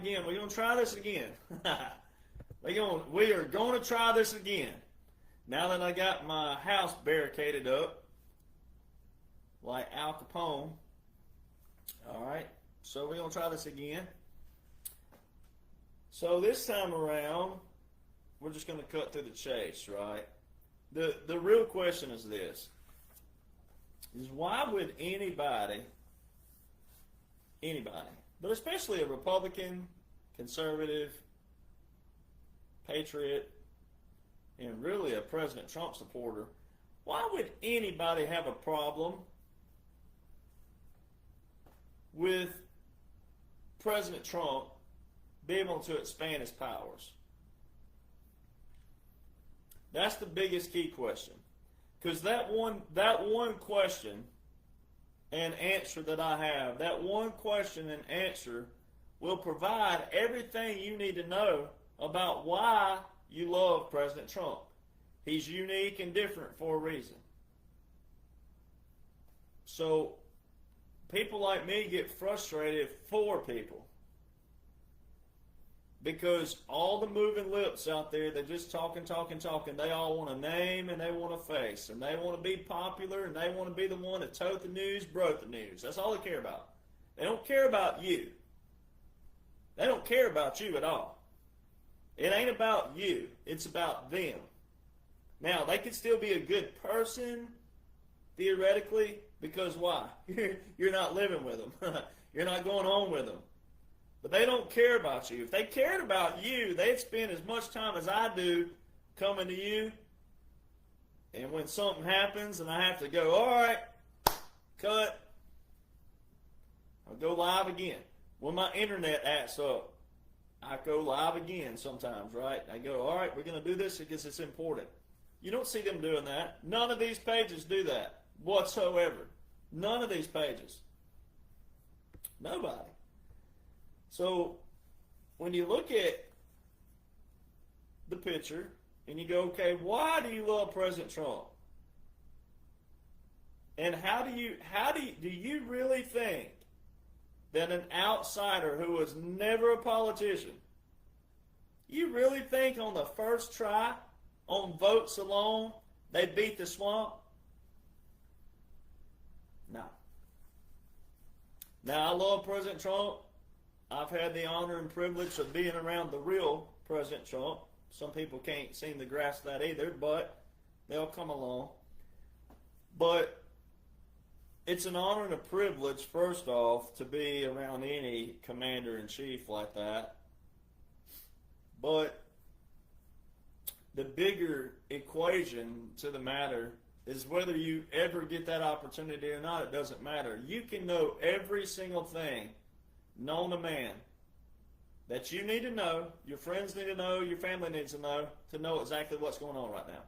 again. We're going to try this again. We are going to try this again. Now that I got my house barricaded up, like Al Capone. All right, so we're going to try this again. So this time around, we're just going to cut through the chase, right? The real question is this, is why would anybody, but especially a Republican, conservative, patriot, and really a President Trump supporter, why would anybody have a problem with President Trump being able to expand his powers? That's the biggest key question. Because that one question and answer that I have, that one question and answer will provide everything you need to know about why you love President Trump. He's unique and different for a reason. So people like me get frustrated for people, because all the moving lips out there, they're just talking. They all want a name and they want a face, and they want to be popular, and they want to be the one that told the news, broke the news. That's all they care about. They don't care about you. They don't care about you at all. It ain't about you. It's about them. Now, they could still be a good person, theoretically, because why? You're not living with them. You're not going home with them. But they don't care about you. If they cared about you, they'd spend as much time as I do coming to you. And when something happens and I have to go, all right, cut, I'll go live again. When my internet acts up, I go live again sometimes, right? I go, all right, we're going to do this because it's important. You don't see them doing that. None of these pages do that whatsoever. None of these pages. Nobody. So when you look at the picture and you go, okay, why do you love President Trump? And do you really think that an outsider who was never a politician, you really think on the first try, on votes alone, they beat the swamp? No. Now, I love President Trump. I've had the honor and privilege of being around the real President Trump. Some people can't seem to grasp that either, but they'll come along. But it's an honor and a privilege, first off, to be around any commander-in-chief like that. But the bigger equation to the matter is whether you ever get that opportunity or not, it doesn't matter. You can know every single thing known to man that you need to know, your friends need to know, your family needs to know exactly what's going on right now.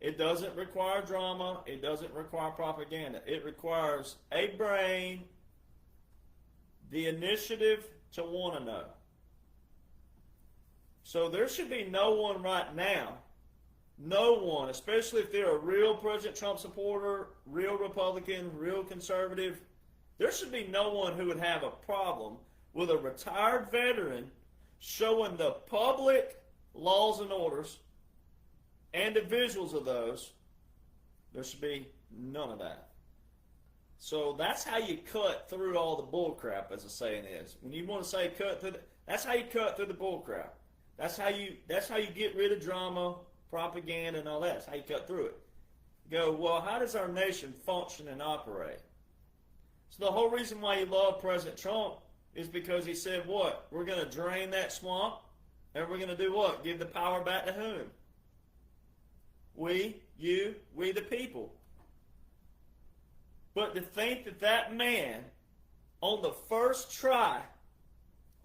It doesn't require drama. It doesn't require propaganda. It requires a brain, the initiative to want to know. So there should be no one right now, no one, especially if they're a real President Trump supporter, real Republican, real conservative, there should be no one who would have a problem with a retired veteran showing the public laws and orders and the visuals of those. There should be none of that. So that's how you cut through all the bull crap, as the saying is. When you want to say cut through that's how you cut through the bull crap. That's how you get rid of drama, propaganda, and all that. That's how you cut through it. You go, well, how does our nation function and operate? So the whole reason why you love President Trump is because he said what? We're going to drain that swamp, and we're going to do what? Give the power back to whom? We, you, we the people. But to think that that man, on the first try,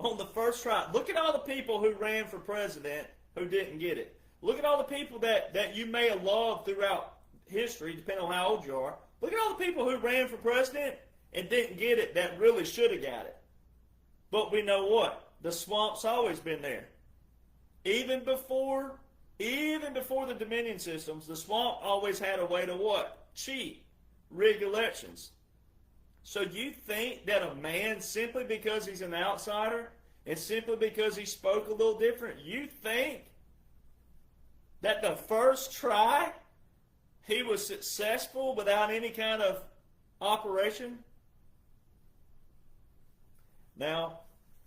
look at all the people who ran for president who didn't get it. Look at all the people that you may have loved throughout history, depending on how old you are. Look at all the people who ran for president and didn't get it that really should have got it. But we know what? The swamp's always been there. Even before the Dominion systems, the swamp always had a way to what? Cheat. Rig elections. So you think that a man, simply because he's an outsider, And simply because he spoke a little different, you think that the first try he was successful without any kind of operation? Now,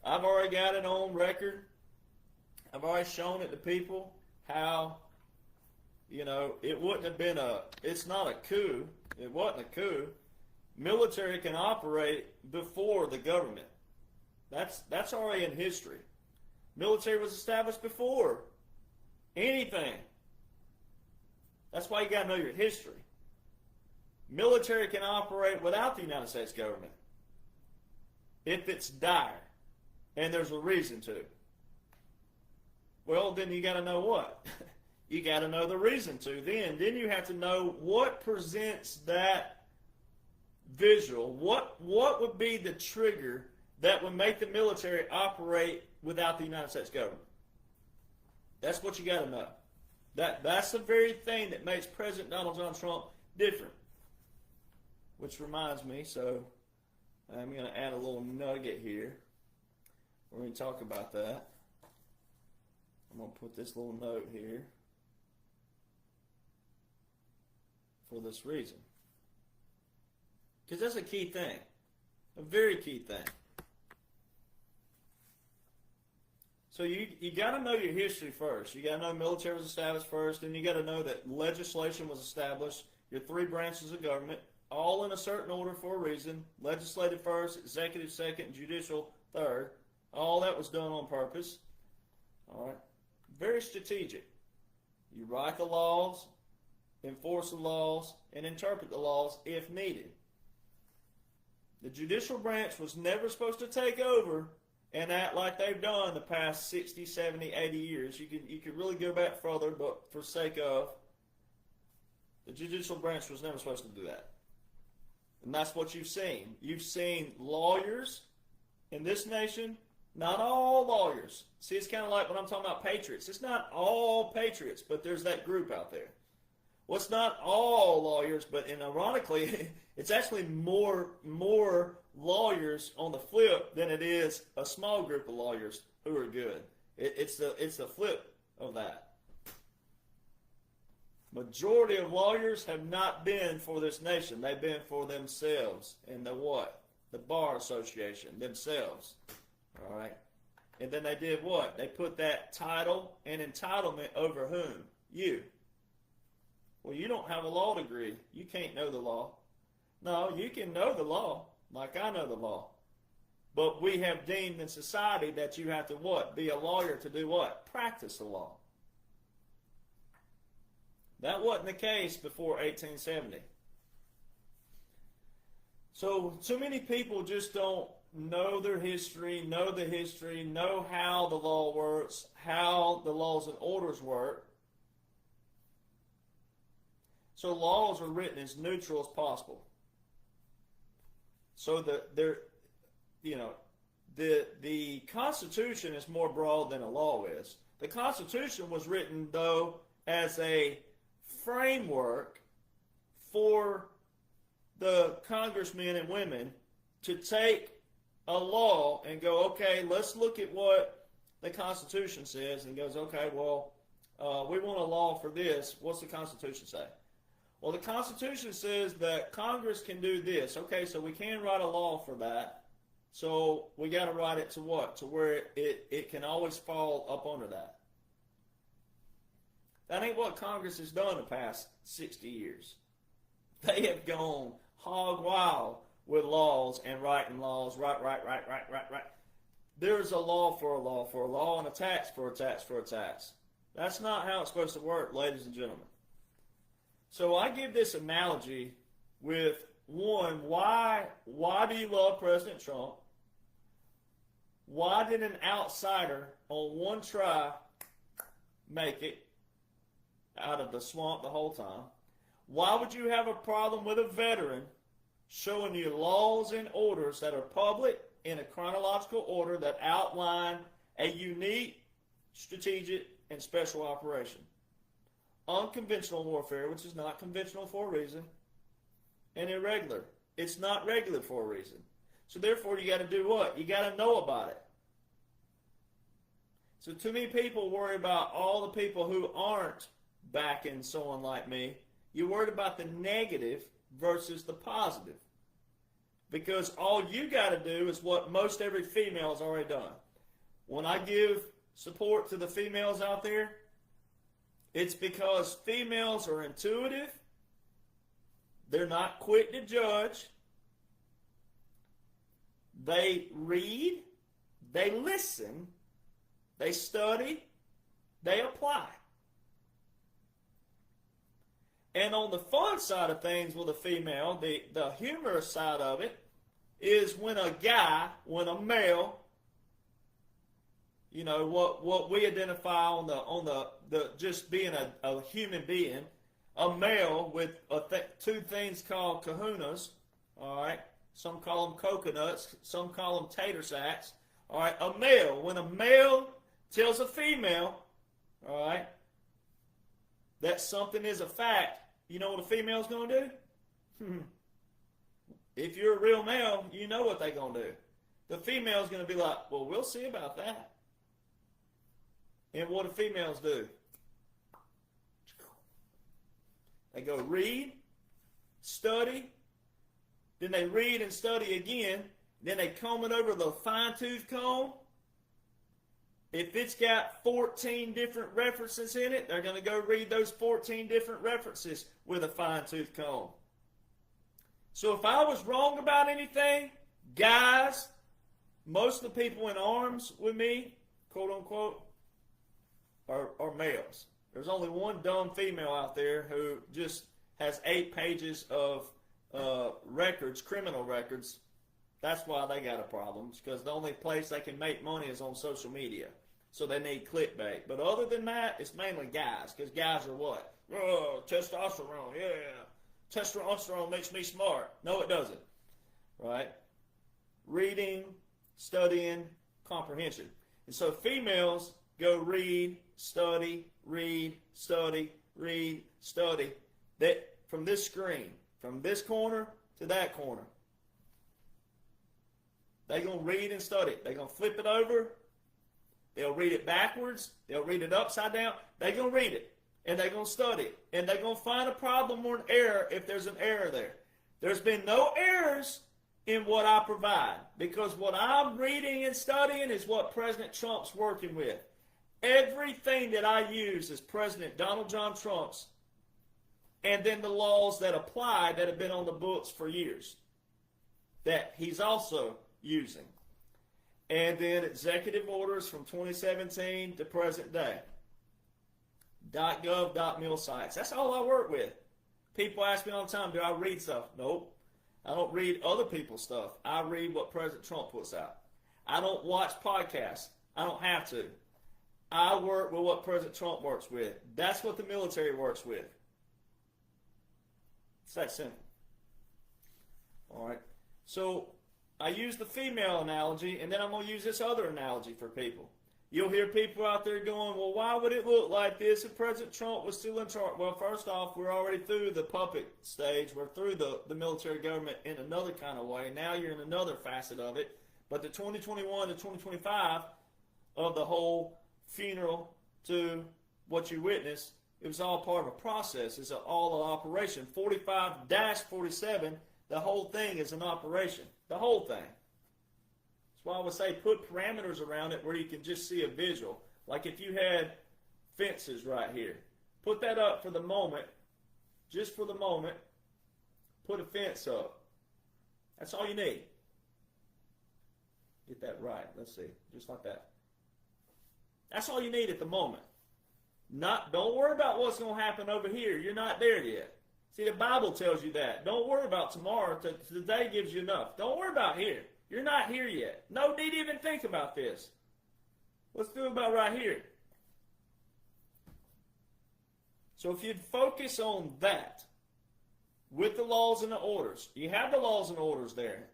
I've already got it on record. I've already shown it to people how, it wouldn't have been it's not a coup. It wasn't a coup. Military can operate before the government. That's already in history. Military was established before anything. That's why you got to know your history. Military can operate without the United States government if it's dire and there's a reason to. Well, then you got to know what? You got to know the reason to. Then you have to know what presents that visual. What would be the trigger that would make the military operate without the United States government? That's what you got to know. That's the very thing that makes President Donald John Trump different. Which reminds me, so I'm going to add a little nugget here. We're going to talk about that. I'm going to put this little note here for this reason. Because that's a key thing. A very key thing. So you got to know your history first. You got to know military was established first, and you got to know that legislation was established. Your three branches of government, all in a certain order for a reason. Legislative first, executive second, judicial third. All that was done on purpose. All right. Very strategic. You write the laws, enforce the laws, and interpret the laws if needed. The judicial branch was never supposed to take over and act like they've done the past 60, 70, 80 years. You could really go back further, but for sake of, the judicial branch was never supposed to do that. And that's what you've seen. You've seen lawyers in this nation, not all lawyers. See, it's kind of like when I'm talking about patriots. It's not all patriots, but there's that group out there. Well, it's not all lawyers, but ironically, it's actually more lawyers on the flip than it is a small group of lawyers who are good. It's the flip of that. Majority of lawyers have not been for this nation. They've been for themselves and the what? The Bar Association, themselves. All right? And then they did what? They put that title and entitlement over whom? You. Well, you don't have a law degree. You can't know the law. No, you can know the law, like I know the law. But we have deemed in society that you have to what? Be a lawyer to do what? Practice the law. That wasn't the case before 1870. So many people just don't know their history, know how the law works, how the laws and orders work. So laws are written as neutral as possible. So the Constitution is more broad than a law is. The Constitution was written, though, as a framework for the congressmen and women to take a law and go, okay, let's look at what the Constitution says, and goes, okay, well, we want a law for this. What's the Constitution say? Well, the Constitution says that Congress can do this. Okay, so we can write a law for that. So we got to write it to what? To where it can always fall up under that. That ain't what Congress has done the past 60 years. They have gone hog wild with laws and writing laws. Right. There's a law for a law for a law and a tax for a tax for a tax. That's not how it's supposed to work, ladies and gentlemen. So I give this analogy with, one, why do you love President Trump? Why did an outsider on one try make it out of the swamp the whole time? Why would you have a problem with a veteran showing you laws and orders that are public in a chronological order that outline a unique, strategic, and special operation? Unconventional warfare, which is not conventional for a reason, and irregular. It's not regular for a reason. So therefore, you got to do what? You got to know about it. So too many people worry about all the people who aren't backing someone like me. You're worried about the negative versus the positive. Because all you got to do is what most every female has already done. When I give support to the females out there, it's because females are intuitive. They're not quick to judge. They read. They listen. They study. They apply. And on the fun side of things with a female, the humorous side of it, is when a male, you know, what we identify on the just being a human being, a male with two things called kahunas, all right? Some call them coconuts, some call them tater sacks, all right? When a male tells a female, all right, that something is a fact, you know what a female's going to do? If you're a real male, you know what they're going to do. The female's going to be like, well, we'll see about that. And what do females do? They go read, study, then they read and study again, then they comb it over with a fine-tooth comb. If it's got 14 different references in it, they're going to go read those 14 different references with a fine-tooth comb. So if I was wrong about anything, guys, most of the people in arms with me, quote unquote, are males. There's only one dumb female out there who just has 8 pages of records, criminal records. That's why they got a problem, because the only place they can make money is on social media. So they need clickbait. But other than that, it's mainly guys, because guys are what? Oh, testosterone, yeah. Testosterone makes me smart. No, it doesn't. Right? Reading, studying, comprehension. And so females go read, study, that from this screen, from this corner to that corner. They're going to read and study. They're going to flip it over. They'll read it backwards. They'll read it upside down. They're going to read it. And they're going to study it. And they're going to find a problem or an error if there's an error there. There's been no errors in what I provide, because what I'm reading and studying is what President Trump's working with. Everything that I use is President Donald John Trump's, and then the laws that apply that have been on the books for years that he's also using. And then executive orders from 2017 to present day. .gov, .mil sites. That's all I work with. People ask me all the time, do I read stuff? Nope. I don't read other people's stuff. I read what President Trump puts out. I don't watch podcasts. I don't have to. I work with what President Trump works with. That's what the military works with. It's that simple. All right. So I use the female analogy, and then I'm going to use this other analogy for people. You'll hear people out there going, well, why would it look like this if President Trump was still in charge? Well, first off, we're already through the puppet stage. We're through the military government in another kind of way. Now you're in another facet of it. But the 2021 to 2025 of the whole funeral to what you witnessed, it was all part of a process. It's all an operation. 45-47, the whole thing is an operation. The whole thing. That's why I would say put parameters around it where you can just see a visual. Like if you had fences right here. Put that up for the moment. Just for the moment. Put a fence up. That's all you need. Get that right. Let's see. Just like that. That's all you need at the moment. Don't worry about what's going to happen over here. You're not there yet. See, the Bible tells you that. Don't worry about tomorrow. Today gives you enough. Don't worry about here. You're not here yet. No need to even think about this. Let's do about right here. So if you'd focus on that with the laws and the orders, you have the laws and orders there.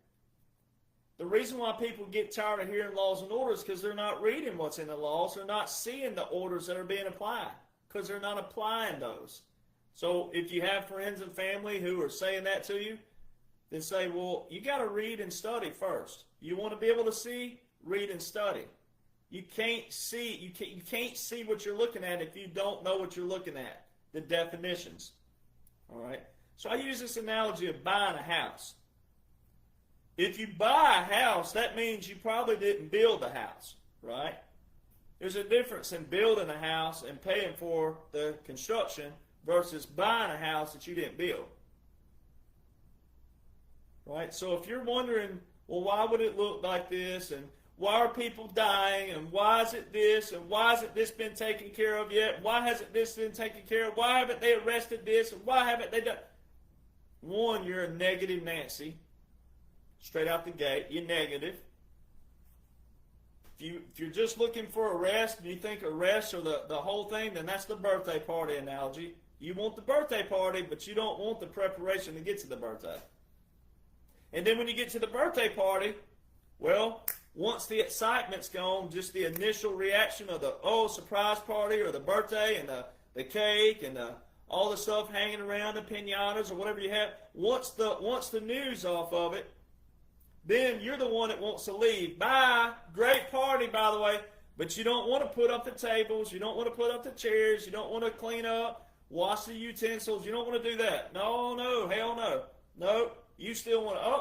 The reason why people get tired of hearing laws and orders is because they're not reading what's in the laws. They're not seeing the orders that are being applied because they're not applying those. So if you have friends and family who are saying that to you, then say, well, you got to read and study first. You want to be able to see? Read and study. You can't see what you're looking at if you don't know what you're looking at. The definitions. All right. So I use this analogy of buying a house. If you buy a house, that means you probably didn't build the house, right? There's a difference in building a house and paying for the construction versus buying a house that you didn't build. Right? So if you're wondering, well, why would it look like this, and why are people dying, and why is it this, and why hasn't this been taken care of yet? Why hasn't this been taken care of? Why haven't they arrested this, and why haven't they done? One, you're a negative Nancy. Straight out the gate, you're negative. If you're just looking for arrest and you think arrests are the whole thing, then that's the birthday party analogy. You want the birthday party, but you don't want the preparation to get to the birthday. And then when you get to the birthday party, well, once the excitement's gone, just the initial reaction of the, surprise party or the birthday and the cake and all the stuff hanging around, the piñatas or whatever you have, once the news off of it, then you're the one that wants to leave. Bye. Great party, by the way. But you don't want to put up the tables. You don't want to put up the chairs. You don't want to clean up, wash the utensils. You don't want to do that. No, hell no. No, you still want to,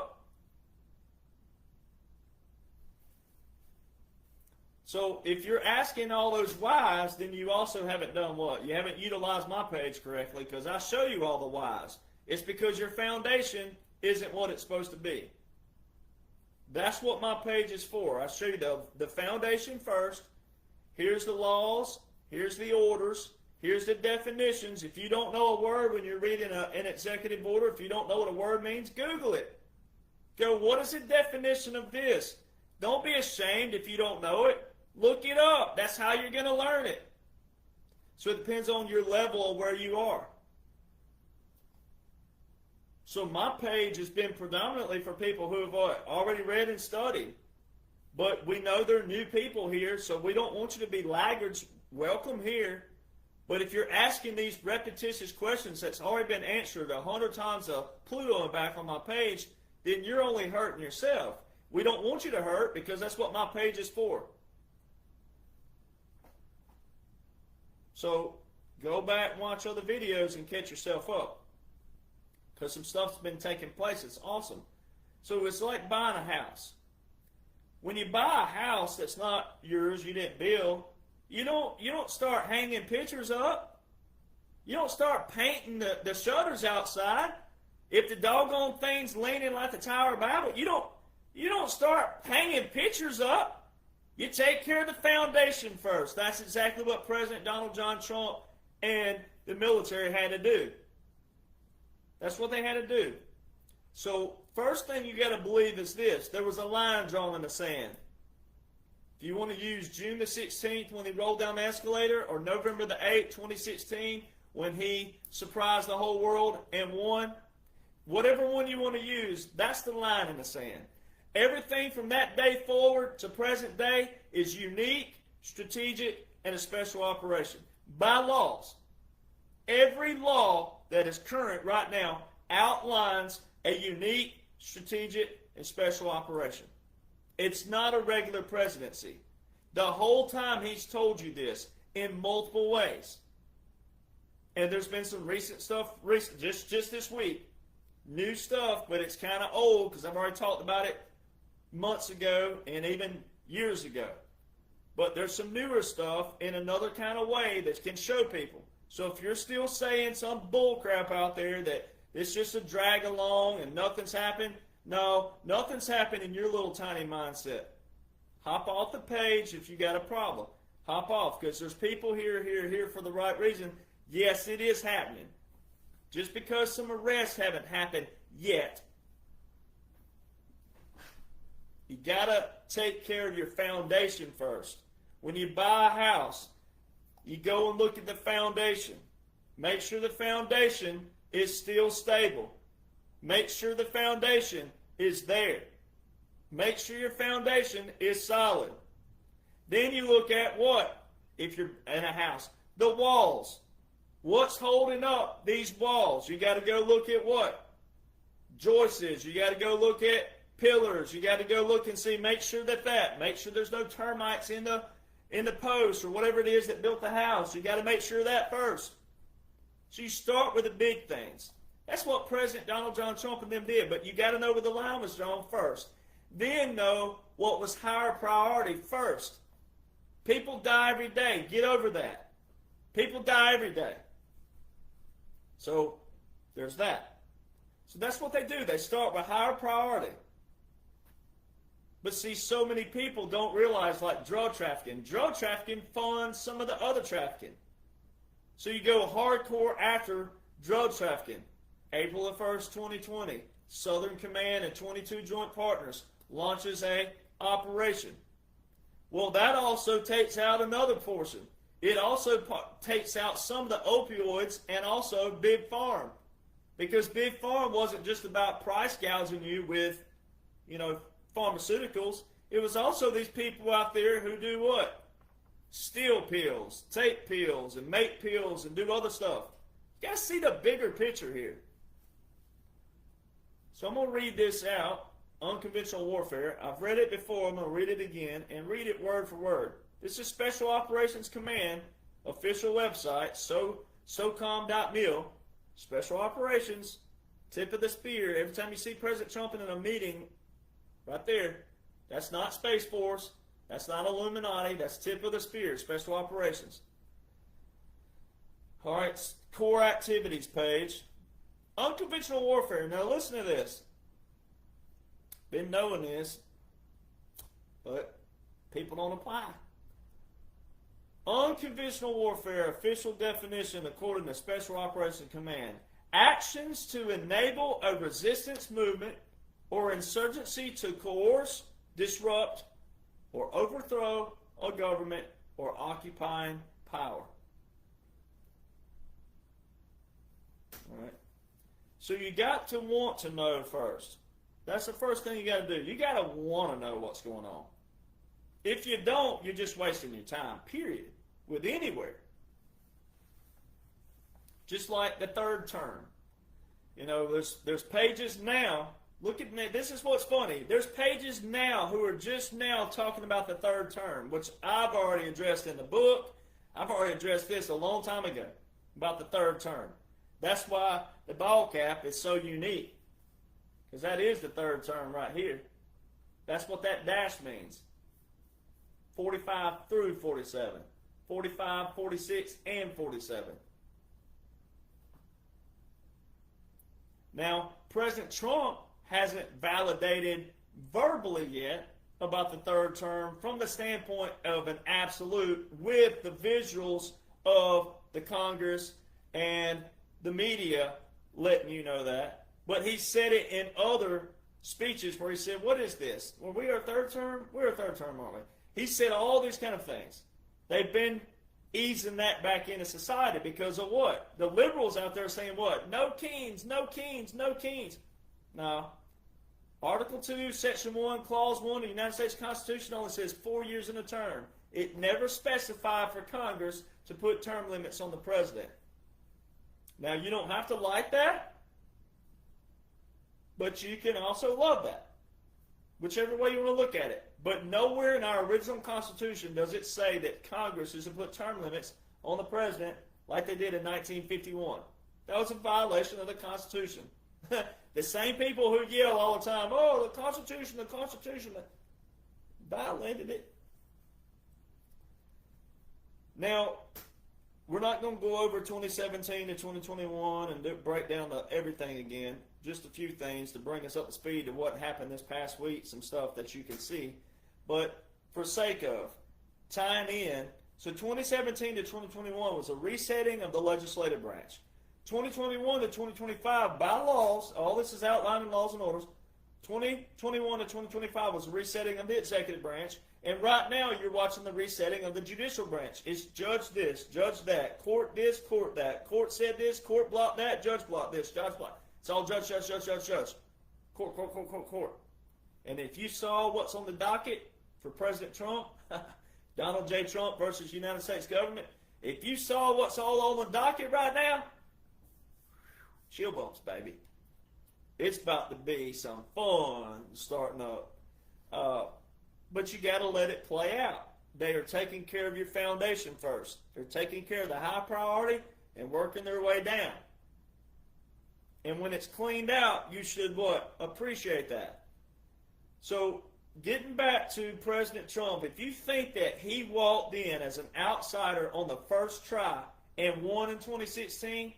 So if you're asking all those whys, then you also haven't done what? You haven't utilized my page correctly, because I show you all the whys. It's because your foundation isn't what it's supposed to be. That's what my page is for. I show you the foundation first. Here's the laws. Here's the orders. Here's the definitions. If you don't know a word when you're reading an executive order, if you don't know what a word means, Google it. Go, what is the definition of this? Don't be ashamed if you don't know it. Look it up. That's how you're going to learn it. So it depends on your level of where you are. So my page has been predominantly for people who have already read and studied. But we know there are new people here, so we don't want you to be laggards. Welcome here. But if you're asking these repetitious questions that's already been answered 100 times a Pluto back on my page, then you're only hurting yourself. We don't want you to hurt, because that's what my page is for. So go back and watch other videos and catch yourself up, because some stuff's been taking place. It's awesome. So it's like buying a house. When you buy a house that's not yours, you didn't build, you don't start hanging pictures up. You don't start painting the shutters outside. If the doggone thing's leaning like the Tower of Babel, you don't start hanging pictures up. You take care of the foundation first. That's exactly what President Donald John Trump and the military had to do. That's what they had to do. So first thing you got to believe is this. There was a line drawn in the sand. If you want to use June the 16th when he rolled down the escalator, or November the 8th, 2016, when he surprised the whole world and won, whatever one you want to use, that's the line in the sand. Everything from that day forward to present day is unique, strategic, and a special operation. By laws. Every law that is current right now outlines a unique, strategic, and special operation. It's not a regular presidency. The whole time he's told you this in multiple ways. And there's been some recent stuff, just this week. New stuff, but it's kind of old because I've already talked about it months ago and even years ago. But there's some newer stuff in another kind of way that can show people. So if you're still saying some bull crap out there that it's just a drag along and nothing's happened, no, nothing's happened in your little tiny mindset. Hop off the page if you got a problem. Hop off, because there's people here for the right reason. Yes, it is happening. Just because some arrests haven't happened yet. You got to take care of your foundation first. When you buy a house, you go and look at the foundation. Make sure the foundation is still stable. Make sure the foundation is there. Make sure your foundation is solid. Then you look at what? If you're in a house, the walls. What's holding up these walls? You got to go look at what? Joists. You got to go look at pillars. You got to go look and see. Make sure make sure there's no termites in the in the post or whatever it is that built the house. You got to make sure of that first. So you start with the big things. That's what President Donald John Trump and them did. But you got to know where the line was drawn first. Then know what was higher priority first. People die every day. Get over that. People die every day. So there's that. So that's what they do. They start with higher priority. But see, so many people don't realize, like drug trafficking. Drug trafficking funds some of the other trafficking. So you go hardcore after drug trafficking. April 1st, 2020, Southern Command and 22 joint partners launches a operation. Well, that also takes out another portion. It also takes out some of the opioids and also Big Farm. Because Big Farm wasn't just about price gouging you with, pharmaceuticals. It was also these people out there who do what? Steal pills, take pills, and make pills, and do other stuff. You guys see the bigger picture here. So I'm going to read this out, Unconventional Warfare. I've read it before. I'm going to read it again and read it word for word. This is Special Operations Command, official website, SOCOM.mil. Special Operations, tip of the spear. Every time you see President Trump in a meeting, right there, that's not Space Force. That's not Illuminati. That's tip of the spear, Special Operations. All right, core activities page. Unconventional warfare. Now listen to this. Been knowing this, but people don't apply. Unconventional warfare, official definition according to Special Operations Command. Actions to enable a resistance movement or insurgency to coerce, disrupt, or overthrow a government or occupying power. All right. So you got to want to know first. That's the first thing you got to do. You got to want to know what's going on. If you don't, you're just wasting your time, period, with anywhere. Just like the third term. There's pages now. Look at me. This is what's funny. There's pages now who are just now talking about the third term, which I've already addressed in the book. I've already addressed this a long time ago about the third term. That's why the ball cap is so unique. Because that is the third term right here. That's what that dash means. 45 through 47. 45, 46, and 47. Now, President Trump hasn't validated verbally yet about the third term from the standpoint of an absolute with the visuals of the Congress and the media letting you know that. But he said it in other speeches where he said, what is this? Well, we are third term? We're a third term, aren't we? He said all these kind of things. They've been easing that back into society because of what? The liberals out there saying what? No Keens, no Keens, no Keens. No. Article 2, Section 1, Clause 1 of the United States Constitution only says 4 years in a term. It never specified for Congress to put term limits on the president. Now, you don't have to like that, but you can also love that, whichever way you want to look at it. But nowhere in our original Constitution does it say that Congress is to put term limits on the president like they did in 1951. That was a violation of the Constitution. The same people who yell all the time, oh, the Constitution, violated it. Now, we're not going to go over 2017 to 2021 and break down everything again. Just a few things to bring us up to speed to what happened this past week, some stuff that you can see. But for sake of tying in, so 2017 to 2021 was a resetting of the legislative branch. 2021 to 2025 by laws, all this is outlined in laws and orders. 2021 to 2025 was a resetting of the executive branch. And right now you're watching the resetting of the judicial branch. It's judge this, judge that, court this, court that, court said this, court blocked that, judge blocked this, judge blocked. It's all judge, judge, judge, judge, judge. Court, court, court, court, court. And if you saw what's on the docket for President Trump, Donald J. Trump versus United States government, if you saw what's all on the docket right now, chill bumps, baby. It's about to be some fun starting up. But you got to let it play out. they are taking care of your foundation first. They're taking care of the high priority and working their way down. And when it's cleaned out, you should what? Appreciate that. So getting back to President Trump, if you think that he walked in as an outsider on the first try and won in 2016,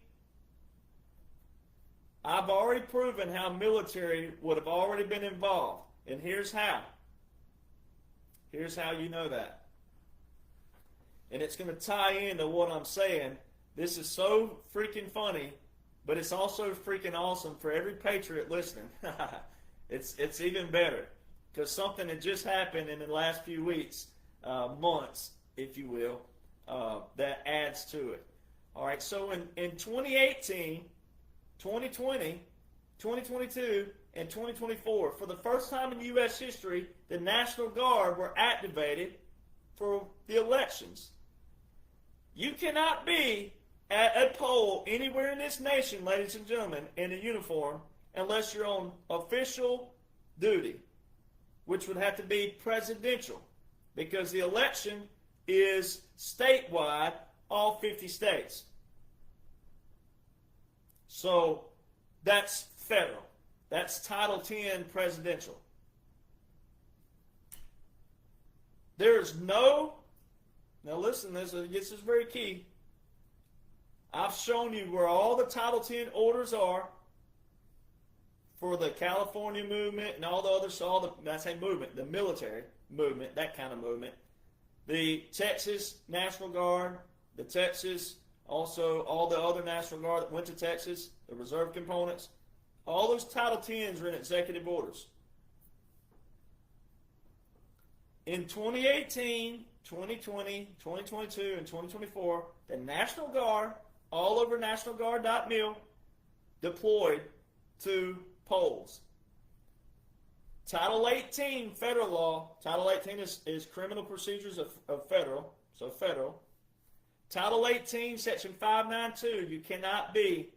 I've already proven how military would have already been involved. And here's how. Here's how you know that. And it's going to tie into what I'm saying. This is so freaking funny, but it's also freaking awesome for every patriot listening. It's even better because something that just happened in the last few weeks, months, if you will, that adds to it. All right, so in 2018, 2020, 2022, and 2024, for the first time in U.S. history, the National Guard were activated for the elections. You cannot be at a poll anywhere in this nation, ladies and gentlemen, in a uniform, unless you're on official duty, which would have to be presidential, because the election is statewide, all 50 states. So that's federal. That's Title 10 presidential. There is no, now listen, this is very key. I've shown you where all the Title 10 orders are for the California movement and all the others, I say movement, the military movement, that kind of movement. The Texas National Guard, the Texas, also all the other National Guard that went to Texas, the reserve components, all those Title 10s are in executive orders. In 2018, 2020, 2022, and 2024, the National Guard, all over nationalguard.mil, deployed to polls. Title 18, federal law. Title 18 is criminal procedures of federal, so federal. Title 18, Section 592, you cannot be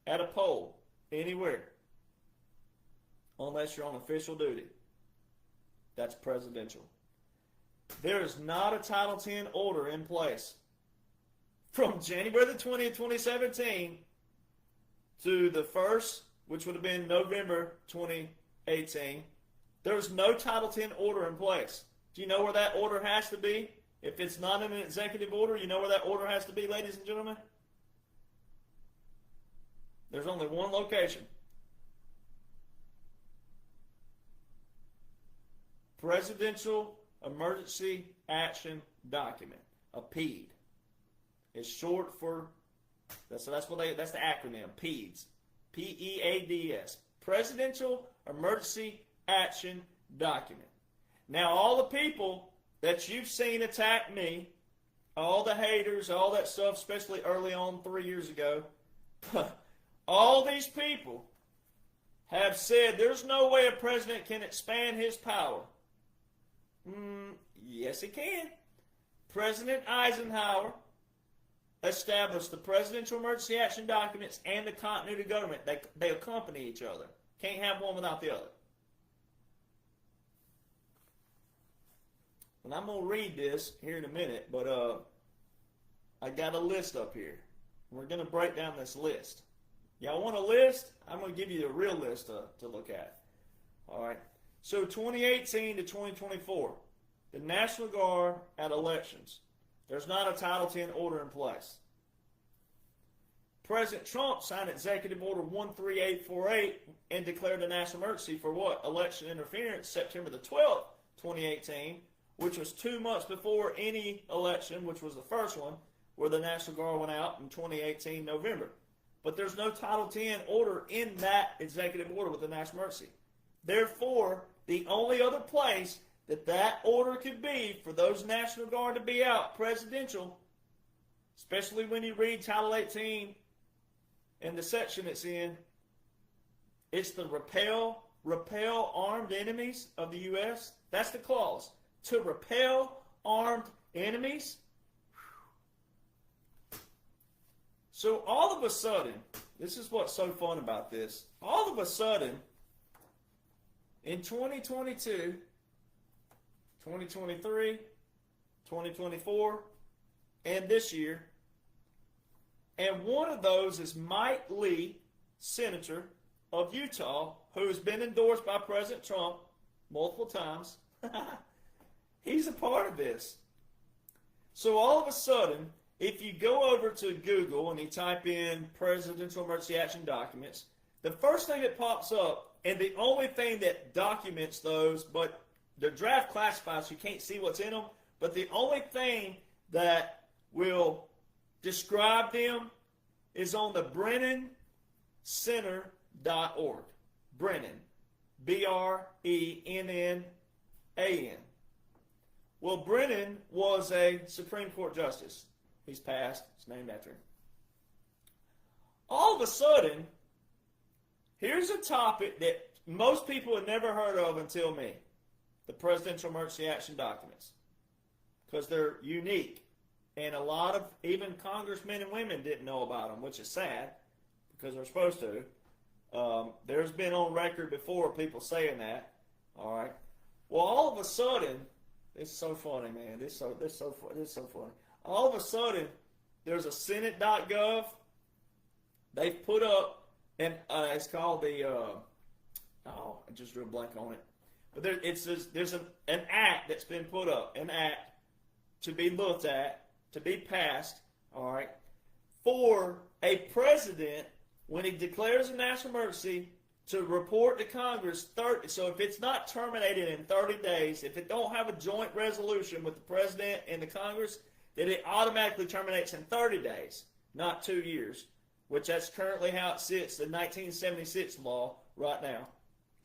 at a poll anywhere unless you're on official duty. That's presidential. There is not a Title 10 order in place from January the 20th, 2017 to the 1st, which would have been November 2018. There's no Title 10 order in place. Do you know where that order has to be? If it's not in an executive order, you know where that order has to be, ladies and gentlemen? There's only one location. Presidential Emergency Action Document, a PED. It's short for, that's the acronym, PEDS. P-E-A-D-S. Presidential Emergency Action Document. Now, all the people that you've seen attack me, all the haters, all that stuff, especially early on 3 years ago, all these people have said there's no way a president can expand his power. Yes, he can. President Eisenhower established the Presidential Emergency Action Documents and the Continuity of Government. They accompany each other. Can't have one without the other. And I'm going to read this here in a minute, but I got a list up here. We're going to break down this list. Y'all want a list? I'm going to give you a real list to look at. All right. So 2018 to 2024, the National Guard at elections. There's not a Title 10 order in place. President Trump signed Executive Order 13848 and declared a national emergency for what? Election interference, September the 12th, 2018, which was 2 months before any election, which was the first one, where the National Guard went out in 2018 November. But there's no Title 10 order in that executive order with the national emergency. Therefore, the only other place that order could be for those National Guard to be out, presidential, especially when you read Title 18 and the section it's in, it's the repel armed enemies of the U.S. That's the clause. To repel armed enemies. So all of a sudden, this is what's so fun about this. All of a sudden, in 2022, 2023, 2024, and this year. And one of those is Mike Lee, senator of Utah, who has been endorsed by President Trump multiple times. He's a part of this. So all of a sudden, if you go over to Google and you type in Presidential Emergency Action Documents, the first thing that pops up, and the only thing that documents those, but the draft classified so you can't see what's in them, but the only thing that will describe them is on the BrennanCenter.org. Brennan. Brennan. Well, Brennan was a Supreme Court justice. He's passed. It's named after him. All of a sudden, here's a topic that most people had never heard of until me. The Presidential Emergency Action Documents. Because they're unique. And a lot of even congressmen and women didn't know about them, which is sad. Because they're supposed to. There's been on record before people saying that. All right. Well, all of a sudden, it's so funny, man. This is so funny. All of a sudden, there's a Senate.gov. They've put up, and it's called the, I just drew a blank on it. But there's an act that's been put up, an act to be looked at, to be passed, all right, for a president, when he declares a national emergency, to report to Congress 30. So if it's not terminated in 30 days, if it don't have a joint resolution with the president and the Congress, then it automatically terminates in 30 days, not 2 years, which that's currently how it sits, the 1976 law right now.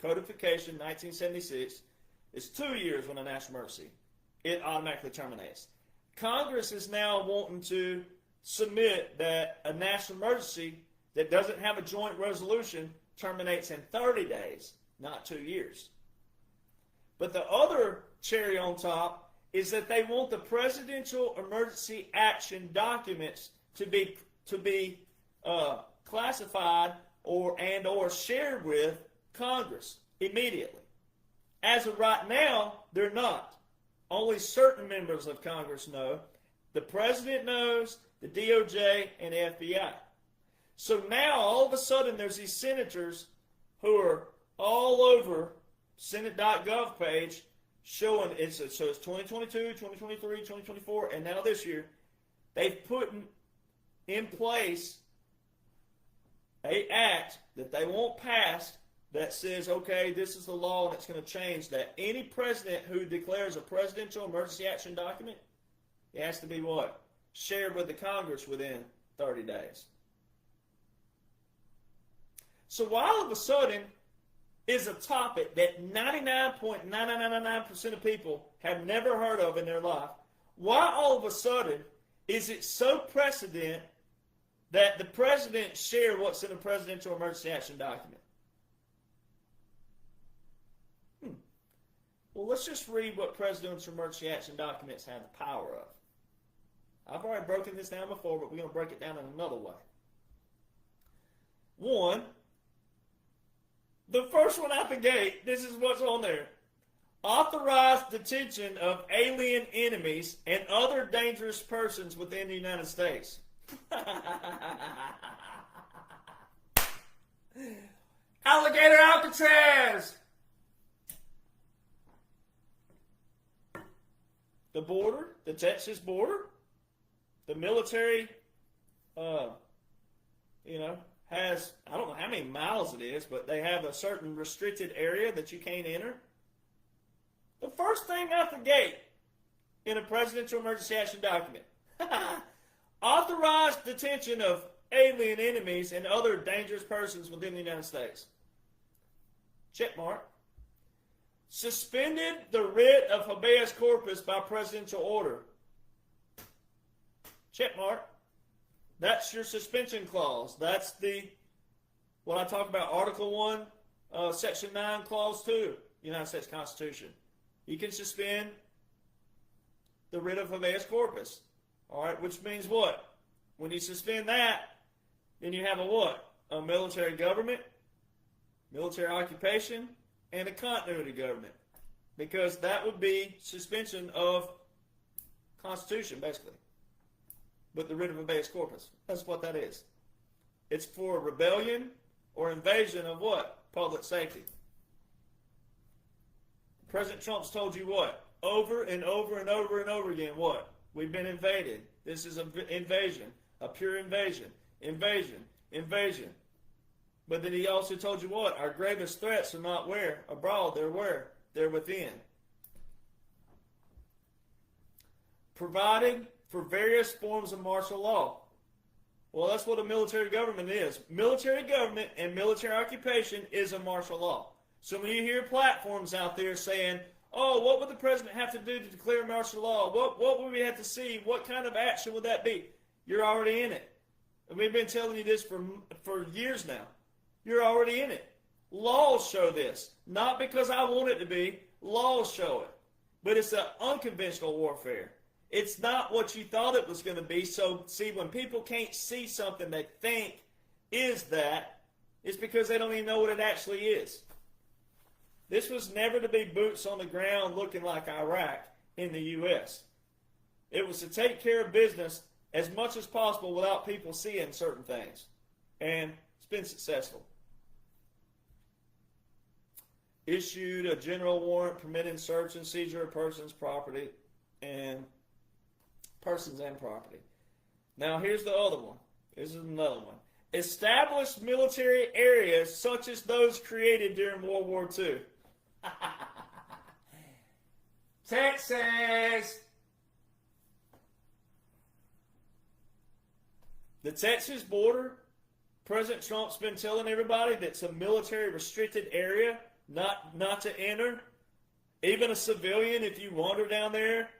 Codification 1976 is 2 years when a national emergency. It automatically terminates. Congress is now wanting to submit that a national emergency that doesn't have a joint resolution terminates in 30 days, not 2 years. But the other cherry on top is that they want the Presidential Emergency Action Documents to be classified or shared with Congress immediately. As of right now, they're not. Only certain members of Congress know. The President knows, the DOJ, and the FBI. So now, all of a sudden, there's these senators who are all over Senate.gov page showing, so it's 2022, 2023, 2024, and now this year, they've put in place an act that they want passed that says, okay, this is the law and it's going to change that. Any president who declares a Presidential Emergency Action Document, it has to be what? Shared with the Congress within 30 days. So why all of a sudden is a topic that 99.9999% of people have never heard of in their life, why all of a sudden is it so precedent that the president share what's in a Presidential Emergency Action Document? Well, let's just read what Presidential Emergency Action Documents have the power of. I've already broken this down before, but we're going to break it down in another way. One, the first one out the gate, this is what's on there. Authorized detention of alien enemies and other dangerous persons within the United States. Alligator Alcatraz! The border, the Texas border, the military, has, I don't know how many miles it is, but they have a certain restricted area that you can't enter. The first thing out the gate in a Presidential Emergency Action Document, authorized detention of alien enemies and other dangerous persons within the United States. Check mark. Suspended the writ of habeas corpus by presidential order. Check mark. That's your suspension clause. That's what I talk about, Article 1, Section 9, Clause 2, United States Constitution. You can suspend the writ of habeas corpus. All right, which means what? When you suspend that, then you have a what? A military government, military occupation, and a continuity government. Because that would be suspension of Constitution, basically. With the writ of habeas corpus. That's what that is. It's for rebellion or invasion of what? Public safety. President Trump's told you what? Over and over and over and over again, what? We've been invaded. This is an invasion. A pure invasion. Invasion. Invasion. But then he also told you what? Our gravest threats are not where? Abroad. They're where? They're within. Providing for various forms of martial law. Well, that's what a military government is. Military government and military occupation is a martial law. So when you hear platforms out there saying, oh, what would the president have to do to declare martial law? What would we have to see? What kind of action would that be? You're already in it. And we've been telling you this for years now. You're already in it. Laws show this. Not because I want it to be. Laws show it. But it's an unconventional warfare. It's not what you thought it was going to be. So, see, when people can't see something they think is that, it's because they don't even know what it actually is. This was never to be boots on the ground looking like Iraq in the U.S. It was to take care of business as much as possible without people seeing certain things. And it's been successful. Issued a general warrant permitting search and seizure of persons and property. Now here's the other one. This is another one. Established military areas such as those created during World War II. Texas! The Texas border, President Trump's been telling everybody that's a military restricted area, not to enter. Even a civilian, if you wander down there,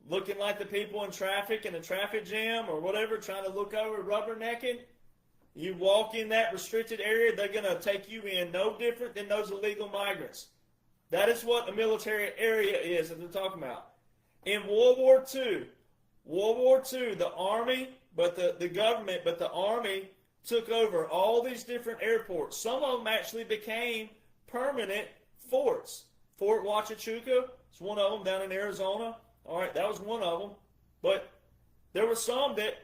looking like the people in traffic in a traffic jam or whatever, trying to look over rubbernecking, you walk in that restricted area, they're going to take you in no different than those illegal migrants. That is what a military area is that they're talking about. In World War II, the Army, the Army took over all these different airports. Some of them actually became permanent forts. Fort Huachuca is one of them down in Arizona. All right, that was one of them. But there were some that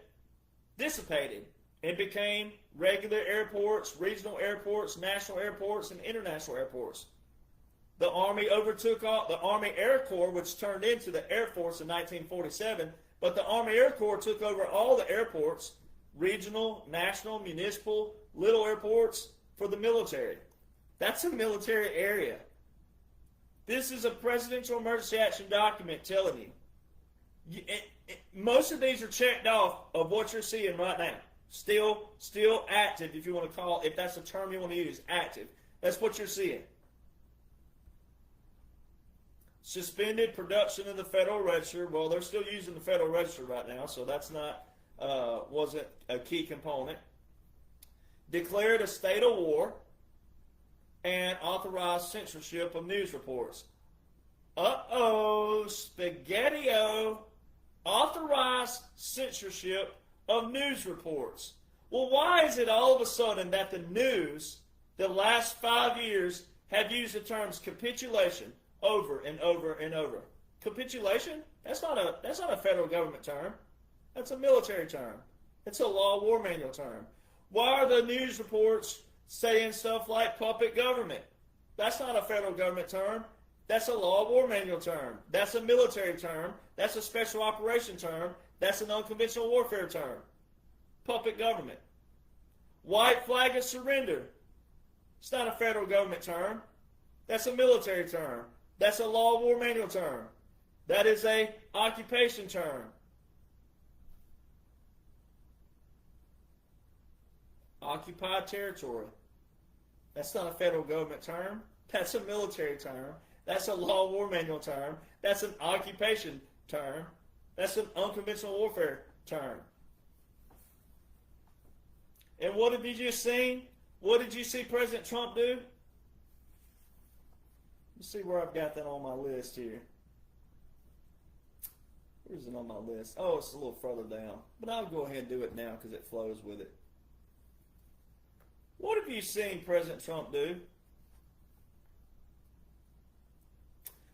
dissipated and became regular airports, regional airports, national airports, and international airports. The Army overtook the Army Air Corps, which turned into the Air Force in 1947. But the Army Air Corps took over all the airports, regional, national, municipal, little airports for the military. That's a military area. This is a presidential emergency action document telling you. Most of these are checked off of what you're seeing right now. Still active, if you want to call it, if that's the term you want to use, active. That's what you're seeing. Suspended production of the Federal Register. Well, they're still using the Federal Register right now, so that's not, wasn't a key component. Declared a state of war and authorized censorship of news reports. Spaghetti-o. Authorized censorship of news reports. Well, why is it all of a sudden that the news, the last 5 years, have used the terms capitulation over and over and over? Capitulation? That's not a federal government term. That's a military term. It's a law war manual term. Why are the news reports saying stuff like puppet government? That's not a federal government term. That's a law war manual term. That's a military term. That's a special operation term. That's an unconventional warfare term. Puppet government. White flag of surrender. It's not a federal government term. That's a military term. That's a law war manual term. That is a occupation term. Occupied territory. That's not a federal government term. That's a military term. That's a law war manual term. That's an occupation term. That's an unconventional warfare term. And what have you just seen? What did you see President Trump do? Let's see where I've got that on my list here. Where's it on my list? Oh, it's a little further down. But I'll go ahead and do it now because it flows with it. What have you seen President Trump do?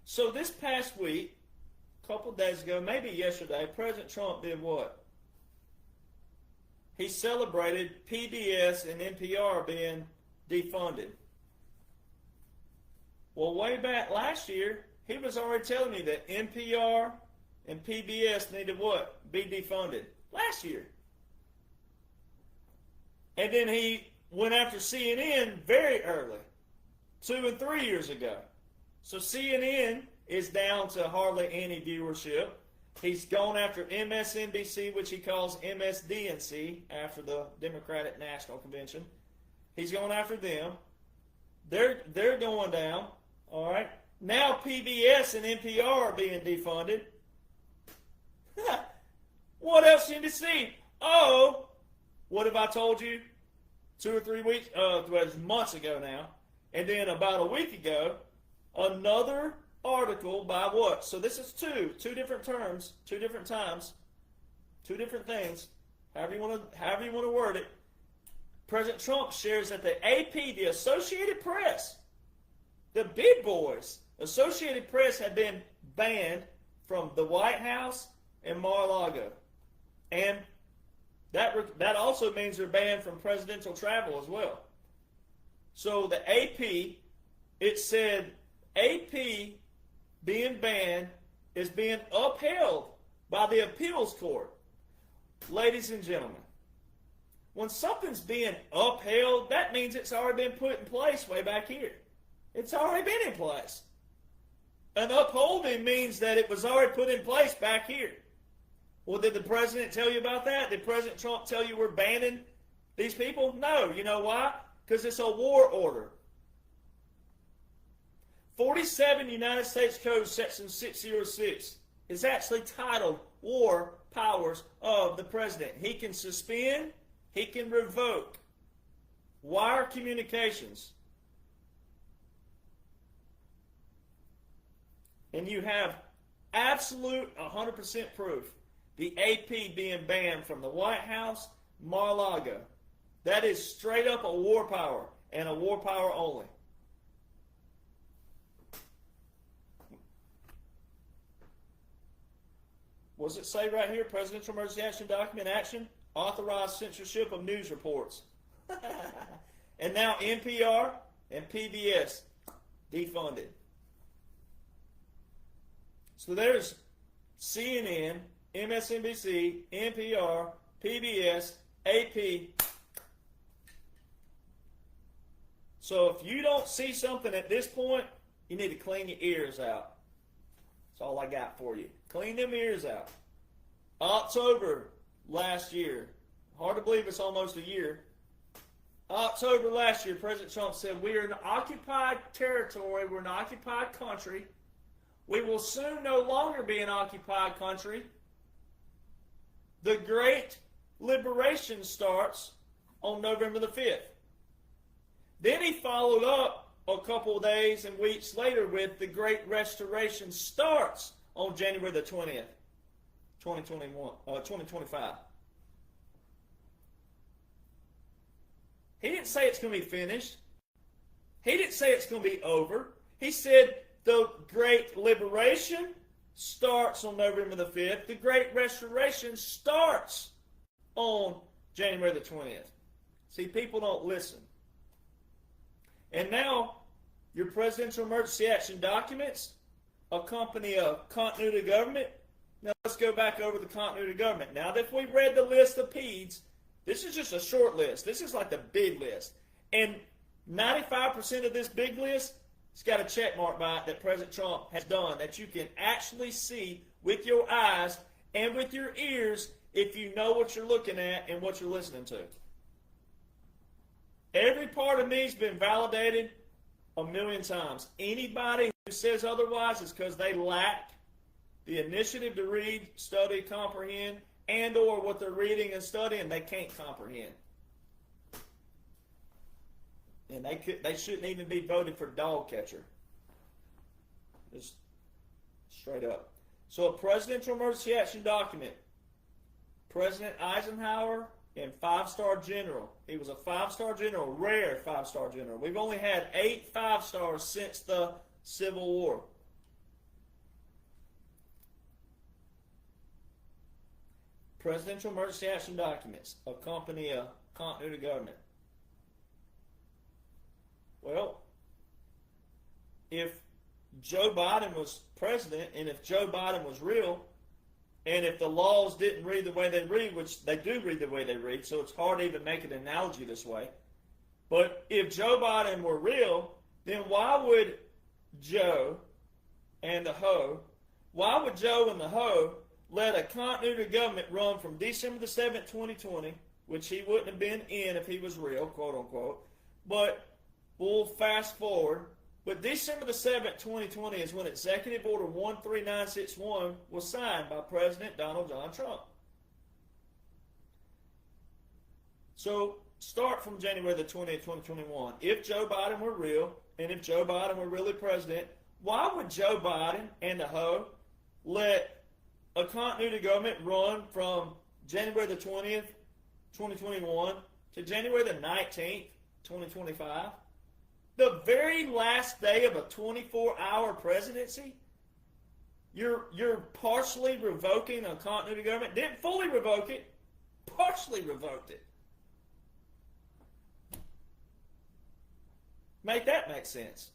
So this past week, a couple days ago, maybe yesterday, President Trump did what? He celebrated PBS and NPR being defunded. Well, way back last year, he was already telling me that NPR and PBS needed what? Be defunded. Last year. And then he went after CNN very early, 2 and 3 years ago. So CNN is down to hardly any viewership. He's gone after MSNBC, which he calls MSDNC, after the Democratic National Convention. He's going after them. They're going down. All right. Now PBS and NPR are being defunded. What else can you see? Oh, what have I told you? 2 or 3 weeks, well, it's months ago now. And then about a week ago, another article by what? So this is two different terms, 2 different times, 2 different things. However you want to word it. President Trump shares that the AP, the Associated Press, the big boys, Associated Press had been banned from the White House and Mar-a-Lago. And that also means they're banned from presidential travel as well. So the AP, it said AP being banned is being upheld by the appeals court. Ladies and gentlemen, when something's being upheld, that means it's already been put in place way back here. It's already been in place. An upholding means that it was already put in place back here. Well, did the president tell you about that? Did President Trump tell you we're banning these people? No. You know why? Because it's a war order. 47 United States Code Section 606 is actually titled War Powers of the President. He can suspend, he can revoke wire communications. And you have absolute 100% proof. The AP being banned from the White House, Mar-a-Lago. That is straight up a war power, and a war power only. What does it say right here? Presidential Emergency Action Document Action. Authorized censorship of news reports. And now NPR and PBS defunded. So there's CNN, MSNBC, NPR, PBS, AP. So if you don't see something at this point, you need to clean your ears out. That's all I got for you. Clean them ears out. October last year. Hard to believe it's almost a year. October last year, President Trump said, we are in occupied territory. We're an occupied country. We will soon no longer be an occupied country. The Great Liberation starts on November the 5th. Then he followed up a couple of days and weeks later with the Great Restoration starts on January the 20th, 2025. He didn't say it's going to be finished. He didn't say it's going to be over. He said the Great Liberation starts on November the 5th. The Great Restoration starts on January the 20th. See, people don't listen. And now, your presidential emergency action documents accompany a continuity of government. Now, let's go back over the continuity of government. Now that we read the list of PEDs, this is just a short list. This is like the big list. And 95% of this big list, it's got a check mark by it that President Trump has done that you can actually see with your eyes and with your ears if you know what you're looking at and what you're listening to. Every part of me has been validated a million times. Anybody who says otherwise is because they lack the initiative to read, study, comprehend, and or what they're reading and studying, they can't comprehend. And they shouldn't even be voted for dog catcher. Just straight up. So a presidential emergency action document. President Eisenhower and 5-star general. He was a 5-star general, rare 5-star general. We've only had 8 5-stars since the Civil War. Presidential emergency action documents accompany a continuity government. Well, if Joe Biden was president, and if Joe Biden was real, and if the laws didn't read the way they read, which they do read the way they read, so it's hard to even make an analogy this way. But if Joe Biden were real, then why would Joe and the Ho let a continuity government run from December the 7th, 2020, which he wouldn't have been in if he was real, quote unquote, but we'll fast forward. But December the 7th, 2020 is when Executive Order 13961 was signed by President Donald John Trump. So start from January the 20th, 2021. If Joe Biden were real, and if Joe Biden were really president, why would Joe Biden and the Ho let a continuity government run from January the 20th, 2021 to January the 19th, 2025? The very last day of a 24-hour presidency? You're partially revoking a continuity government. Didn't fully revoke it, partially revoked it. Make that make sense.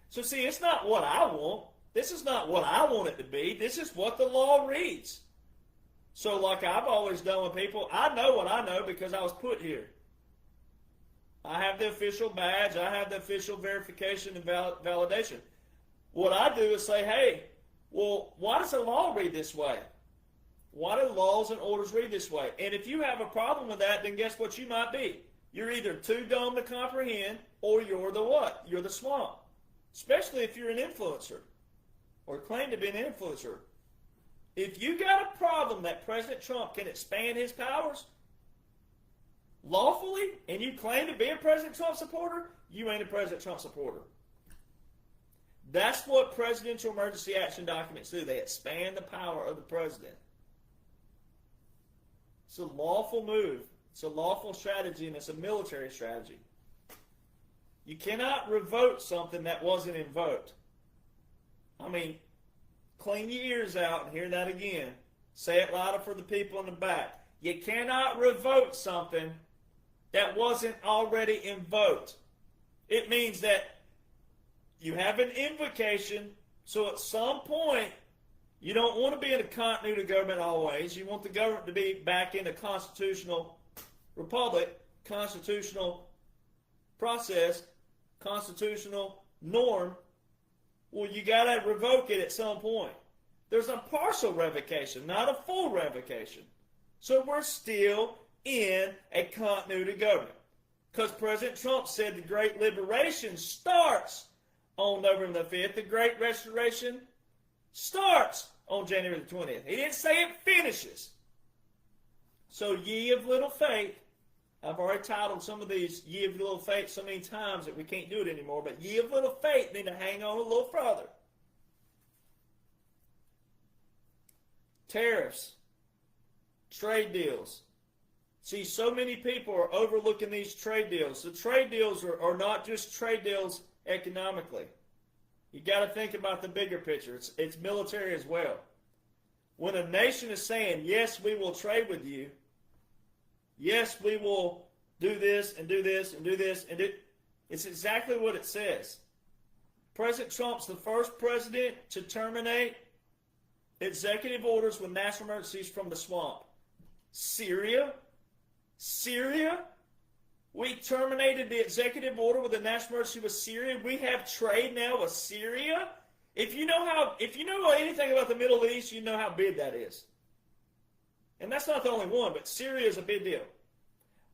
So see, it's not what I want. This is not what I want it to be. This is what the law reads. So like I've always done with people, I know what I know because I was put here. I have the official badge. I have the official verification and validation. What I do is say, hey, well, why does the law read this way? Why do laws and orders read this way? And if you have a problem with that, then guess what you might be? You're either too dumb to comprehend, or you're the what? You're the swamp. Especially if you're an influencer or claim to be an influencer. If you got a problem that President Trump can expand his powers lawfully, and you claim to be a President Trump supporter, you ain't a President Trump supporter. That's what presidential emergency action documents do. They expand the power of the president. It's a lawful move. It's a lawful strategy, and it's a military strategy. You cannot revoke something that wasn't invoked. I mean, clean your ears out and hear that again. Say it louder for the people in the back. You cannot revoke something that wasn't already invoked. It means that you have an invocation, so at some point, you don't want to be in a continuity government always. You want the government to be back in a constitutional republic, constitutional process, constitutional norm. Well, you got to revoke it at some point. There's a partial revocation, not a full revocation. So we're still in a continuity government. Because President Trump said the Great Liberation starts on November the 5th. The Great Restoration starts on January the 20th. He didn't say it finishes. So ye of little faith, I've already titled some of these ye of little faith so many times that we can't do it anymore, but ye of little faith need to hang on a little further. Tariffs, trade deals. See, so many people are overlooking these trade deals. The trade deals are not just trade deals economically. You got to think about the bigger picture. It's military as well. When a nation is saying, yes, we will trade with you, yes, we will do this and do this and do this, and it's exactly what it says. President Trump's the first president to terminate executive orders with national emergencies from the swamp. Syria, we terminated the executive order with the national emergency with Syria. We have trade now with Syria. If you know anything about the Middle East, you know how big that is. And that's not the only one, but Syria is a big deal.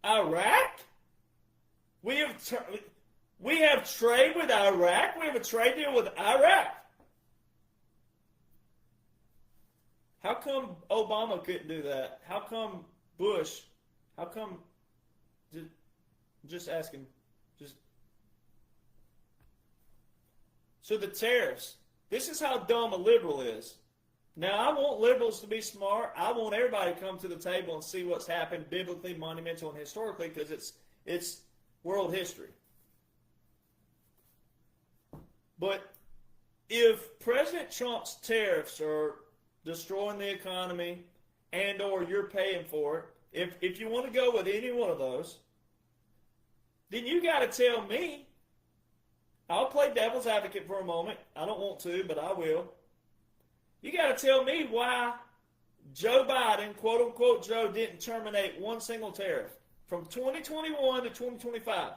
Iraq, we have trade with Iraq. We have a trade deal with Iraq. How come Obama couldn't do that? How come Bush? How come? Just asking. So the tariffs. This is how dumb a liberal is. Now, I want liberals to be smart. I want everybody to come to the table and see what's happened biblically, monumental, and historically, because it's world history. But if President Trump's tariffs are destroying the economy, and or you're paying for it, if you want to go with any one of those, then you got to tell me. I'll play devil's advocate for a moment. I don't want to, but I will. You got to tell me why Joe Biden, quote unquote Joe, didn't terminate one single tariff from 2021 to 2025.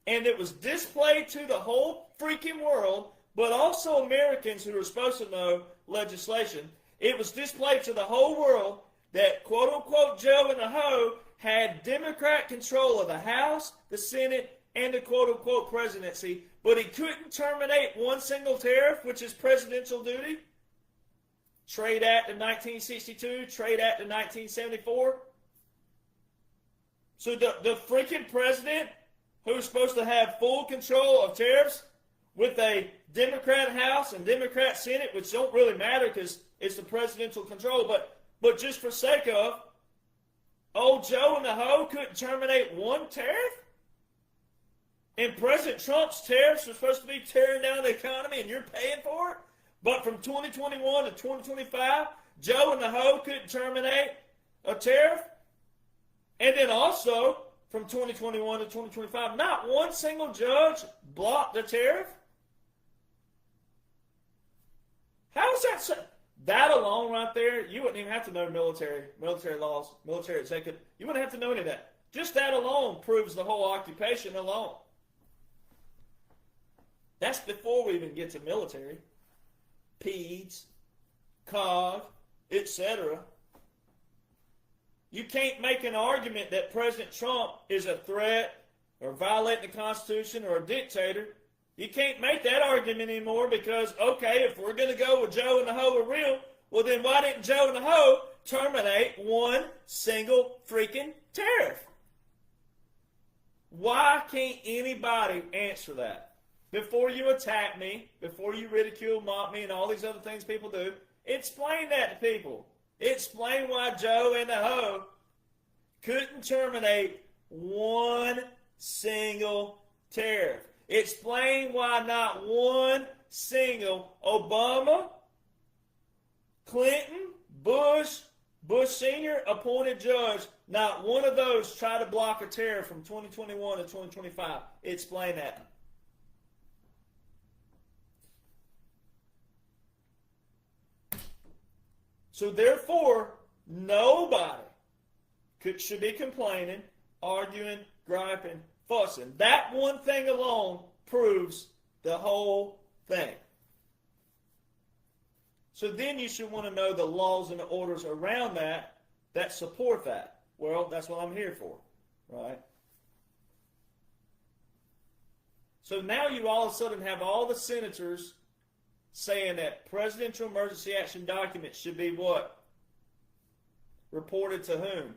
And it was displayed to the whole freaking world, but also Americans who are supposed to know legislation. It was displayed to the whole world that quote unquote Joe and the Ho had Democrat control of the House, the Senate, and the quote unquote presidency, but he couldn't terminate one single tariff, which is presidential duty. Trade Act of 1962, Trade Act of 1974. So the freaking president, who's supposed to have full control of tariffs with a Democrat House and Democrat Senate, which don't really matter because it's the presidential control, but just for sake of, old Joe and the Ho couldn't terminate one tariff? And President Trump's tariffs are supposed to be tearing down the economy and you're paying for it? But from 2021 to 2025, Joe and the Ho couldn't terminate a tariff? And then also, from 2021 to 2025, not one single judge blocked the tariff? How is that so? That alone right there, you wouldn't even have to know military laws, military executive. You wouldn't have to know any of that. Just that alone proves the whole occupation alone. That's before we even get to military. PEDS, COG, etc. You can't make an argument that President Trump is a threat or violating the Constitution or a dictator. You can't make that argument anymore because, okay, if we're going to go with Joe and the Ho are real, well then why didn't Joe and the Ho terminate one single freaking tariff? Why can't anybody answer that? Before you attack me, before you ridicule, mock me, and all these other things people do, explain that to people. Explain why Joe and the Ho couldn't terminate one single tariff. Explain why not one single Obama, Clinton, Bush Sr. appointed judge, not one of those tried to block a tariff from 2021 to 2025. Explain that. So therefore, nobody should be complaining, arguing, griping, fussing. That one thing alone proves the whole thing. So then you should want to know the laws and the orders around that support that. Well, that's what I'm here for, right? So now you all of a sudden have all the senators saying that presidential emergency action documents should be what? Reported to whom?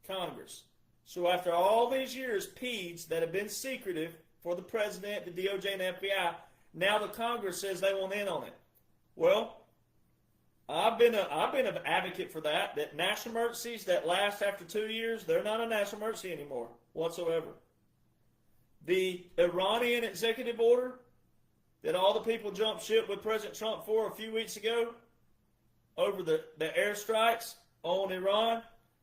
Congress. So after all these years, PEDS that have been secretive for the president, the DOJ, and the FBI, now the Congress says they want in on it. Well, I've been an advocate for that national emergencies that last after 2 years, they're not a national emergency anymore whatsoever. The Iranian executive order that all the people jumped ship with President Trump for a few weeks ago over the airstrikes on Iran,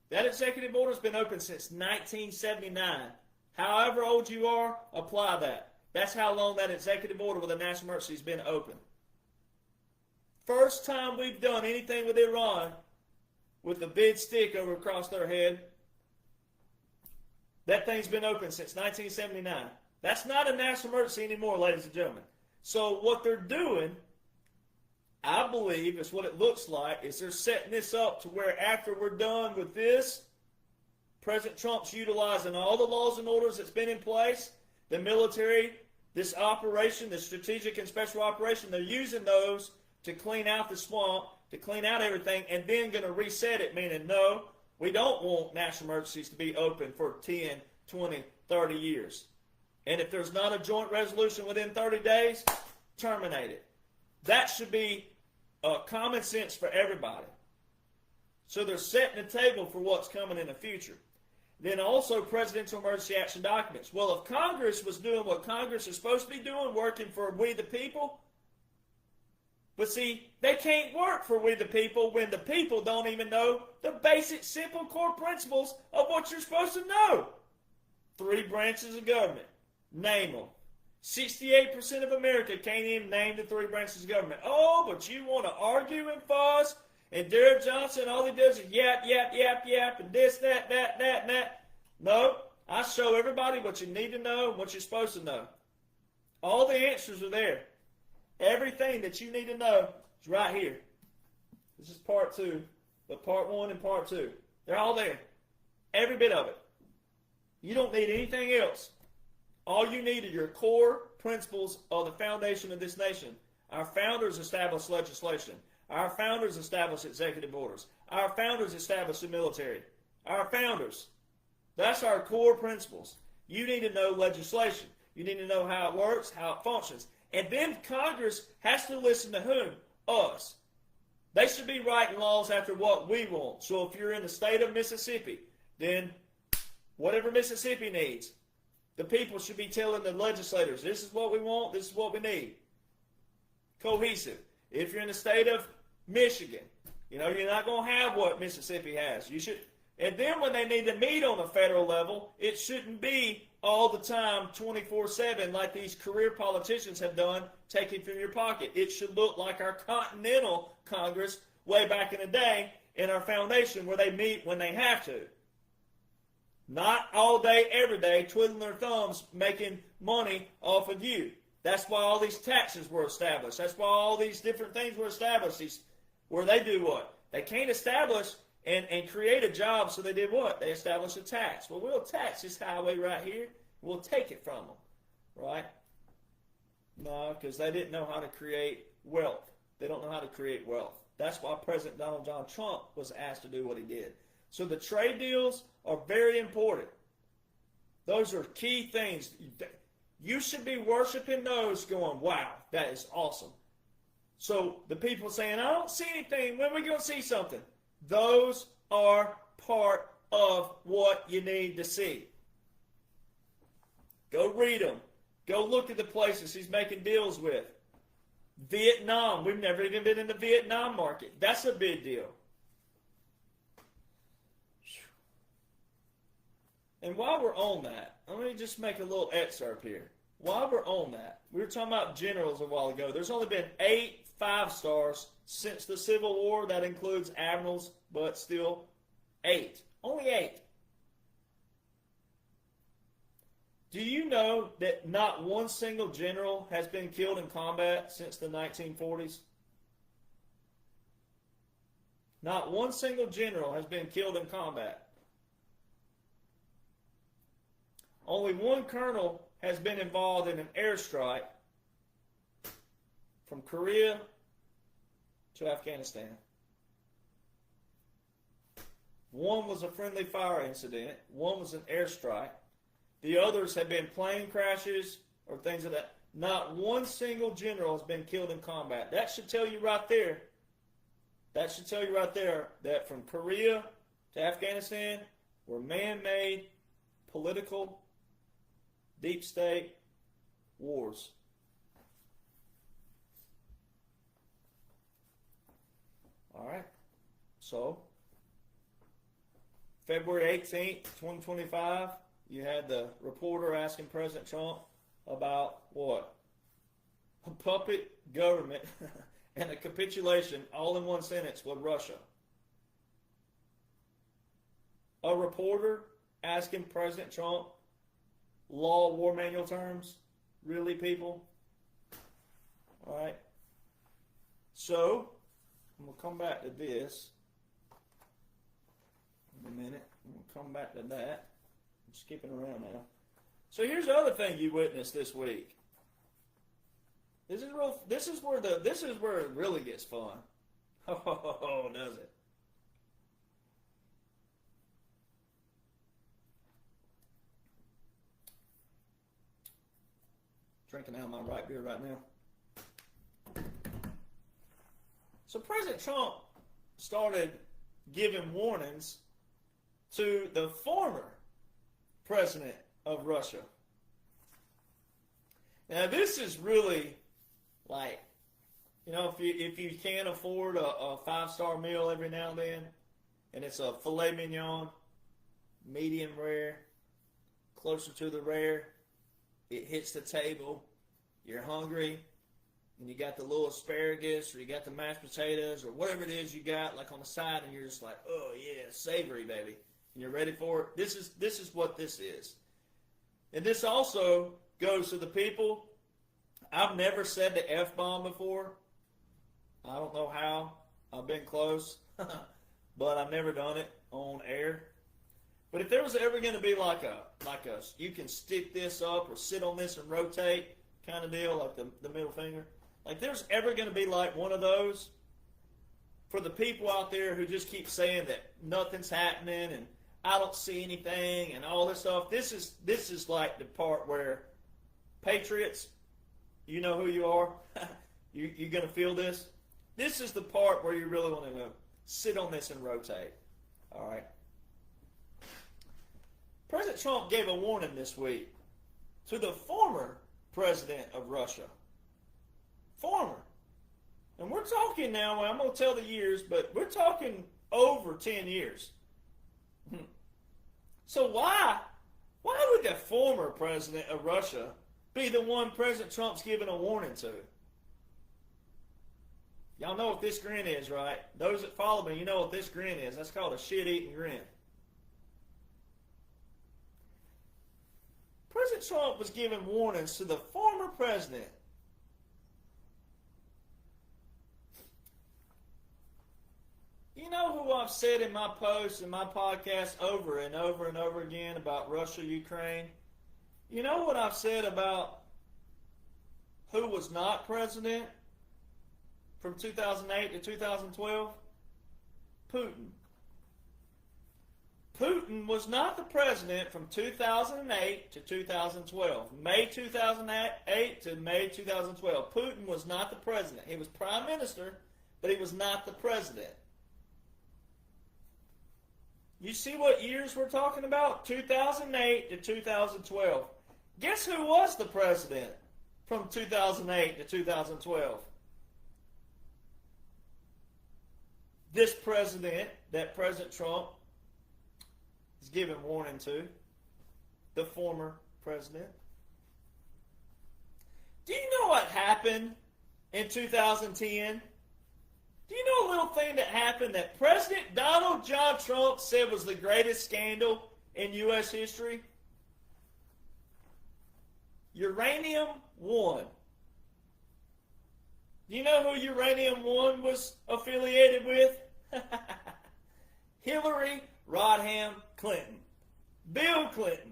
that executive order has been open since 1979. However old you are, apply that. That's how long that executive order with a national emergency has been open. First time we've done anything with Iran with the big stick over across their head, that thing's been open since 1979. That's not a national emergency anymore, ladies and gentlemen. So what they're doing, I believe, is what it looks like, is they're setting this up to where after we're done with this, President Trump's utilizing all the laws and orders that's been in place, the military, this operation, this strategic and special operation, they're using those to clean out the swamp, to clean out everything, and then going to reset it, meaning, no, we don't want national emergencies to be open for 10, 20, 30 years. And if there's not a joint resolution within 30 days, terminate it. That should be common sense for everybody. So they're setting the table for what's coming in the future. Then also presidential emergency action documents. Well, if Congress was doing what Congress is supposed to be doing, working for we the people, But see, they can't work for we the people when the people don't even know the basic, simple core principles of what you're supposed to know. 3 branches of government. Name them. 68% of America can't even name the 3 branches of government. Oh, but you want to argue and fuss, and Derek Jonhson, all he does is yap, yap, yap, yap, and this, that, and that. No, I show everybody what you need to know and what you're supposed to know. All the answers are there. Everything that you need to know is right here. This is part 2, but part 1 and part 2. They're all there. Every bit of it. You don't need anything else. All you need are your core principles of the foundation of this nation. Our founders established legislation. Our founders established executive orders. Our founders established the military. Our founders. That's our core principles. You need to know legislation. You need to know how it works, how it functions. And then Congress has to listen to whom? Us. They should be writing laws after what we want. So if you're in the state of Mississippi, then whatever Mississippi needs, the people should be telling the legislators, this is what we want, this is what we need. Cohesive. If you're in the state of Michigan, you're not going to have what Mississippi has. You should, and then when they need to meet on the federal level, it shouldn't be all the time 24/7 like these career politicians have done, taking from your pocket. It should look like our Continental Congress way back in the day in our foundation where they meet when they have to. Not all day, every day, twiddling their thumbs, making money off of you. That's why all these taxes were established. That's why all these different things were established. Where they do what? They can't establish and create a job, so they did what? They established a tax. Well, we'll tax this highway right here. We'll take it from them, right? No, because they didn't know how to create wealth. They don't know how to create wealth. That's why President Donald John Trump was asked to do what he did. So the trade deals are very important. Those are key things. You should be worshiping those going, wow, that is awesome. So the people saying, I don't see anything. When are we going to see something? Those are part of what you need to see. Go read them. Go look at the places he's making deals with. Vietnam. We've never even been in the Vietnam market. That's a big deal. And while we're on that, let me just make a little excerpt here. While we're on that, we were talking about generals a while ago. There's only been 8 5-stars since the Civil War. That includes admirals, but still 8. Only 8. Do you know that not one single general has been killed in combat since the 1940s? Not one single general has been killed in combat. Only one colonel has been involved in an airstrike from Korea to Afghanistan. One was a friendly fire incident. One was an airstrike. The others have been plane crashes or things of that. Not one single general has been killed in combat. That should tell you right there. That should tell you right there that from Korea to Afghanistan were man-made, political, deep state wars. All right. So, February 18th, 2025, you had the reporter asking President Trump about what? A puppet government and a capitulation all in one sentence with Russia. A reporter asking President Trump law war manual terms? Really, people? All right. So, I'm going to come back to this in a minute. I'm going to come back to that. I'm skipping around now. So here's the other thing you witnessed this week. This is where it really gets fun. Oh, does it? Drinking out of my right beer right now. So President Trump started giving warnings to the former president of Russia. Now this is really like You know, if you can't afford a 5-star meal every now and then, and it's a filet mignon, medium rare, closer to the rare, it hits the table, you're hungry, and you got the little asparagus, or you got the mashed potatoes, or whatever it is you got, like on the side, and you're just like, oh yeah, savory, baby, and you're ready for it. This is what this is. And this also goes to the people. I've never said the F-bomb before. I don't know how. I've been close, but I've never done it on air. But if there was ever going to be like a you can stick this up or sit on this and rotate kind of deal, like the middle finger, like there's ever going to be like one of those for the people out there who just keep saying that nothing's happening and I don't see anything and all this stuff. This is like the part where patriots, you know who you are. You're going to feel this. This is the part where you really want to sit on this and rotate. All right. President Trump gave a warning this week to the former president of Russia. Former. And we're talking now, I'm going to tell the years, but we're talking over 10 years. So why would the former president of Russia be the one President Trump's giving a warning to? Y'all know what this grin is, right? Those that follow me, you know what this grin is. That's called a shit-eating grin. President Trump was giving warnings to the former president. You know who I've said in my posts and my podcasts over and over and over again about Russia, Ukraine? You know what I've said about who was not president from 2008 to 2012? Putin. Putin was not the president from 2008 to 2012. May 2008 to May 2012. Putin was not the president. He was prime minister, but he was not the president. You see what years we're talking about? 2008 to 2012. Guess who was the president from 2008 to 2012? This president that President Trump is giving warning to, the former president. Do you know what happened in 2010? Do you know a little thing that happened that President Donald John Trump said was the greatest scandal in U.S. history? Uranium One. Do you know who Uranium One was affiliated with? Hillary Rodham Clinton. Bill Clinton.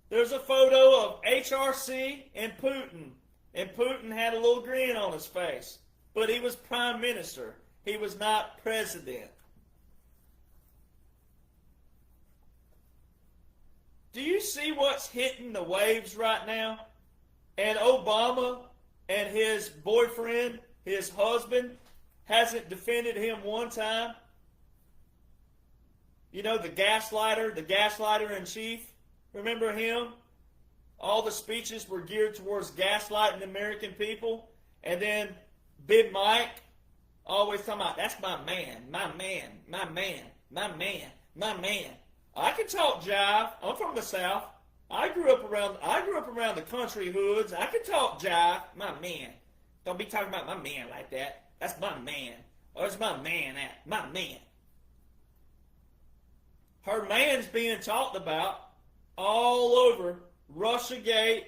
There's a photo of HRC and Putin had a little grin on his face. But he was prime minister. He was not president. Do you see what's hitting the waves right now? And Obama and his boyfriend, his husband, hasn't defended him one time. You know, the gaslighter in chief. Remember him? All the speeches were geared towards gaslighting the American people. And then Big Mike always talking about, that's my man, my man, my man, my man, my man. I can talk jive. I'm from the South. I grew up around the country hoods. I can talk jive. My man. Don't be talking about my man like that. That's my man. Where's my man at? My man. Her man's being talked about all over. Russiagate.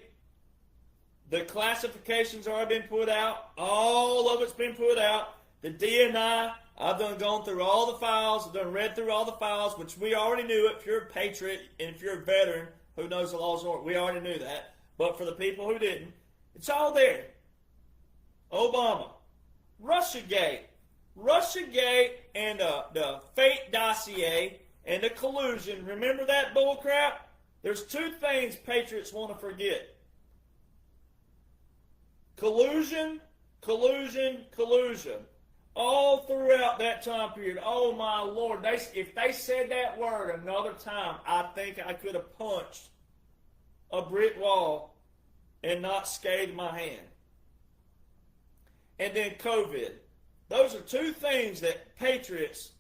The classifications already been put out. All of it's been put out. The DNI, I've gone through all the files. I've done read through all the files, which we already knew it. If you're a patriot and if you're a veteran who knows the laws, we already knew that. But for the people who didn't, it's all there. Obama, Russiagate and the fake dossier and the collusion. Remember that bullcrap? There's two things patriots want to forget. Collusion, collusion, collusion. All throughout that time period. Oh my Lord. If they said that word another time, I think I could have punched a brick wall and not scathed my hand. and then COVID. Those are two things that patriots,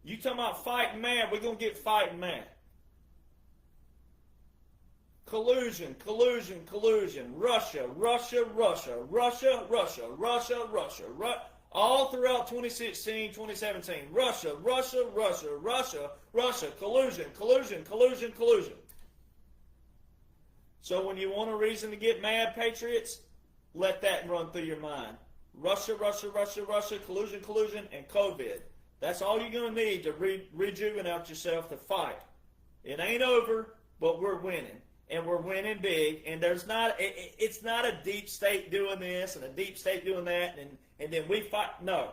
you talking about fighting mad, we're going to get fighting mad. Collusion, collusion, collusion. Russia, Russia, Russia, Russia, Russia, Russia, Russia, all throughout 2016, 2017. Russia, Russia, Russia, Russia, Russia. Collusion, collusion, collusion, collusion. So when you want a reason to get mad, patriots, let that run through your mind. Russia, Russia, Russia, Russia, collusion, collusion, and COVID. That's all you're going to need to rejuvenate yourself to fight. It ain't over, but we're winning. And we're winning big. And it's not a deep state doing this and a deep state doing that, and then we fight. No.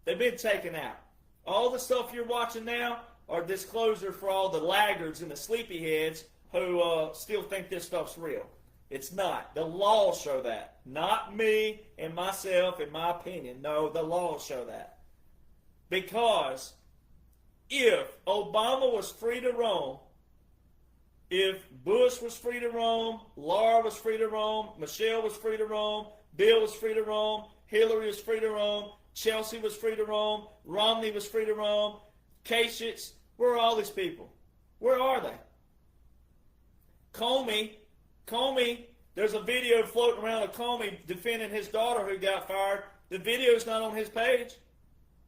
They've been taken out. All the stuff you're watching now are disclosure for all the laggards and the sleepyheads who still think this stuff's real. It's not. The laws show that. Not me and myself and my opinion. No, the laws show that. Because if Obama was free to roam, if Bush was free to roam, Laura was free to roam, Michelle was free to roam, Bill was free to roam, Hillary was free to roam, Chelsea was free to roam, Romney was free to roam, Kasich, where are all these people? Where are they? Comey, there's a video floating around of Comey defending his daughter who got fired. The video's not on his page.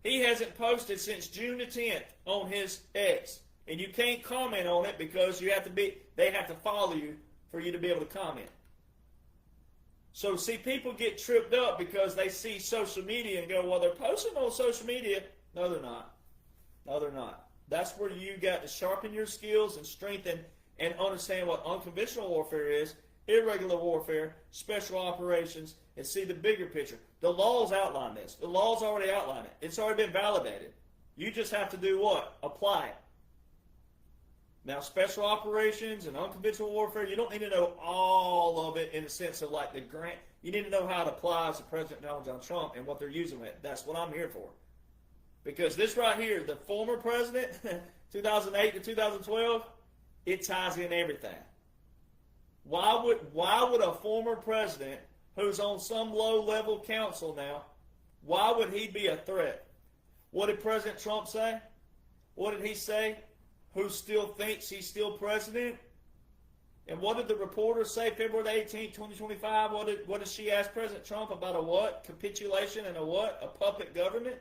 He hasn't posted since June the 10th on his X. And you can't comment on it because they have to follow you for you to be able to comment. So see, people get tripped up because they see social media and go, well, they're posting on social media. No, they're not. No, they're not. That's where you got to sharpen your skills and strengthen and understand what unconventional warfare is, irregular warfare, special operations, and see the bigger picture. The laws outline this. The laws already outline it. It's already been validated. You just have to do what? Apply it. Now, special operations and unconventional warfare, you don't need to know all of it in the sense of like the grant. You need to know how it applies to President Donald John Trump and what they're using it. That's what I'm here for. Because this right here, the former president, 2008 to 2012, it ties in everything. Why would a former president who's on some low-level council now, why would he be a threat? What did President Trump say? What did he say? Who still thinks he's still president? And what did the reporter say February 18, 2025? What did she ask President Trump about a what? Capitulation and a what? A puppet government?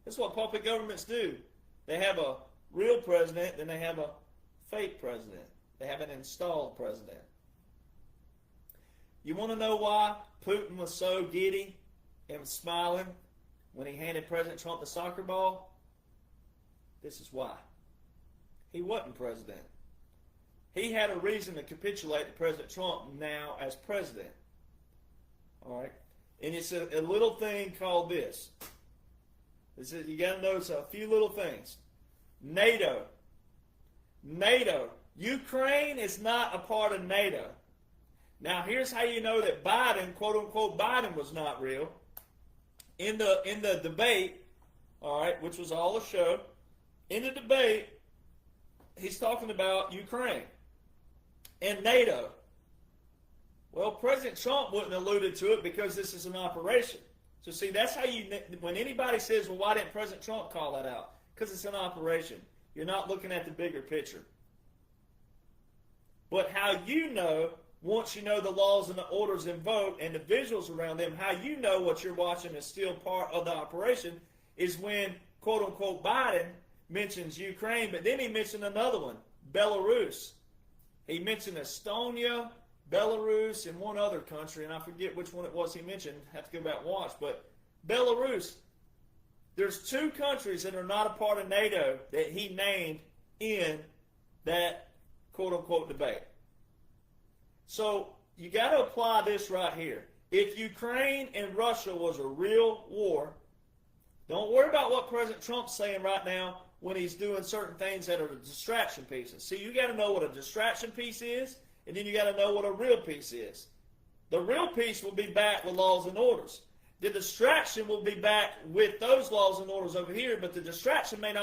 That's what puppet governments do. They have a real president, then they have a fake president. They have an installed president. You want to know why Putin was so giddy and smiling when he handed President Trump the soccer ball? This is why. He wasn't president. He had a reason to capitulate to President Trump now as president. All right? And it's a little thing called this. You got to notice a few little things. NATO. Ukraine is not a part of NATO. Now, here's how you know that Biden, quote unquote, Biden was not real. In the debate, all right, which was all a show, in the debate, he's talking about Ukraine and NATO. Well, President Trump wouldn't have alluded to it because this is an operation. So see, that's how when anybody says, well, why didn't President Trump call that out? Because it's an operation. You're not looking at the bigger picture. But how you know, once you know the laws and the orders and vote and the visuals around them, how you know what you're watching is still part of the operation is when, quote unquote, Biden mentions Ukraine, but then he mentioned another one, Belarus. He mentioned Estonia, Belarus, and one other country, and I forget which one it was he mentioned. I have to go back and watch. But Belarus, there's two countries that are not a part of NATO that he named in that quote-unquote debate. So you got to apply this right here. If Ukraine and Russia was a real war, don't worry about what President Trump's saying right now when he's doing certain things that are distraction pieces. See, you got to know what a distraction piece is, and then you got to know what a real piece is. The real piece will be back with laws and orders. The distraction will be back with those laws and orders over here, but the distraction they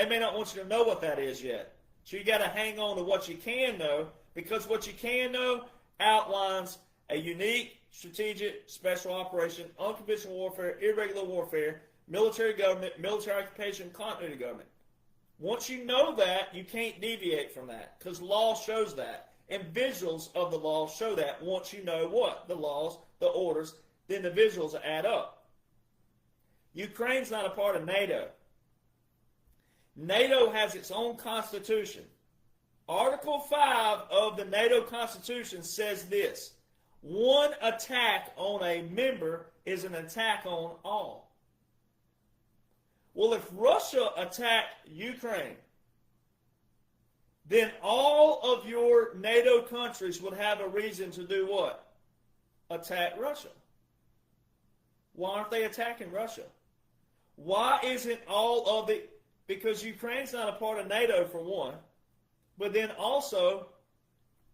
may not want you to know what that is yet. So you got to hang on to what you can know, because what you can know outlines a unique strategic, special operation, unconventional warfare, irregular warfare, military government, military occupation, continuity government. Once you know that, you can't deviate from that because law shows that. And visuals of the law show that once you know what? The laws, the orders, then the visuals add up. Ukraine's not a part of NATO. NATO has its own constitution. Article 5 of the NATO Constitution says this: one attack on a member is an attack on all. Well, if Russia attacked Ukraine, then all of your NATO countries would have a reason to do what? Attack Russia. Why aren't they attacking Russia? Why isn't all of the... Because Ukraine's not a part of NATO, for one. But then also,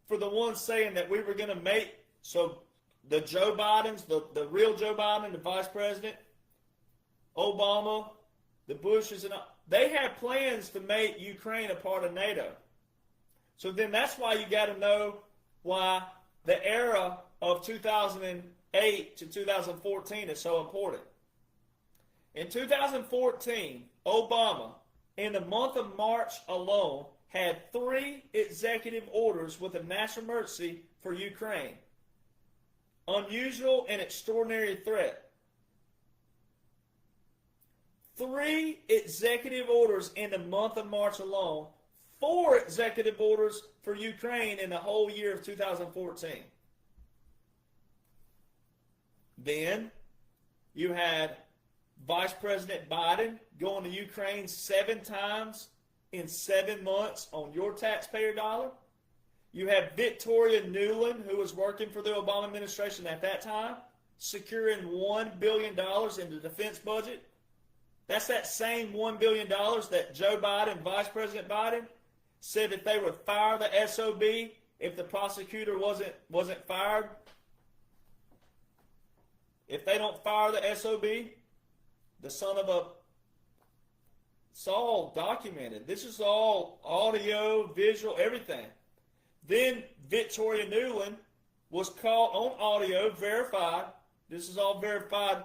for the ones saying that we were going to make... So, the Joe Bidens, the real Joe Biden, the vice president, Obama, the Bushes, and all, they have plans to make Ukraine a part of NATO. So then that's why you got to know why the era of 2008 to 2014 is so important. In 2014, Obama, in the month of March alone, had 3 executive orders with a national emergency for Ukraine. Unusual and extraordinary threat. 3 executive orders in the month of March alone. 4 executive orders for Ukraine in the whole year of 2014. Then you had Vice President Biden going to Ukraine 7 times in 7 months on your taxpayer dollar. You have Victoria Nuland, who was working for the Obama administration at that time, securing $1 billion in the defense budget. That's that same $1 billion that Joe Biden, Vice President Biden, said that they would fire the SOB if the prosecutor wasn't fired. If they don't fire the SOB, the son of a... It's all documented. This is all audio, visual, everything. Then Victoria Nuland was caught on audio, verified. This is all verified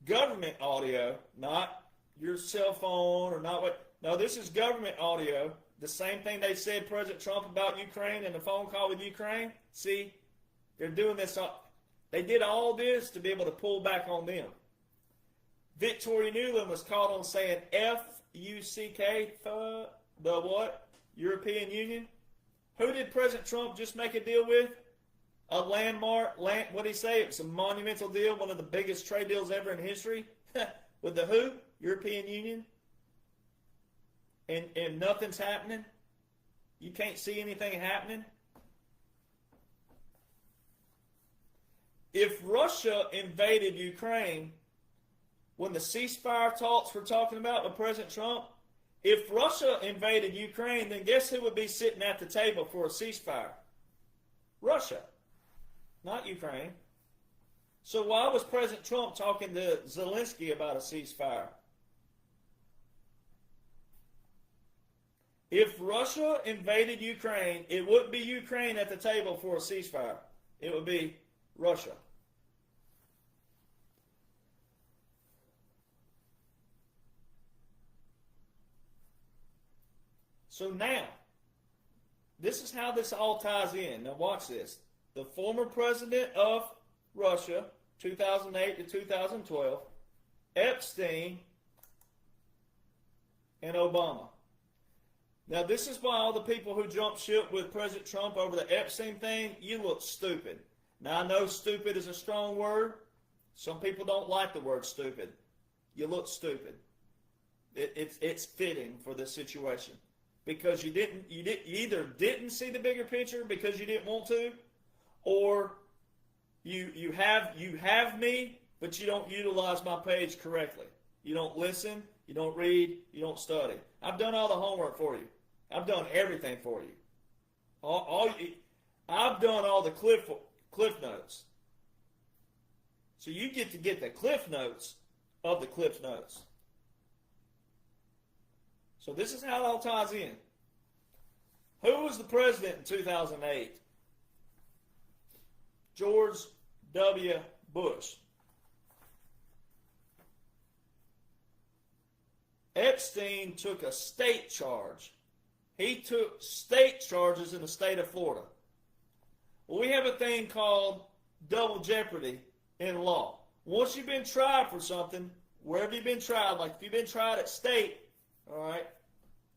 government audio, not your cell phone or not what. No, this is government audio. The same thing they said President Trump about Ukraine and the phone call with Ukraine. See, they're doing this. They did all this to be able to pull back on them. Victoria Nuland was caught on saying F-U-C-K, the what? European Union. Who did President Trump just make a deal with? A landmark, what did he say? It's a monumental deal, one of the biggest trade deals ever in history. With the who? European Union. And nothing's happening. You can't see anything happening. If Russia invaded Ukraine, when the ceasefire talks we're talking about with President Trump, if Russia invaded Ukraine, then guess who would be sitting at the table for a ceasefire? Russia, not Ukraine. So why was President Trump talking to Zelensky about a ceasefire? If Russia invaded Ukraine, it wouldn't be Ukraine at the table for a ceasefire. It would be Russia. So now, this is how this all ties in. Now watch this. The former president of Russia, 2008 to 2012, Epstein, and Obama. Now this is why all the people who jumped ship with President Trump over the Epstein thing, you look stupid. Now I know stupid is a strong word. Some people don't like the word stupid. You look stupid. It's fitting for this situation. Because you either didn't see the bigger picture because you didn't want to, or you have me, but you don't utilize my page correctly. You don't listen, you don't read, you don't study. I've done all the homework for you. I've done everything for you. I've done all the cliff notes. So you get to get the cliff notes of the cliff notes. So this is how it all ties in. Who was the president in 2008? George W. Bush. Epstein took a state charge. He took state charges in the state of Florida. Well, we have a thing called double jeopardy in law. Once you've been tried for something, wherever you've been tried, like if you've been tried at state, all right,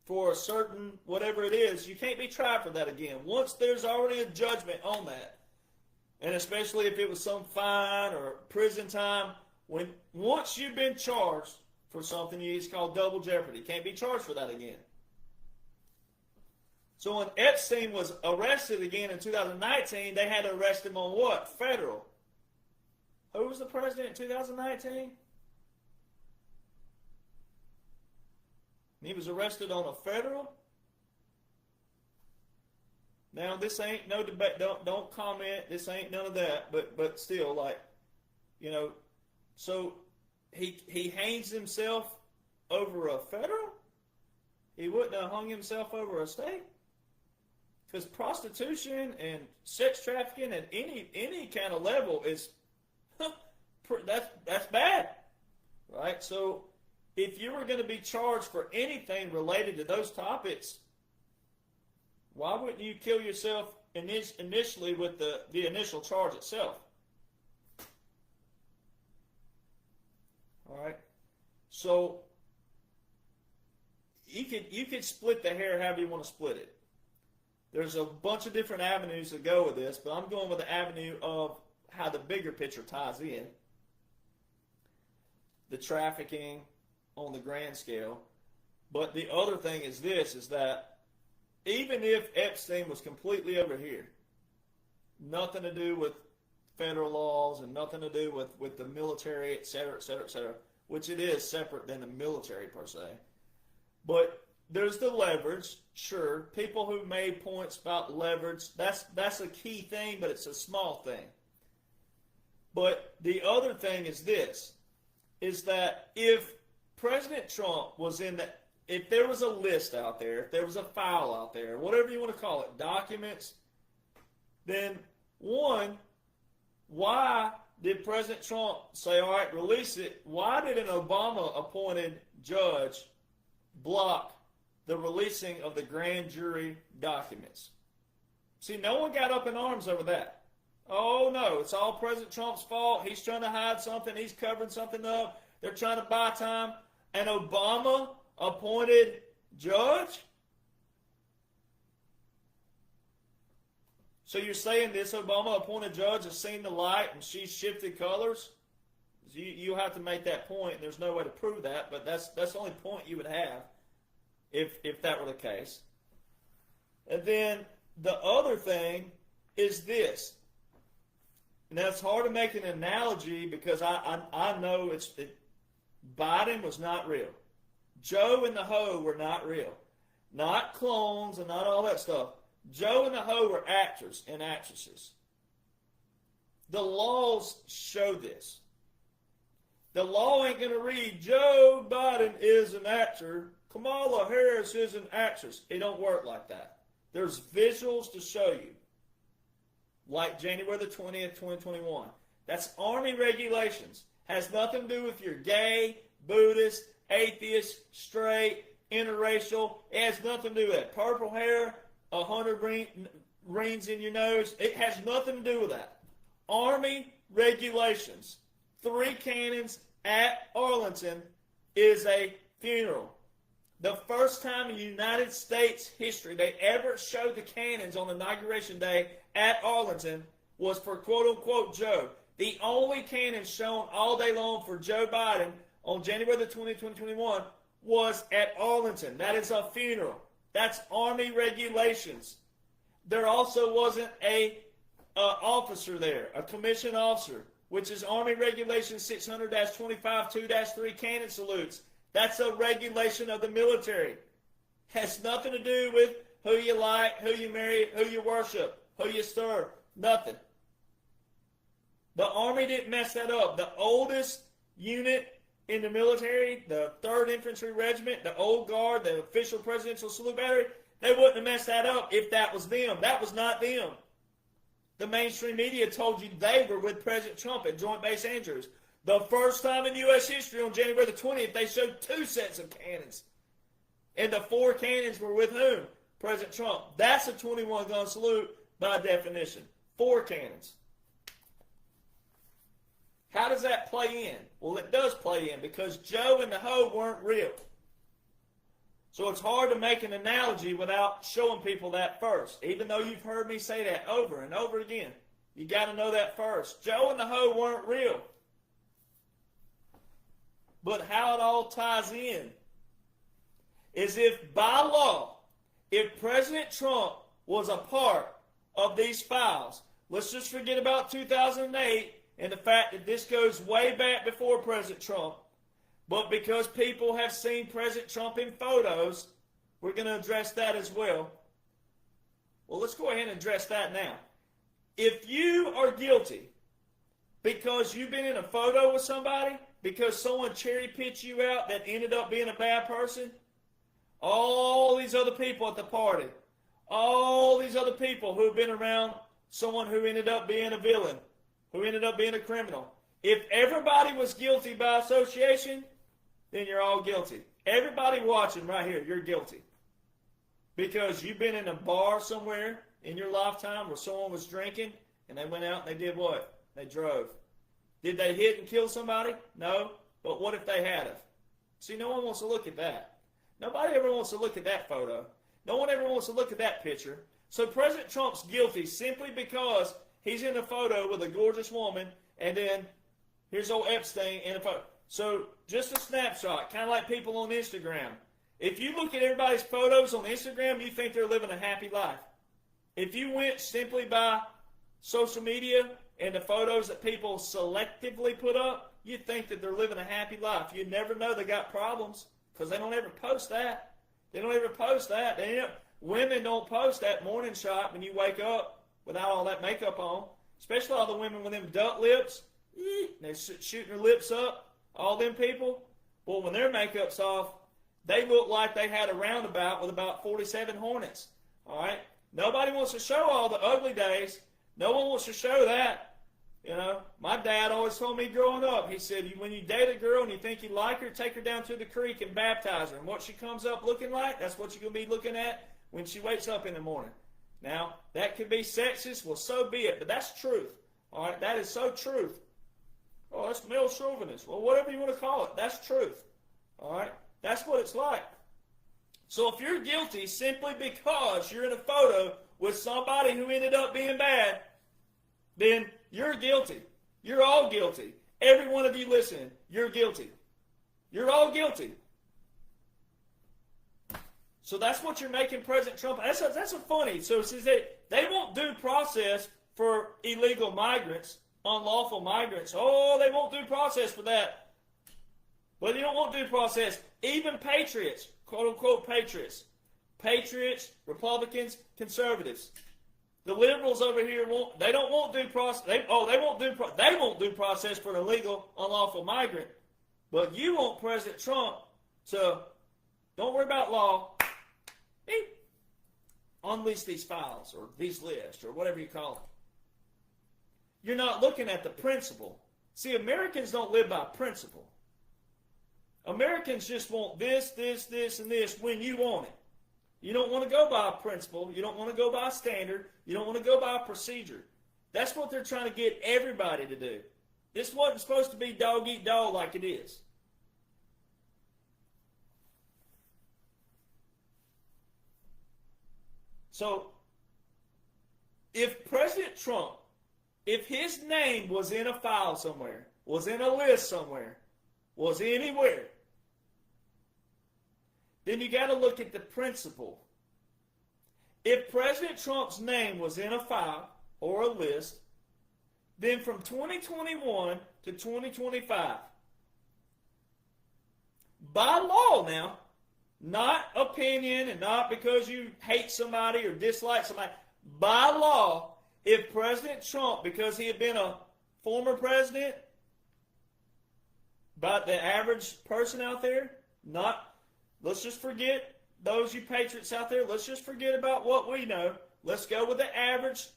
for a certain whatever it is, you can't be tried for that again. Once there's already a judgment on that, and especially if it was some fine or prison time, once you've been charged for something, it's called double jeopardy. You can't be charged for that again. So when Epstein was arrested again in 2019, they had to arrest him on what? Federal. Who was the president in 2019? He was arrested on a federal. Now this ain't no debate. Don't comment. This ain't none of that. But still, like, you know, so he hangs himself over a federal. He wouldn't have hung himself over a state. Because prostitution and sex trafficking at any kind of level is that's bad, right? So if you were going to be charged for anything related to those topics, why wouldn't you kill yourself initially with the initial charge itself? All right. So you could split the hair however you want to split it. There's a bunch of different avenues to go with this, but I'm going with the avenue of how the bigger picture ties in. The trafficking on the grand scale. But the other thing is this, is that even if Epstein was completely over here, nothing to do with federal laws and nothing to do with the military, et cetera, which it is separate than the military per se. But there's the leverage, sure. People who made points about leverage, that's a key thing, but it's a small thing. But the other thing is this, is that if President Trump was in that, if there was a list out there, if there was a file out there, whatever you want to call it, documents, then one, why did President Trump say, all right, release it? Why did an Obama-appointed judge block the releasing of the grand jury documents? See, no one got up in arms over that. Oh, no, it's all President Trump's fault. He's trying to hide something. He's covering something up. They're trying to buy time. An Obama-appointed judge? So you're saying this Obama-appointed judge has seen the light and she's shifted colors? You have to make that point, and there's no way to prove that, but that's the only point you would have if that were the case. And then the other thing is this. Now, it's hard to make an analogy because I know Biden was not real. Joe and the Ho were not real. Not clones and not all that stuff. Joe and the Ho were actors and actresses. The laws show this. The law ain't going to read, Joe Biden is an actor, Kamala Harris is an actress. It don't work like that. There's visuals to show you. Like January the 20th, 2021. That's Army regulations. Has nothing to do with your gay, Buddhist, atheist, straight, interracial. It has nothing to do with that. Purple hair, 100 rings in your nose. It has nothing to do with that. Army regulations. 3 cannons at Arlington is a funeral. The first time in United States history they ever showed the cannons on Inauguration Day at Arlington was for quote-unquote Joe. The only cannon shown all day long for Joe Biden on January the 20th, 2021 was at Arlington. That is a funeral. That's Army regulations. There also wasn't a officer there, a commissioned officer, which is Army Regulation 600-25 2-3 cannon salutes. That's a regulation of the military. Has nothing to do with who you like, who you marry, who you worship, who you serve. Nothing. The Army didn't mess that up. The oldest unit in the military, the 3rd Infantry Regiment, the Old Guard, the official presidential salute battery, they wouldn't have messed that up if that was them. That was not them. the mainstream media told you they were with President Trump at Joint Base Andrews. The first time in U.S. history on January the 20th, they showed 2 sets of cannons. And the 4 cannons were with whom? President Trump. That's a 21-gun salute by definition. 4 cannons. How does that play in? Well, it does play in because Joe and the hoe weren't real. So it's hard to make an analogy without showing people that first, even though you've heard me say that over and over again. You got to know that first. Joe and the hoe weren't real. But how it all ties in is if by law, if President Trump was a part of these files, let's just forget about 2008 and the fact that this goes way back before President Trump, but because people have seen President Trump in photos, we're going to address that as well. Well, let's go ahead and address that now. If you are guilty because you've been in a photo with somebody, because someone cherry-picked you out that ended up being a bad person, all these other people at the party, all these other people who have been around someone who ended up being a villain, who ended up being a criminal, if everybody was guilty by association, then you're all guilty. Everybody watching right here, you're guilty. Because you've been in a bar somewhere in your lifetime where someone was drinking and they went out and they did what? They drove. Did they hit and kill somebody? No. But what if they had have? See, no one wants to look at that. Nobody ever wants to look at that photo. No one ever wants to look at that picture. So President Trump's guilty simply because he's in a photo with a gorgeous woman, and then here's old Epstein in a photo. So just a snapshot, kind of like people on Instagram. If you look at everybody's photos on Instagram, you think they're living a happy life. If you went simply by social media and the photos that people selectively put up, you'd think that they're living a happy life. You'd never know they got problems because they don't ever post that. They don't ever post that. Women don't post that morning shot when you wake up without all that makeup on, especially all the women with them duck lips. They're shooting their lips up, all them people. Well, when their makeup's off, they look like they had a roundabout with about 47 Hornets. All right? Nobody wants to show all the ugly days. No one wants to show that. You know, my dad always told me growing up, he said, when you date a girl and you think you like her, take her down to the creek and baptize her. And what she comes up looking like, that's what you're going to be looking at when she wakes up in the morning. Now, that could be sexist. Well, so be it. But that's truth. All right? That is so truth. Oh, that's male chauvinist. Well, whatever you want to call it, that's truth. All right? That's what it's like. So if you're guilty simply because you're in a photo with somebody who ended up being bad, then you're guilty. You're all guilty. Every one of you listening, you're guilty. You're all guilty. So that's what you're making President Trump. That's a funny. So it says that they won't due process for illegal migrants, unlawful migrants. Oh, they won't due process for that. But they don't want due process. Even patriots, quote unquote patriots. Patriots, Republicans, conservatives. The liberals over here they don't want due process. They won't due process for an illegal, unlawful migrant. But you want President Trump to, don't worry about law, unleash these files or these lists or whatever you call them. You're not looking at the principle. See, Americans don't live by principle. Americans just want this, this, this, and this when you want it. You don't want to go by a principle. You don't want to go by a standard. You don't want to go by a procedure. That's what they're trying to get everybody to do. This wasn't supposed to be dog eat dog like it is. So, if President Trump, if his name was in a file somewhere, was in a list somewhere, was anywhere, then you got to look at the principle. If President Trump's name was in a file or a list, then from 2021 to 2025, by law now, not opinion and not because you hate somebody or dislike somebody, by law, if President Trump, because he had been a former president, but the average person out there, let's just forget those you patriots out there. Let's just forget about what we know. Let's go with the average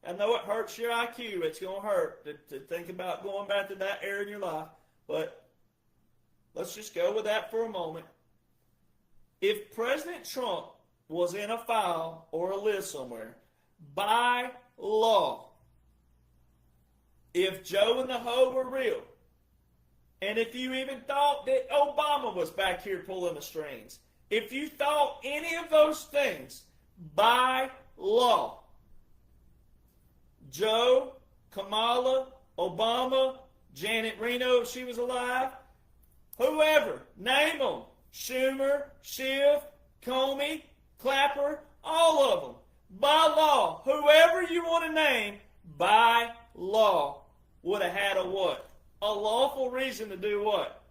I know it hurts your IQ. It's going to hurt to think about going back to that era in your life. But let's just go with that for a moment. If President Trump was in a file or a list somewhere, by law, if Joe and the Ho were real, and if you even thought that Obama was back here pulling the strings, if you thought any of those things, by law, Joe, Kamala, Obama, Janet Reno if she was alive, whoever, name them, Schumer, Schiff, Comey, Clapper, all of them, by law, whoever you want to name, by law, would have had a what? A lawful reason to do what?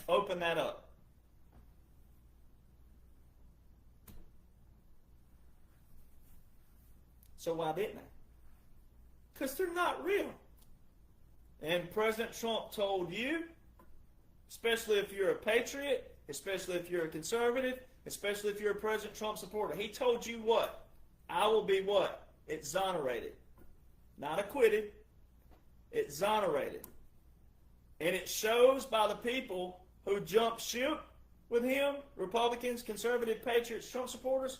Open that up. So why didn't they? Because they're not real. And President Trump told you, especially if you're a patriot, especially if you're a conservative, especially if you're a President Trump supporter, he told you what? I will be what? Exonerated. Not acquitted. Exonerated. And it shows by the people who jumped ship with him, Republicans, conservative, patriots, Trump supporters,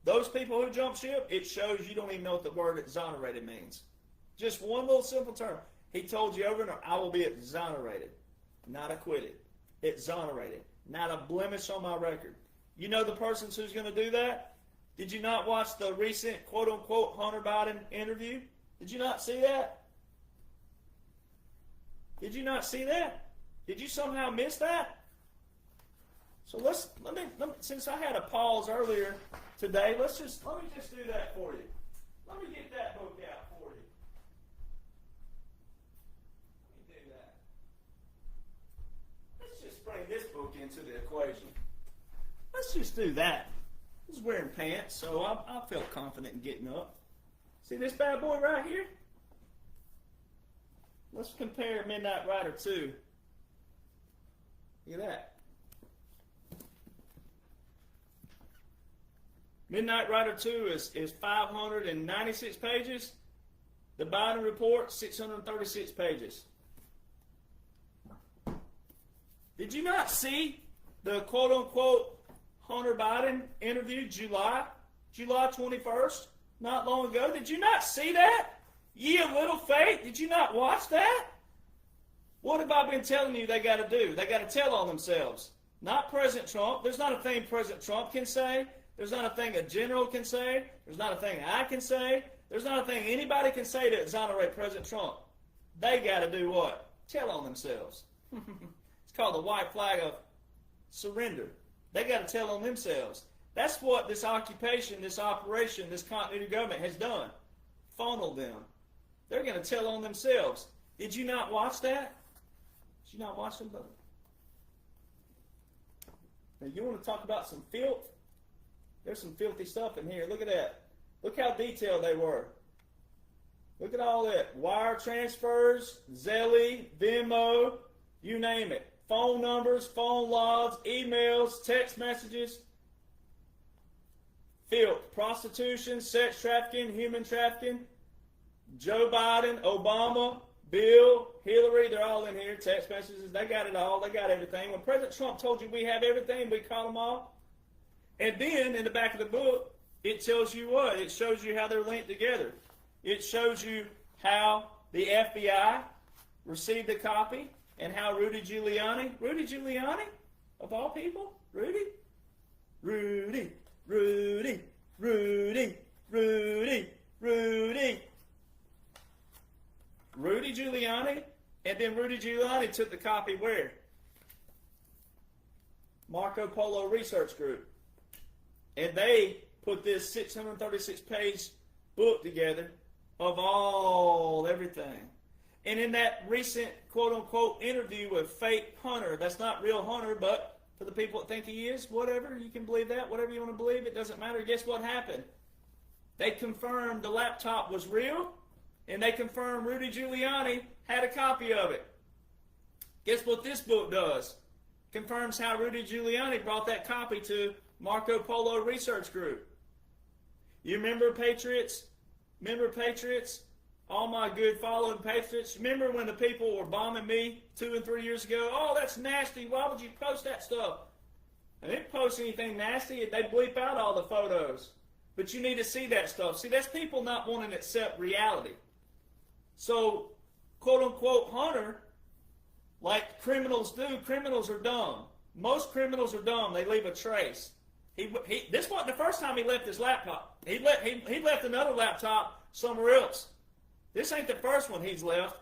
those people who jump ship, it shows you don't even know what the word exonerated means. Just one little simple term. He told you over and over, I will be exonerated, not acquitted. Exonerated. Not a blemish on my record. You know the person who's going to do that? Did you not watch the recent quote-unquote Hunter Biden interview? Did you not see that? Did you not see that? Did you somehow miss that? So let me since I had a pause earlier today, let me just do that for you. Let me get that book out for you. Let me do that. Let's just bring this book into the equation. Let's just do that. I was wearing pants, so I felt confident in getting up. See this bad boy right here? Let's compare Midnight Rider 2. Look at that. Midnight Rider 2 is 596 pages. The Biden report, 636 pages. Did you not see the quote-unquote Hunter Biden interview July 21st, not long ago? Did you not see that? Ye of little faith, did you not watch that? What have I been telling you they got to do? They got to tell on themselves. Not President Trump. There's not a thing President Trump can say. There's not a thing a general can say. There's not a thing I can say. There's not a thing anybody can say to exonerate President Trump. They got to do what? Tell on themselves. It's called the white flag of surrender. They got to tell on themselves. That's what this occupation, this operation, this continuity government has done. Funneled them. They're going to tell on themselves. Did you not watch that? Did you not watch them, brother? Now you want to talk about some filth? There's some filthy stuff in here. Look at that. Look how detailed they were. Look at all that. Wire transfers, Zelle, Venmo, you name it. Phone numbers, phone logs, emails, text messages. Filth, prostitution, sex trafficking, human trafficking. Joe Biden, Obama, Bill, Hillary, they're all in here. Text messages, they got it all. They got everything. When President Trump told you we have everything, we caught them all. And then in the back of the book, it tells you what? It shows you how they're linked together. It shows you how the FBI received a copy and how Rudy Giuliani, of all people, Rudy Giuliani, and then Rudy Giuliani took the copy where? Marco Polo Research Group. And they put this 636-page book together of everything. And in that recent quote-unquote interview with fake Hunter, that's not real Hunter, but for the people that think he is, whatever, you can believe that, whatever you want to believe, it doesn't matter. Guess what happened? They confirmed the laptop was real, and they confirmed Rudy Giuliani had a copy of it. Guess what this book does? Confirms how Rudy Giuliani brought that copy to Marco Polo Research Group. You remember Patriots? Remember Patriots? All my good following Patriots. Remember when the people were bombing me 2 and 3 years ago? Oh, that's nasty. Why would you post that stuff? I didn't post anything nasty. They bleep out all the photos. But you need to see that stuff. See, that's people not wanting to accept reality. So, quote unquote, Hunter, like criminals do, criminals are dumb. Most criminals are dumb. They leave a trace. This wasn't the first time he left his laptop. He left another laptop somewhere else. This ain't the first one he's left.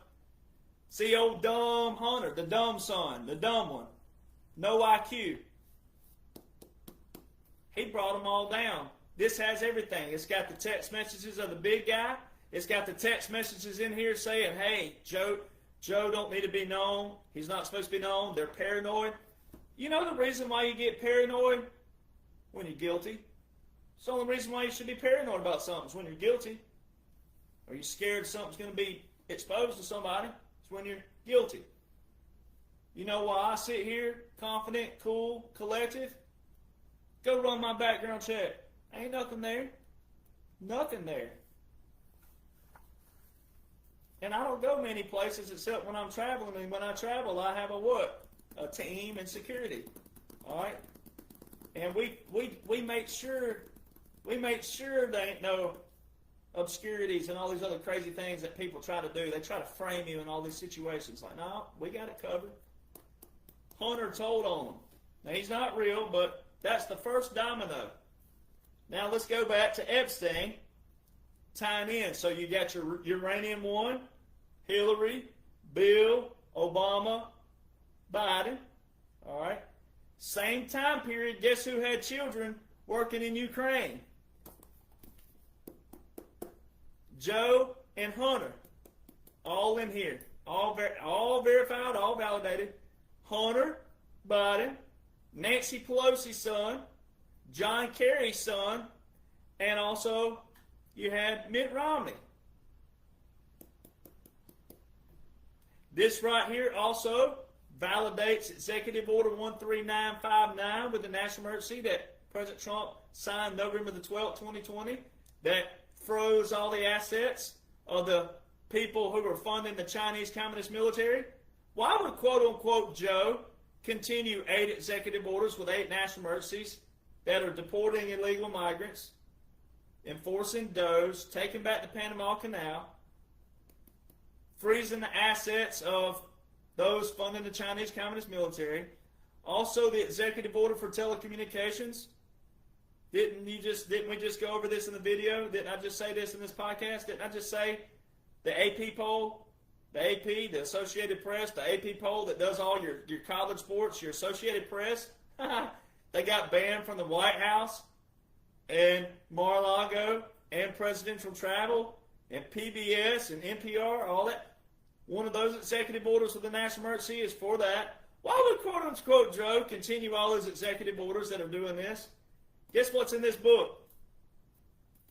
See, old dumb Hunter, the dumb son, the dumb one. No IQ. He brought them all down. This has everything. It's got the text messages of the big guy. It's got the text messages in here saying, hey, Joe don't need to be known. He's not supposed to be known. They're paranoid. You know the reason why you get paranoid? When you're guilty. It's the only reason why you should be paranoid about something is when you're guilty. Or you're scared something's going to be exposed to somebody. It's when you're guilty. You know why I sit here, confident, cool, collective? Go run my background check. Ain't nothing there. Nothing there. And I don't go many places except when I'm traveling. And when I travel, I have a what? A team and security. All right? And we make sure there ain't no obscurities and all these other crazy things that people try to do. They try to frame you in all these situations. Like, no, we got it covered. Hunter told on them. Now, he's not real, but that's the first domino. Now, let's go back to Epstein, tying in. So you got your uranium one, Hillary, Bill, Obama, Biden. All right. Same time period, guess who had children working in Ukraine? Joe and Hunter. All in here. All verified, all validated. Hunter, Biden, Nancy Pelosi's son, John Kerry's son, and also you had Mitt Romney. This right here also validates Executive Order 13959 with the national emergency that President Trump signed November the 12th, 2020, that froze all the assets of the people who were funding the Chinese Communist military. Why would quote-unquote Joe continue 8 executive orders with 8 national emergencies that are deporting illegal migrants, enforcing DOEs, taking back the Panama Canal, freezing the assets of those funding the Chinese Communist military, also the executive order for telecommunications? Didn't we just go over this in the video? Didn't I just say this in this podcast? Didn't I just say the AP poll, the AP, the Associated Press, the AP poll that does all your college sports, your Associated Press, they got banned from the White House and Mar-a-Lago and presidential travel and PBS and NPR, all that. One of those executive orders of the national emergency is for that. Why would quote-unquote Joe continue all his executive orders that are doing this? Guess what's in this book?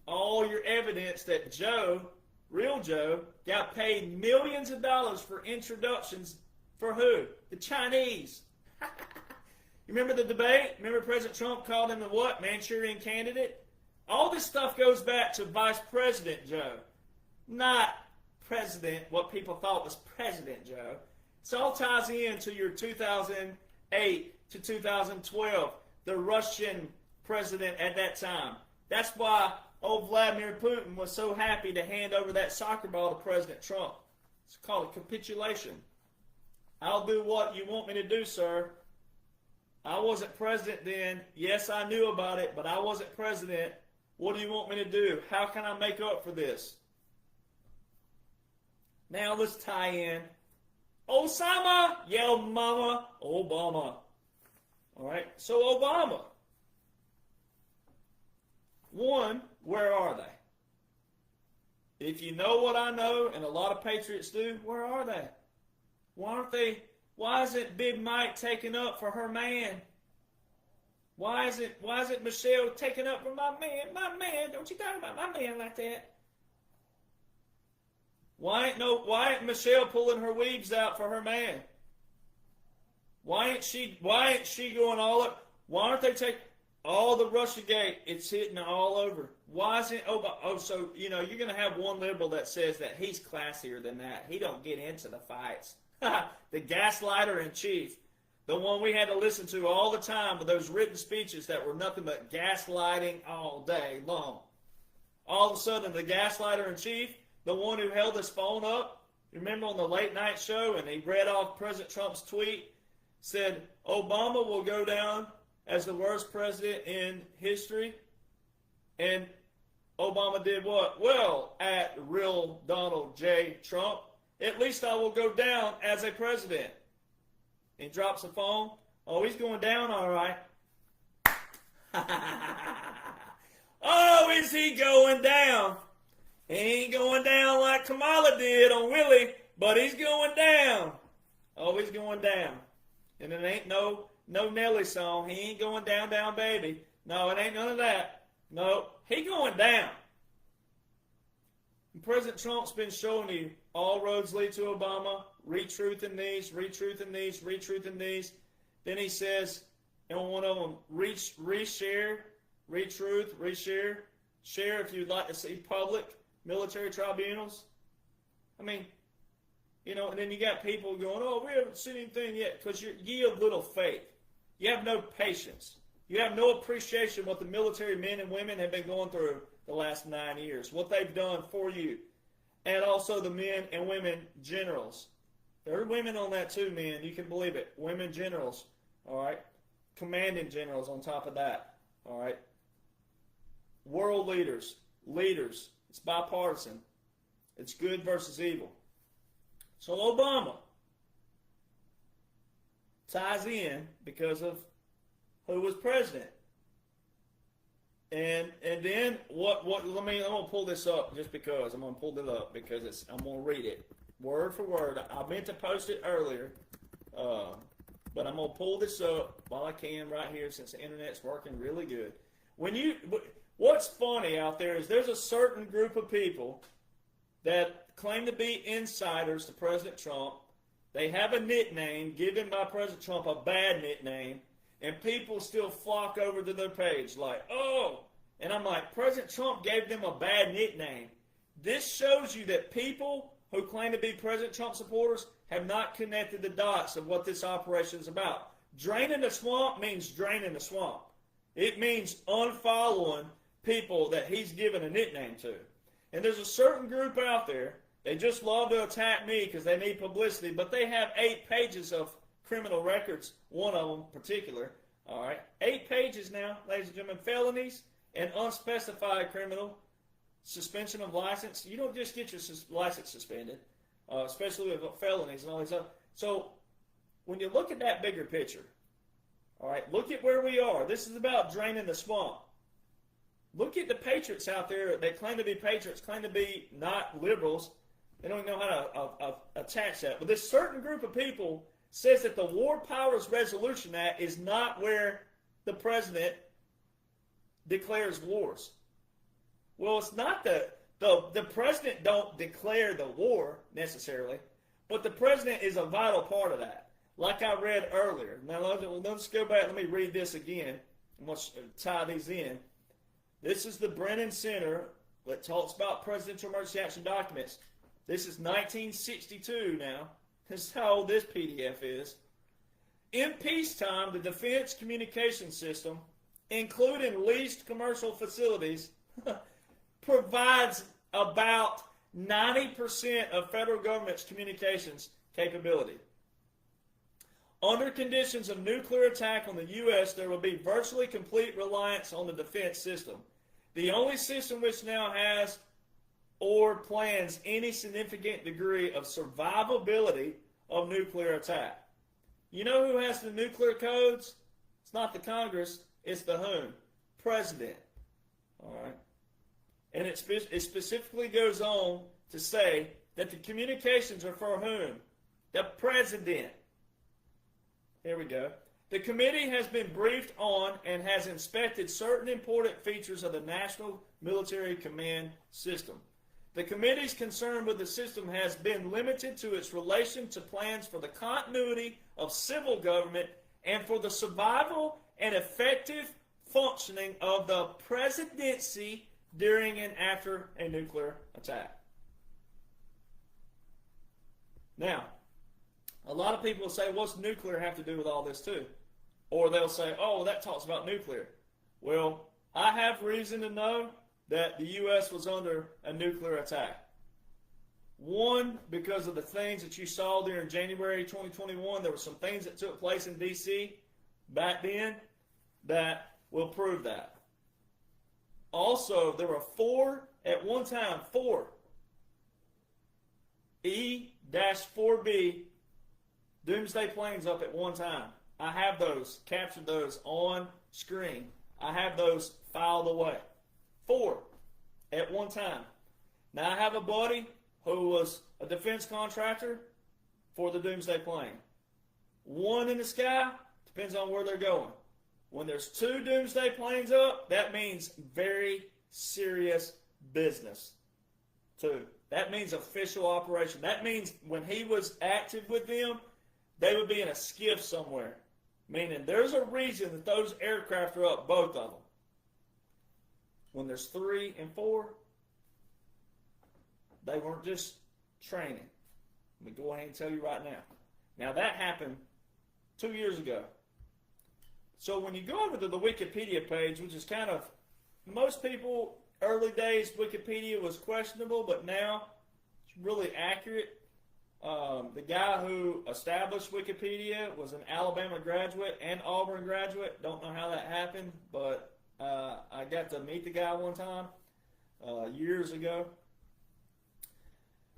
All your evidence that Joe, real Joe, got paid millions of dollars for introductions for who? The Chinese. You remember the debate? Remember President Trump called him the what? Manchurian candidate? All this stuff goes back to Vice President Joe, not President, what people thought was President Joe. It all ties into your 2008 to 2012, the Russian president at that time. That's why old Vladimir Putin was so happy to hand over that soccer ball to President Trump. It's called a capitulation. I'll do what you want me to do, sir. I wasn't president then. Yes, I knew about it, but I wasn't president. What do you want me to do? How can I make up for this? Now let's tie in Osama, yell mama, Obama. All right, so Obama. One, where are they? If you know what I know, and a lot of patriots do, where are they? Why aren't they? Why isn't Big Mike taking up for her man? Why isn't Michelle taking up for my man? My man, don't you talk about my man like that? Why ain't Michelle pulling her weaves out for her man? Why ain't she going all up? Why aren't they taking? all the Russiagate, it's hitting all over. Why is it? So you're going to have one liberal that says that he's classier than that. He don't get into the fights. The gaslighter in chief, the one we had to listen to all the time with those written speeches that were nothing but gaslighting all day long. All of a sudden, the gaslighter in chief, the one who held his phone up, remember on the late night show, and he read off President Trump's tweet, said Obama will go down as the worst president in history. And Obama did what? Well, at real Donald J. Trump, at least I will go down as a president. He drops the phone. Oh, he's going down all right. Oh, is he going down? He ain't going down like Kamala did on Willie, but he's going down. Oh, he's going down. And it ain't no Nelly song. He ain't going down, down, baby. No, it ain't none of that. No, he going down. And President Trump's been showing you all roads lead to Obama. Retruth in these, retruth in these, retruth in these. Then he says, and one of them, reshare, retruth, reshare. Share if you'd like to see public military tribunals. I mean, and then you got people going, oh, we haven't seen anything yet, because you have little faith. You have no patience. You have no appreciation of what the military men and women have been going through the last 9 years, what they've done for you. And also the men and women generals. There are women on that too, men. You can believe it. Women generals, all right? Commanding generals on top of that, all right? World leaders. It's bipartisan. It's good versus evil. So Obama ties in because of who was president. And then what I'm gonna pull this up just because I'm gonna pull it up because I'm gonna read it word for word. I meant to post it earlier, but I'm gonna pull this up while I can right here since the internet's working really good. What's funny out there is there's a certain group of people that claim to be insiders to President Trump. They have a nickname given by President Trump, a bad nickname, and people still flock over to their page like, oh, and I'm like, President Trump gave them a bad nickname. This shows you that people who claim to be President Trump supporters have not connected the dots of what this operation is about. Draining the swamp means draining the swamp. It means unfollowing people that he's given a nickname to. And there's a certain group out there, they just love to attack me because they need publicity, but they have 8 pages of criminal records, one of them in particular. All right, 8 pages now, ladies and gentlemen, felonies and unspecified criminal, suspension of license. You don't just get your license suspended, especially with felonies and all these other. So when you look at that bigger picture, all right, look at where we are. This is about draining the swamp. Look at the patriots out there that claim to be patriots, claim to be not liberals. They don't even know how to attach that. But this certain group of people says that the War Powers Resolution Act is not where the president declares wars. Well, it's not the president don't declare the war necessarily, but the president is a vital part of that. Like I read earlier. Now, let's go back. Let me read this again. I'm going to tie these in. This is the Brennan Center that talks about presidential emergency action documents. This is 1962 now. This is how old this PDF is. In peacetime, the Defense Communication System, including leased commercial facilities, provides about 90% of federal government's communications capability. Under conditions of nuclear attack on the U.S., there will be virtually complete reliance on the defense system. The only system which now has or plans any significant degree of survivability of nuclear attack. You know who has the nuclear codes? It's not the Congress, it's the whom? President. All right. And it specifically goes on to say that the communications are for whom? The president. Here we go. The committee has been briefed on and has inspected certain important features of the National Military Command System. The committee's concern with the system has been limited to its relation to plans for the continuity of civil government and for the survival and effective functioning of the presidency during and after a nuclear attack. Now, a lot of people say, what's nuclear have to do with all this too? Or they'll say, oh, that talks about nuclear. Well, I have reason to know that the U.S. was under a nuclear attack. One, because of the things that you saw during January 2021, there were some things that took place in D.C. back then that will prove that. Also, there were four E-4B doomsday planes up at one time. I have those, captured those on screen. I have those filed away. 4 at one time. Now, I have a buddy who was a defense contractor for the doomsday plane. One in the sky, depends on where they're going. When there's 2 doomsday planes up, that means very serious business. 2. That means official operation. That means when he was active with them, they would be in a skiff somewhere. Meaning there's a reason that those aircraft are up, both of them. When there's 3 and 4, they weren't just training. Let me go ahead and tell you right now. Now that happened 2 years ago. So when you go over to the Wikipedia page, which is kind of, most people, early days Wikipedia was questionable, but now it's really accurate. The guy who established Wikipedia was an Alabama graduate and Auburn graduate. Don't know how that happened, but I got to meet the guy one time years ago.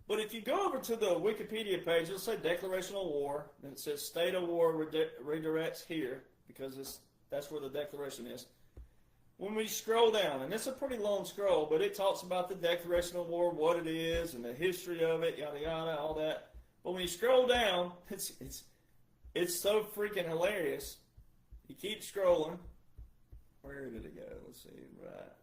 But if you go over to the Wikipedia page, it'll say Declaration of War, and it says State of War redirects here, because that's where the declaration is. When we scroll down, and it's a pretty long scroll, but it talks about the Declaration of War, what it is, and the history of it, yada yada, all that. But when you scroll down, it's so freaking hilarious. You keep scrolling. Where did it go? Let's see, right.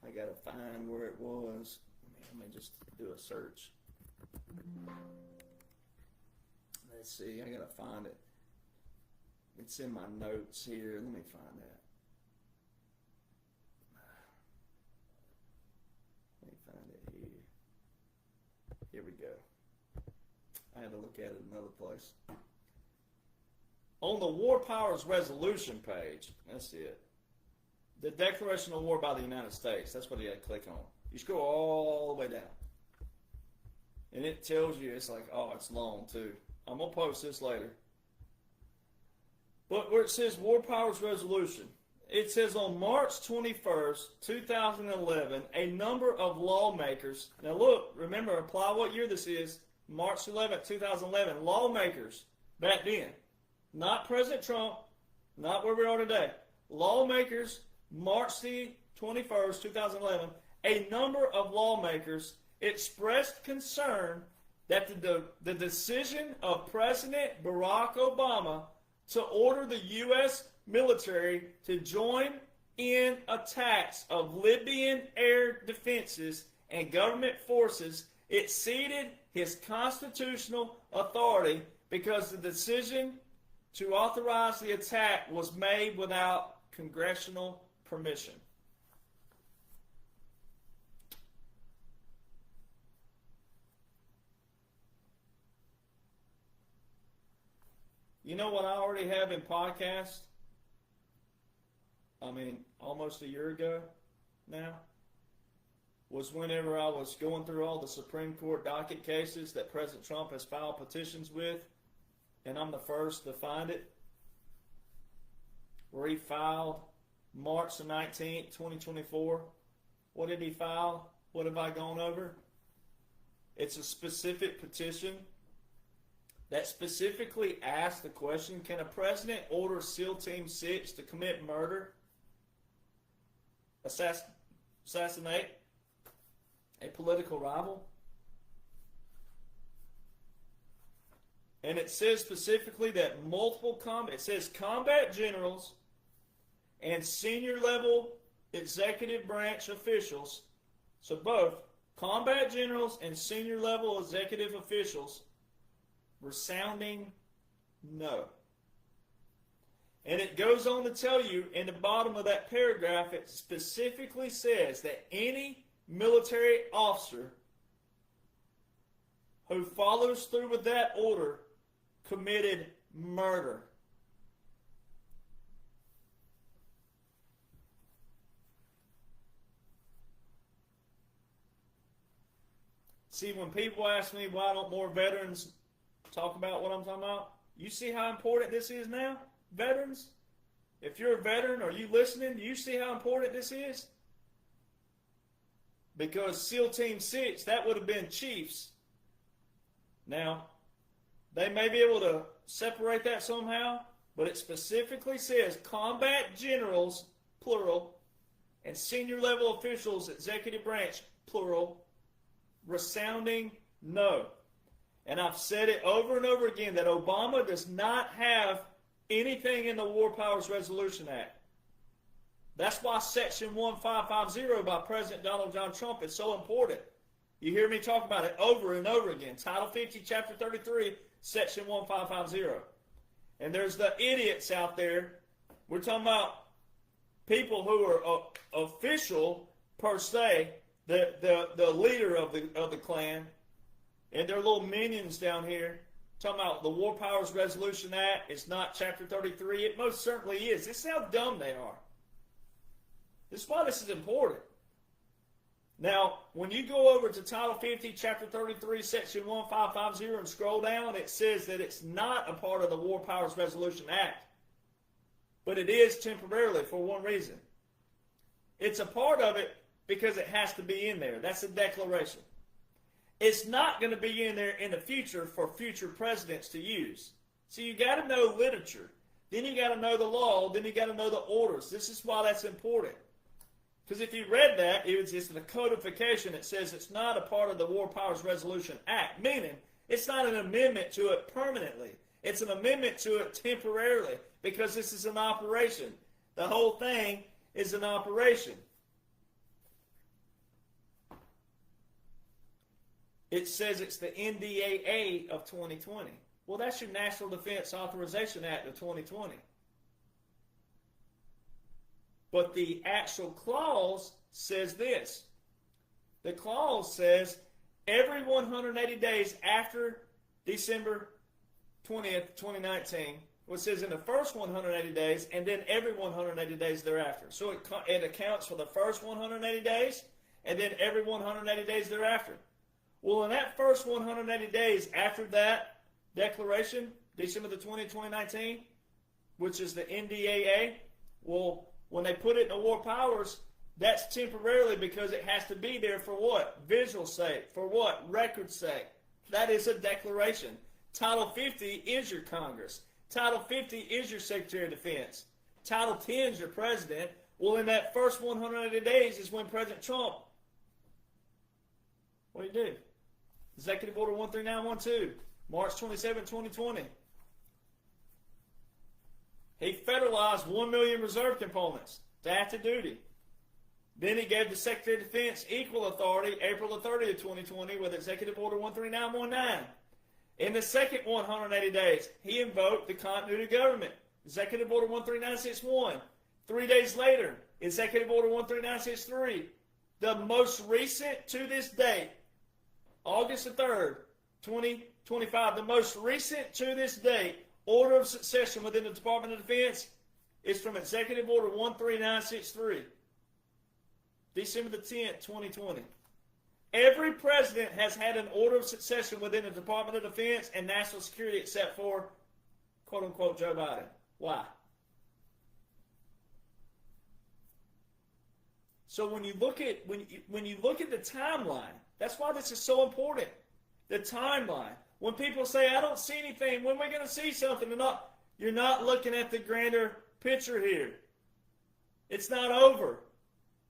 I gotta find where it was. Let me just do a search. Let's see, I gotta find it. It's in my notes here. Let me find that. Let me find it here. Here we go. I had to look at it another place. On the War Powers Resolution page, that's it. The Declaration of War by the United States. That's what you got to click on. You scroll all the way down. And it tells you, it's like, oh, it's long too. I'm going to post this later. But where it says War Powers Resolution, it says on March 21st, 2011, a number of lawmakers, now look, remember, apply what year this is, March 11th, 2011, lawmakers back then, not President Trump, not where we are today, lawmakers, March the 21st, 2011, a number of lawmakers expressed concern that the decision of President Barack Obama to order the U.S. military to join in attacks of Libyan air defenses and government forces exceeded his constitutional authority because the decision to authorize the attack was made without congressional permission. You know what I already have in podcast? I mean, almost a year ago now, was whenever I was going through all the Supreme Court docket cases that President Trump has filed petitions with, and I'm the first to find it, where he filed March the 19th, 2024. What did he file? What have I gone over? It's a specific petition that specifically asks the question, can a president order SEAL Team 6 to commit murder, assassinate a political rival? And it says specifically that it says combat generals and senior level executive branch officials, so both combat generals and senior level executive officials, resounding no. And it goes on to tell you in the bottom of that paragraph, it specifically says that any military officer who follows through with that order committed murder. See, when people ask me why don't more veterans talk about what I'm talking about, you see how important this is now? Veterans? If you're a veteran, are you listening? Do you see how important this is? Because SEAL Team 6, that would have been chiefs. Now, they may be able to separate that somehow, but it specifically says combat generals, plural, and senior level officials, executive branch, plural, resounding no. And I've said it over and over again that Obama does not have anything in the War Powers Resolution Act. That's why Section 1550 by President Donald John Trump is so important. You hear me talk about it over and over again. Title 50, Chapter 33, Section 1550. And there's the idiots out there. We're talking about people who are official per se, the leader of the Klan, and their little minions down here. Talking about the War Powers Resolution Act. It's not Chapter 33. It most certainly is. This is how dumb they are. This is why this is important. Now, when you go over to Title 50, Chapter 33, Section 1550, and scroll down, it says that it's not a part of the War Powers Resolution Act. But it is temporarily for one reason. It's a part of it because it has to be in there. That's a declaration. It's not going to be in there in the future for future presidents to use. So you got to know literature. Then you got to know the law. Then you got to know the orders. This is why that's important. Because if you read that, it was just a codification. It says it's not a part of the War Powers Resolution Act, meaning it's not an amendment to it permanently. It's an amendment to it temporarily because this is an operation. The whole thing is an operation. It says it's the NDAA of 2020. Well, that's your National Defense Authorization Act of 2020. But the actual clause says this. The clause says every 180 days after December 20th, 2019, well, it says in the first 180 days and then every 180 days thereafter. So it accounts for the first 180 days and then every 180 days thereafter. Well, in that first 180 days after that declaration, December the 20th, 2019, which is the NDAA, well, when they put it in the War Powers, that's temporarily because it has to be there for what? Visual sake. For what? Record sake. That is a declaration. Title 50 is your Congress. Title 50 is your Secretary of Defense. Title 10 is your President. Well, in that first 180 days is when President Trump, what do you do? Executive Order 13912, March 27, 2020. He federalized 1 million reserve components to active duty. Then he gave the Secretary of Defense equal authority April the 30th, 2020 with Executive Order 13919. In the second 180 days, he invoked the continuity of government, Executive Order 13961. 3 days later, Executive Order 13963. The most recent to this date, August the 3rd, 2025, the most recent to this date, order of succession within the Department of Defense is from Executive Order 13963, December the 10th, 2020. Every president has had an order of succession within the Department of Defense and National Security except for, quote-unquote, Joe Biden. Why? So when you look at the timeline, that's why this is so important. The timeline. When people say, I don't see anything, when we're going to see something, you're not looking at the grander picture here. It's not over.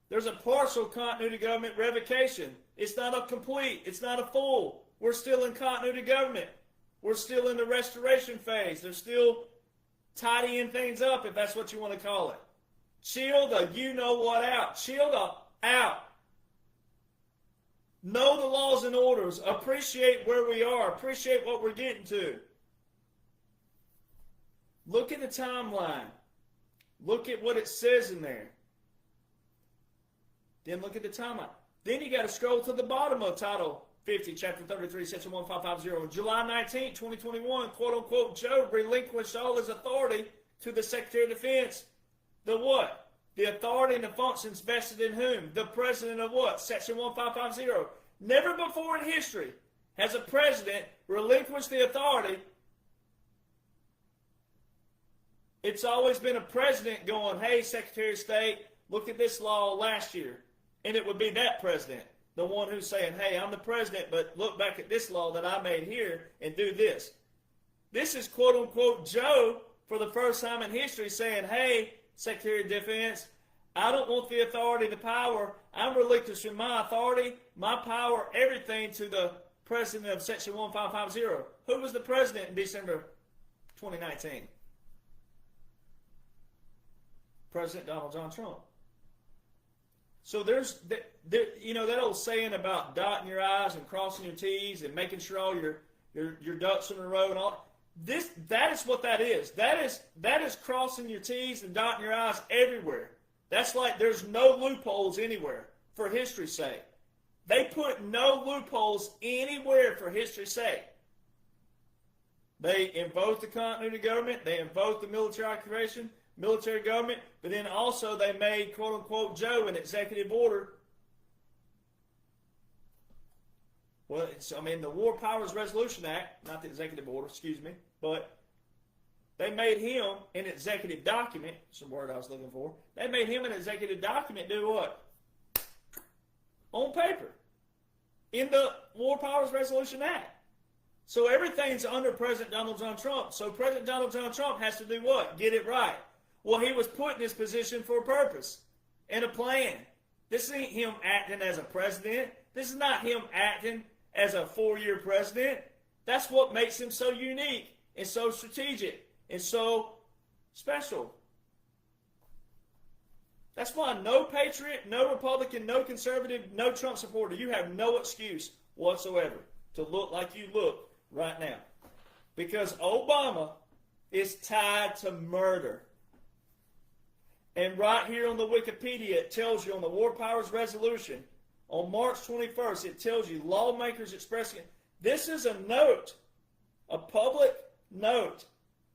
There's a partial continuity government revocation. It's not a complete. It's not a full. We're still in continuity government. We're still in the restoration phase. They're still tidying things up, if that's what you want to call it. Chill the you-know-what out. Chill the out. Know the laws and orders. Appreciate where we are. Appreciate what we're getting to. Look at the timeline. Look at what it says in there. Then look at the timeline. Then you got to scroll to the bottom of Title 50, Chapter 33, Section 1550. On July 19, 2021, quote-unquote, Joe relinquished all his authority to the Secretary of Defense. The what? The authority and the functions vested in whom? The President of what? Section 1550. Never before in history has a president relinquished the authority. It's always been a president going, hey, Secretary of State, look at this law last year. And it would be that president, the one who's saying, hey, I'm the president, but look back at this law that I made here and do this. This is, quote-unquote, Joe, for the first time in history, saying, hey, Secretary of Defense, I don't want the authority, the power. I'm relinquishing my authority, my power, everything to the president of Section 1550. Who was the president in December 2019? President Donald John Trump. So there's, you know, that old saying about dotting your I's and crossing your T's and making sure all your ducks in a row and all. That is what that is. That is crossing your T's and dotting your I's everywhere. That's like there's no loopholes anywhere for history's sake. They put no loopholes anywhere for history's sake. They invoked the continuity of government. They invoked the military occupation, military government, but then also they made, quote-unquote, Joe an executive order. Well, I mean, the War Powers Resolution Act, not the executive order, excuse me, but they made him an executive document, some word I was looking for. They made him an executive document do what? On paper. In the War Powers Resolution Act. So everything's under President Donald John Trump. So President Donald John Trump has to do what? Get it right. Well, he was put in this position for a purpose and a plan. This ain't him acting as a president. This is not him acting as a 4-year president. That's what makes him so unique and so strategic and so special. That's why no patriot, no Republican, no conservative, no Trump supporter, you have no excuse whatsoever to look like you look right now. Because Obama is tied to murder. And right here on the Wikipedia, it tells you on the War Powers Resolution, on March 21st, it tells you lawmakers expressing, this is a note, a public note,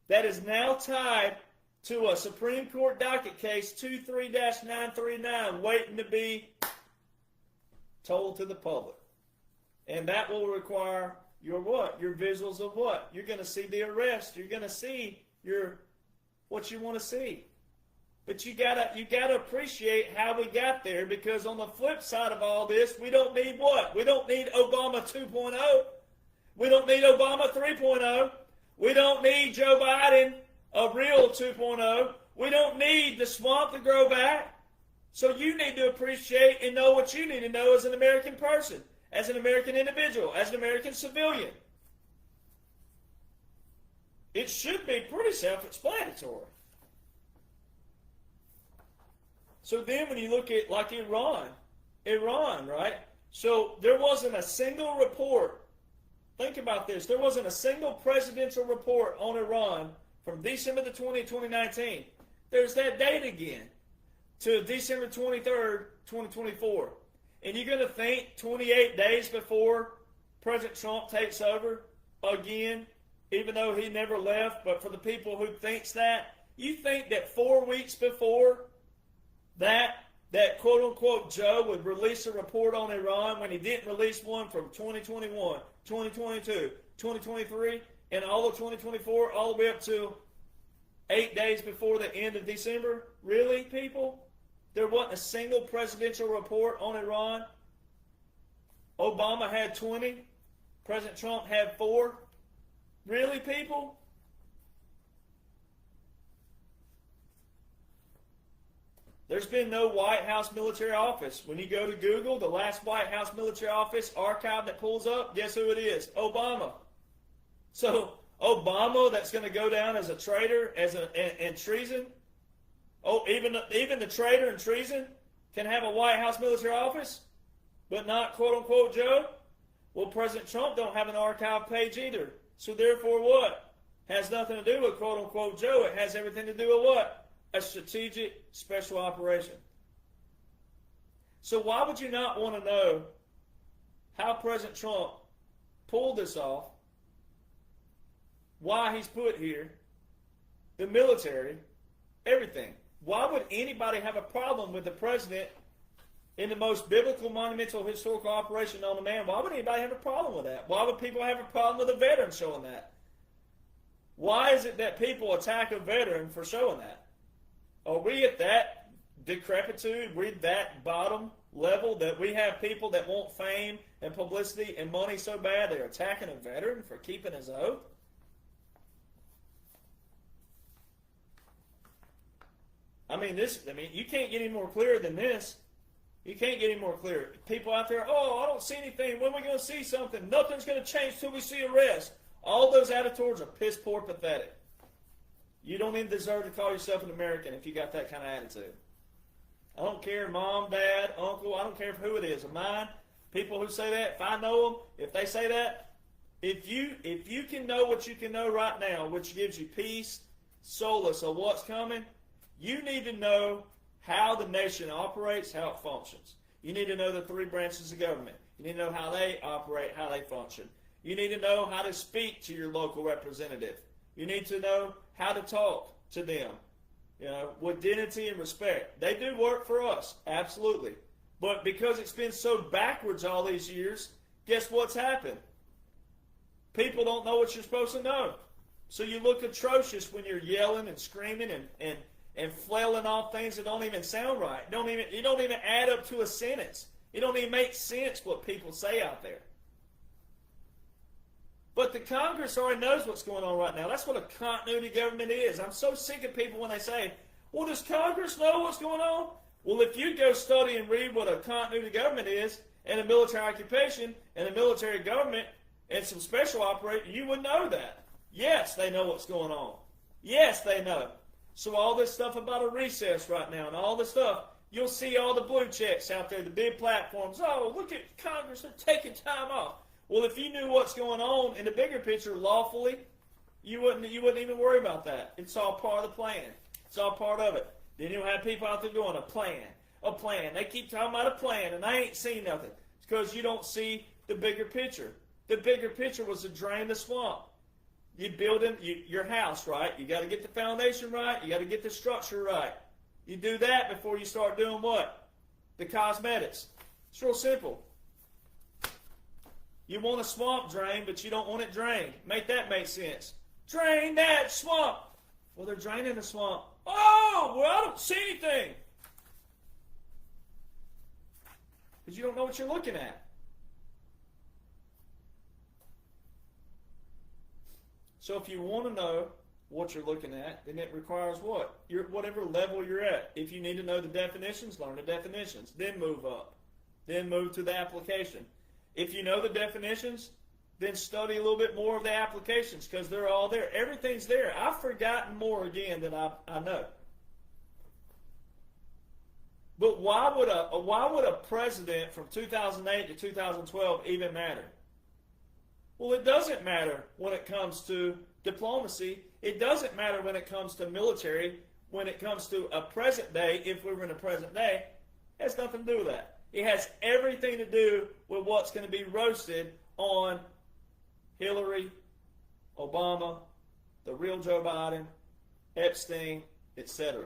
that is now tied to a Supreme Court docket case 23-939 waiting to be told to the public. And that will require your what? Your visuals of what? You're going to see the arrest. You're going to see what you want to see. But you gotta appreciate how we got there, because on the flip side of all this, we don't need what? We don't need Obama 2.0. We don't need Obama 3.0. We don't need Joe Biden, a real 2.0. We don't need the swamp to grow back. So you need to appreciate and know what you need to know as an American person, as an American individual, as an American civilian. It should be pretty self-explanatory. So then when you look at like Iran, right? So there wasn't a single report. Think about this. There wasn't a single presidential report on Iran from December the 20th, 2019. There's that date again to December 23rd, 2024. And you're going to think 28 days before President Trump takes over again, even though he never left, but for the people who thinks that, you think that 4 weeks before that quote-unquote Joe would release a report on Iran when he didn't release one from 2021, 2022, 2023, and all of 2024, all the way up to 8 days before the end of December? Really, people? There wasn't a single presidential report on Iran. Obama had 20. President Trump had 4. Really, people? There's been no White House military office. When you go to Google, the last White House military office archive that pulls up, guess who it is? Obama. So Obama, that's going to go down as a traitor, and treason. Oh, even the traitor and treason can have a White House military office, but not quote unquote Joe. Well, President Trump don't have an archive page either. So therefore, what? Has nothing to do with quote unquote Joe. It has everything to do with what? a strategic special operation. So why would you not want to know how President Trump pulled this off, why he's put here, the military, everything? Why would anybody have a problem with the president in the most biblical, monumental, historical operation known to man? Why would anybody have a problem with that? Why would people have a problem with a veteran showing that? Why is it that people attack a veteran for showing that? Are we at that decrepitude? We're that bottom level that we have people that want fame and publicity and money so bad they're attacking a veteran for keeping his oath? I mean, you can't get any more clear than this. You can't get any more clear. People out there, oh, I don't see anything. When are we going to see something? Nothing's going to change till we see arrest. All those attitudes are piss poor pathetic. You don't even deserve to call yourself an American if you got that kind of attitude. I don't care, mom, dad, uncle, I don't care who it is of mine. People who say that, if I know them, if they say that, if you can know what you can know right now, which gives you peace, solace of what's coming, you need to know how the nation operates, how it functions. You need to know the three branches of government. You need to know how they operate, how they function. You need to know how to speak to your local representative. You need to know how to talk to them, with dignity and respect. They do work for us, absolutely. But because it's been so backwards all these years, guess what's happened? People don't know what you're supposed to know. So you look atrocious when you're yelling and screaming and flailing off things that don't even sound right. You don't even add up to a sentence. It don't even make sense what people say out there. But the Congress already knows what's going on right now. That's what a continuity government is. I'm so sick of people when they say, well, does Congress know what's going on? Well, if you go study and read what a continuity government is, and a military occupation, and a military government, and some special operation, you would know that. Yes, they know what's going on. Yes, they know. So all this stuff about a recess right now, and all this stuff, you'll see all the blue checks out there, the big platforms. Oh, look at Congress, they're taking time off. Well, if you knew what's going on in the bigger picture lawfully, you wouldn't even worry about that. It's all part of the plan. It's all part of it. Then you'll have people out there going, a plan. They keep talking about a plan, and I ain't seen nothing. It's because you don't see the bigger picture. The bigger picture was to drain the swamp. You build your house, right? You got to get the foundation right. You got to get the structure right. You do that before you start doing what? The cosmetics. It's real simple. You want a swamp drained, but you don't want it drained. Make that make sense. Drain that swamp. Well, they're draining the swamp. Oh, well, I don't see anything. Because you don't know what you're looking at. So if you want to know what you're looking at, then it requires what? Whatever level you're at. If you need to know the definitions, learn the definitions. Then move up. Then move to the application. If you know the definitions, then study a little bit more of the applications because they're all there. Everything's there. I've forgotten more again than I know. But why would a president from 2008 to 2012 even matter? Well, it doesn't matter when it comes to diplomacy. It doesn't matter when it comes to military. When it comes to a present day, if we were in a present day, it has nothing to do with that. It has everything to do with what's going to be roasted on Hillary, Obama, the real Joe Biden, Epstein, etc.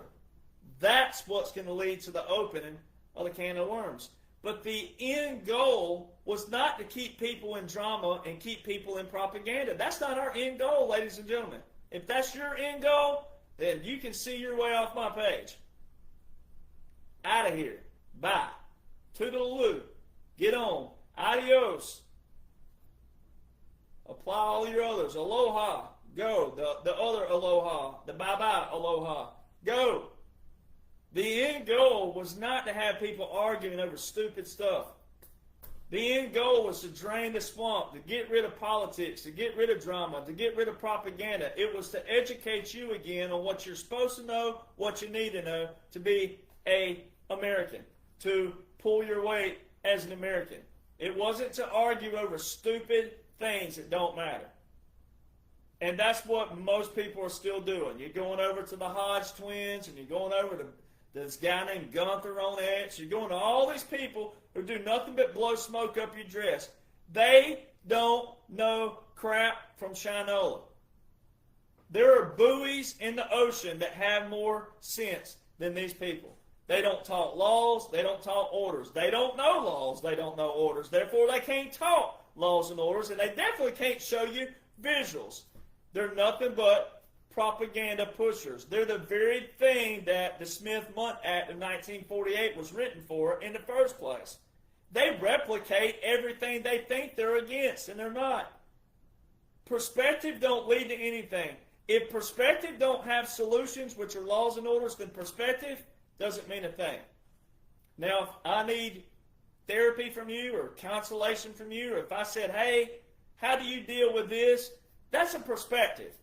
That's what's going to lead to the opening of the can of worms. But the end goal was not to keep people in drama and keep people in propaganda. That's not our end goal, ladies and gentlemen. If that's your end goal, then you can see your way off my page. Out of here. Bye. Toodaloo. Get on. Adios. Apply all your others. Aloha. Go. The other aloha. The bye-bye aloha. Go. The end goal was not to have people arguing over stupid stuff. The end goal was to drain the swamp, to get rid of politics, to get rid of drama, to get rid of propaganda. It was to educate you again on what you're supposed to know, what you need to know to be an American, to pull your weight as an American. It wasn't to argue over stupid things that don't matter. And that's what most people are still doing. You're going over to the Hodge twins, and you're going over to this guy named Gunther on X. You're going to all these people who do nothing but blow smoke up your dress. They don't know crap from Shinola. There are buoys in the ocean that have more sense than these people. They don't talk laws. They don't talk orders. They don't know laws. They don't know orders. Therefore, they can't talk laws and orders, and they definitely can't show you visuals. They're nothing but propaganda pushers. They're the very thing that the Smith-Mundt Act of 1948 was written for in the first place. They replicate everything they think they're against, and they're not. Perspective don't lead to anything. If perspective don't have solutions, which are laws and orders, then perspective doesn't mean a thing. Now, if I need therapy from you or consolation from you, or if I said, hey, how do you deal with this? That's a perspective.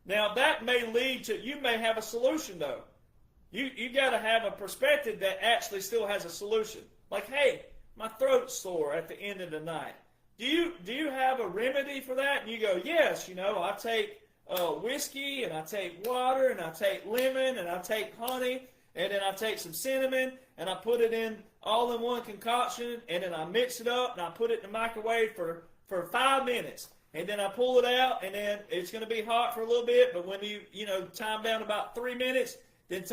Now, that may lead to, you may have a solution, though. You got to have a perspective that actually still has a solution. Like, hey, my throat's sore at the end of the night. Do you have a remedy for that? And you go, yes, I take whiskey, and I take water, and I take lemon, and I take honey, and then I take some cinnamon, and I put it in all in one concoction, and then I mix it up, and I put it in the microwave for 5 minutes. And then I pull it out, and then it's going to be hot for a little bit, but when you time down about 3 minutes, then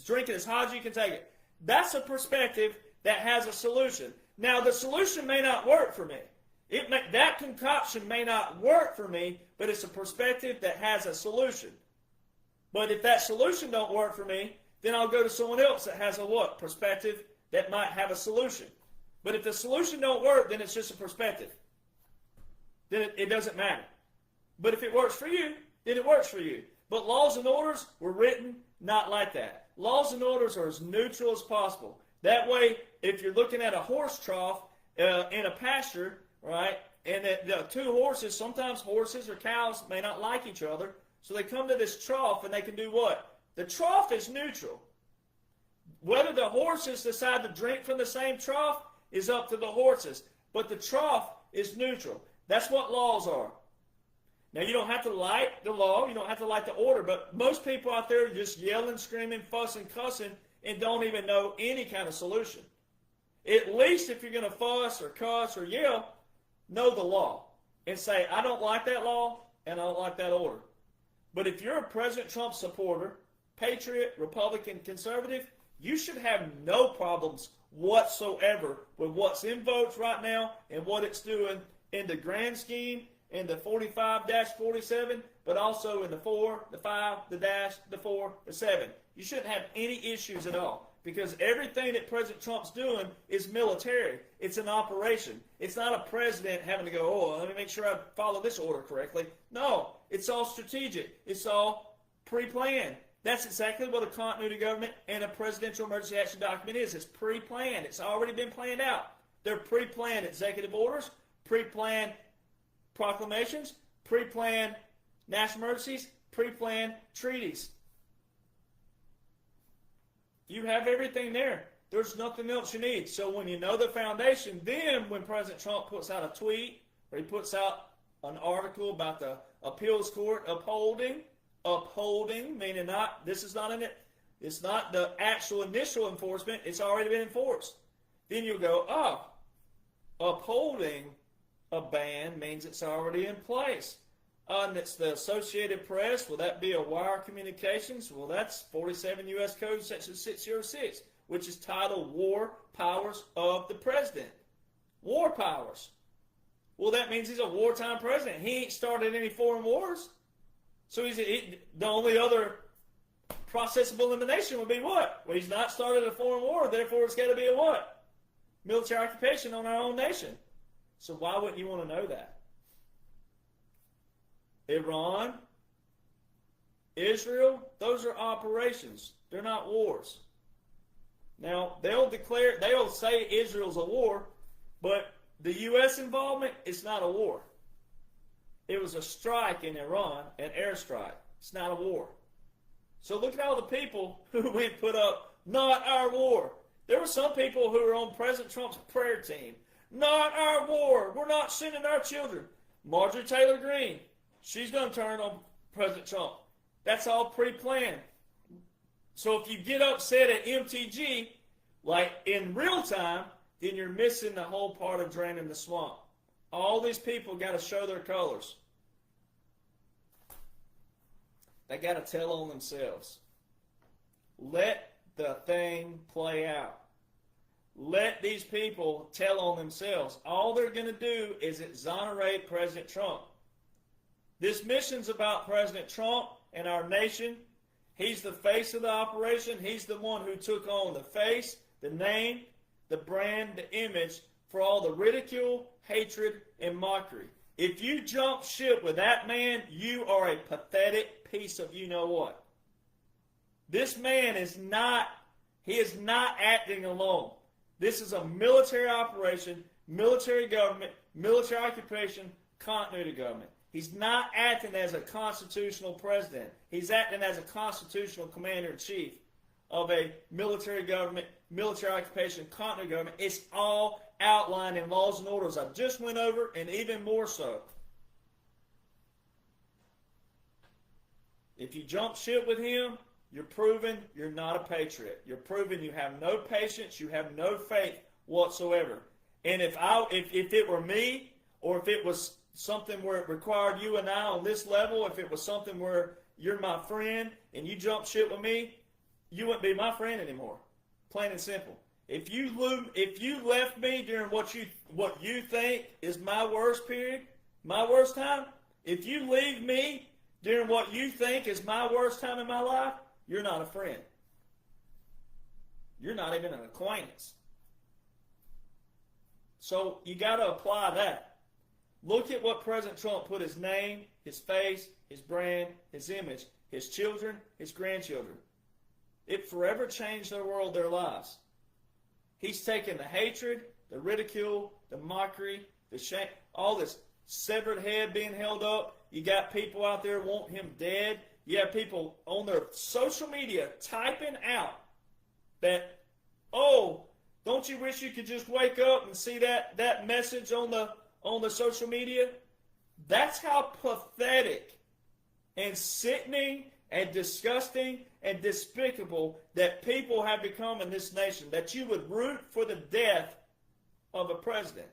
drink it as hot as you can take it. That's a perspective that has a solution. Now, the solution may not work for me. That concoction may not work for me, but it's a perspective that has a solution. But if that solution don't work for me, then I'll go to someone else that has a what? Perspective that might have a solution. But if the solution don't work, then it's just a perspective. Then it doesn't matter. But if it works for you, then it works for you. But laws and orders were written not like that. Laws and orders are as neutral as possible. That way, if you're looking at a horse trough in a pasture, right, and the two horses, sometimes horses or cows may not like each other, so they come to this trough and they can do what? The trough is neutral. Whether the horses decide to drink from the same trough is up to the horses, but the trough is neutral. That's what laws are. Now, you don't have to like the law, you don't have to like the order, but most people out there are just yelling, screaming, fussing, cussing, and don't even know any kind of solution. At least if you're going to fuss or cuss or yell, know the law and say, I don't like that law and I don't like that order. But if you're a President Trump supporter, patriot, Republican, conservative, you should have no problems whatsoever with what's in votes right now and what it's doing in the grand scheme, in the 45-47, but also in the 4, the 5, the dash, the 4, the 7. You shouldn't have any issues at all because everything that President Trump's doing is military. It's an operation. It's not a president having to go, oh, let me make sure I follow this order correctly. No, it's all strategic. It's all pre-planned. That's exactly what a continuity government and a presidential emergency action document is. It's pre-planned. It's already been planned out. They're pre-planned executive orders, pre-planned proclamations, pre-planned national emergencies, pre-planned treaties. You have everything there. There's nothing else you need. So when you know the foundation, then when President Trump puts out a tweet or he puts out an article about the appeals court upholding, meaning it's not the actual initial enforcement, it's already been enforced. Then you'll go, oh, upholding a ban means it's already in place. And it's the Associated Press. Will that be a wire communications? Well, that's 47 U.S. Code Section 606, which is titled War Powers of the President. War powers. Well, that means he's a wartime president. He ain't started any foreign wars. So the only other process of elimination would be what? Well, he's not started a foreign war, therefore it's got to be a what? Military occupation on our own nation. So why wouldn't you want to know that? Iran, Israel, those are operations. They're not wars. Now, they'll say Israel's a war, but the U.S. involvement is not a war. It was a strike in Iran, an airstrike. It's not a war. So look at all the people who went and put up, not our war. There were some people who were on President Trump's prayer team. Not our war. We're not sending our children. Marjorie Taylor Greene. She's going to turn on President Trump. That's all pre-planned. So if you get upset at MTG, like in real time, then you're missing the whole part of draining the swamp. All these people got to show their colors. They got to tell on themselves. Let the thing play out. Let these people tell on themselves. All they're going to do is exonerate President Trump. This mission's about President Trump and our nation. He's the face of the operation. He's the one who took on the face, the name, the brand, the image for all the ridicule, hatred, and mockery. If you jump ship with that man, you are a pathetic piece of you-know-what. This man is not acting alone. This is a military operation, military government, military occupation, continuity government. He's not acting as a constitutional president. He's acting as a constitutional commander-in-chief of a military government, military occupation, continuity government. It's all outlined in laws and orders I just went over, and even more so. If you jump ship with him, you're proving you're not a patriot. You're proving you have no patience, you have no faith whatsoever. And if it were me, or if it was something where it required you and I on this level, if it was something where you're my friend and you jump ship with me, you wouldn't be my friend anymore. Plain and simple. If you left me during what you think is my worst period, my worst time, if you leave me during what you think is my worst time in my life, you're not a friend. You're not even an acquaintance. So you got to apply that. Look at what President Trump put his name, his face, his brand, his image, his children, his grandchildren. It forever changed their world, their lives. He's taken the hatred, the ridicule, the mockery, the shame, all this severed head being held up. You got people out there wanting him dead. You have people on their social media typing out that, oh, don't you wish you could just wake up and see that message on the social media? That's how pathetic and sickening and disgusting and despicable that people have become in this nation, that you would root for the death of a president,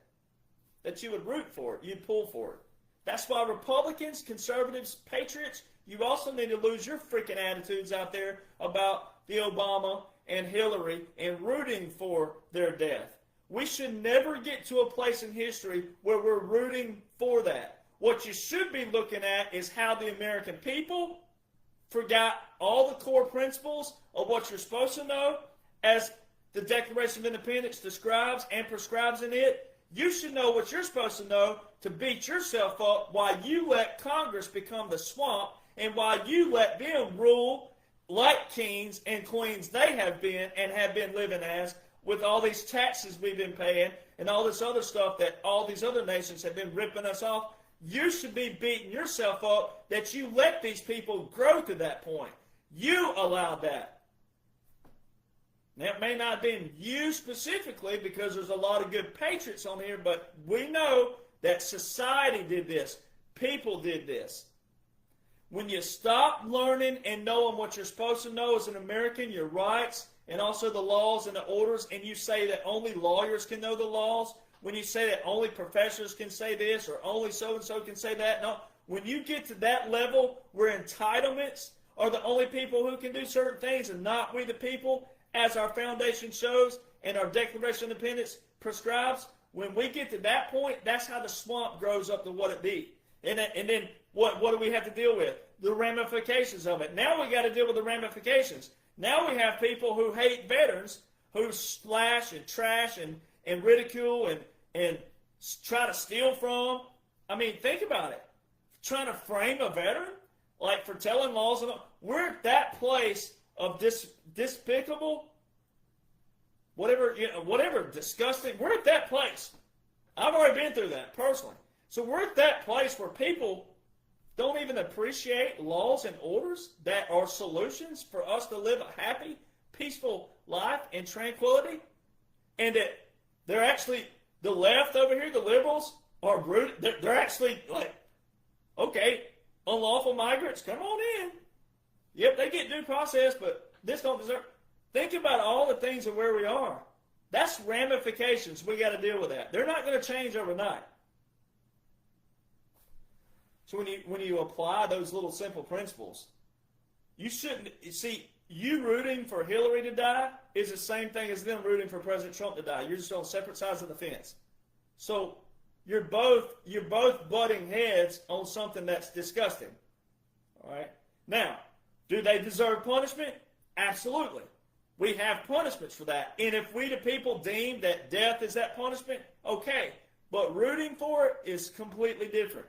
that you would root for it, you'd pull for it. That's why Republicans, conservatives, patriots, you also need to lose your freaking attitudes out there about the Obama and Hillary and rooting for their death. We should never get to a place in history where we're rooting for that. What you should be looking at is how the American people forgot all the core principles of what you're supposed to know, as the Declaration of Independence describes and prescribes in it. You should know what you're supposed to know to beat yourself up while you let Congress become the swamp and while you let them rule like kings and queens they have been and have been living as, with all these taxes we've been paying and all this other stuff that all these other nations have been ripping us off. You should be beating yourself up that you let these people grow to that point. You allowed that. Now, it may not have been you specifically, because there's a lot of good patriots on here, but we know that society did this. People did this. When you stop learning and knowing what you're supposed to know as an American, your rights, and also the laws and the orders, and you say that only lawyers can know the laws, when you say that only professors can say this or only so-and-so can say that, no. When you get to that level where entitlements are the only people who can do certain things and not we the people, as our foundation shows and our Declaration of Independence prescribes, when we get to that point, that's how the swamp grows up to what it be. And then what do we have to deal with? The ramifications of it. Now we got to deal with the ramifications. Now we have people who hate veterans, who slash and trash and ridicule and try to steal from. I mean, think about it. Trying to frame a veteran, like for telling laws. We're at that place of despicable, whatever disgusting. We're at that place. I've already been through that personally. So we're at that place where people don't even appreciate laws and orders that are solutions for us to live a happy, peaceful life in tranquility. And that they're actually, the left over here, the liberals, are rude. They're actually like, okay, Unlawful migrants, come on in. Yep, they get due process, but this don't deserve. Think about all the things of where we are. That's ramifications. We got to deal with that. They're not going to change overnight. So when you apply those little simple principles, you shouldn't see you rooting for Hillary to die is the same thing as them rooting for President Trump to die. You're just on separate sides of the fence. So you're both butting heads on something that's disgusting. All right. Now, do they deserve punishment? Absolutely. We have punishments for that. And if we the people deem that death is that punishment, okay. But rooting for it is completely different.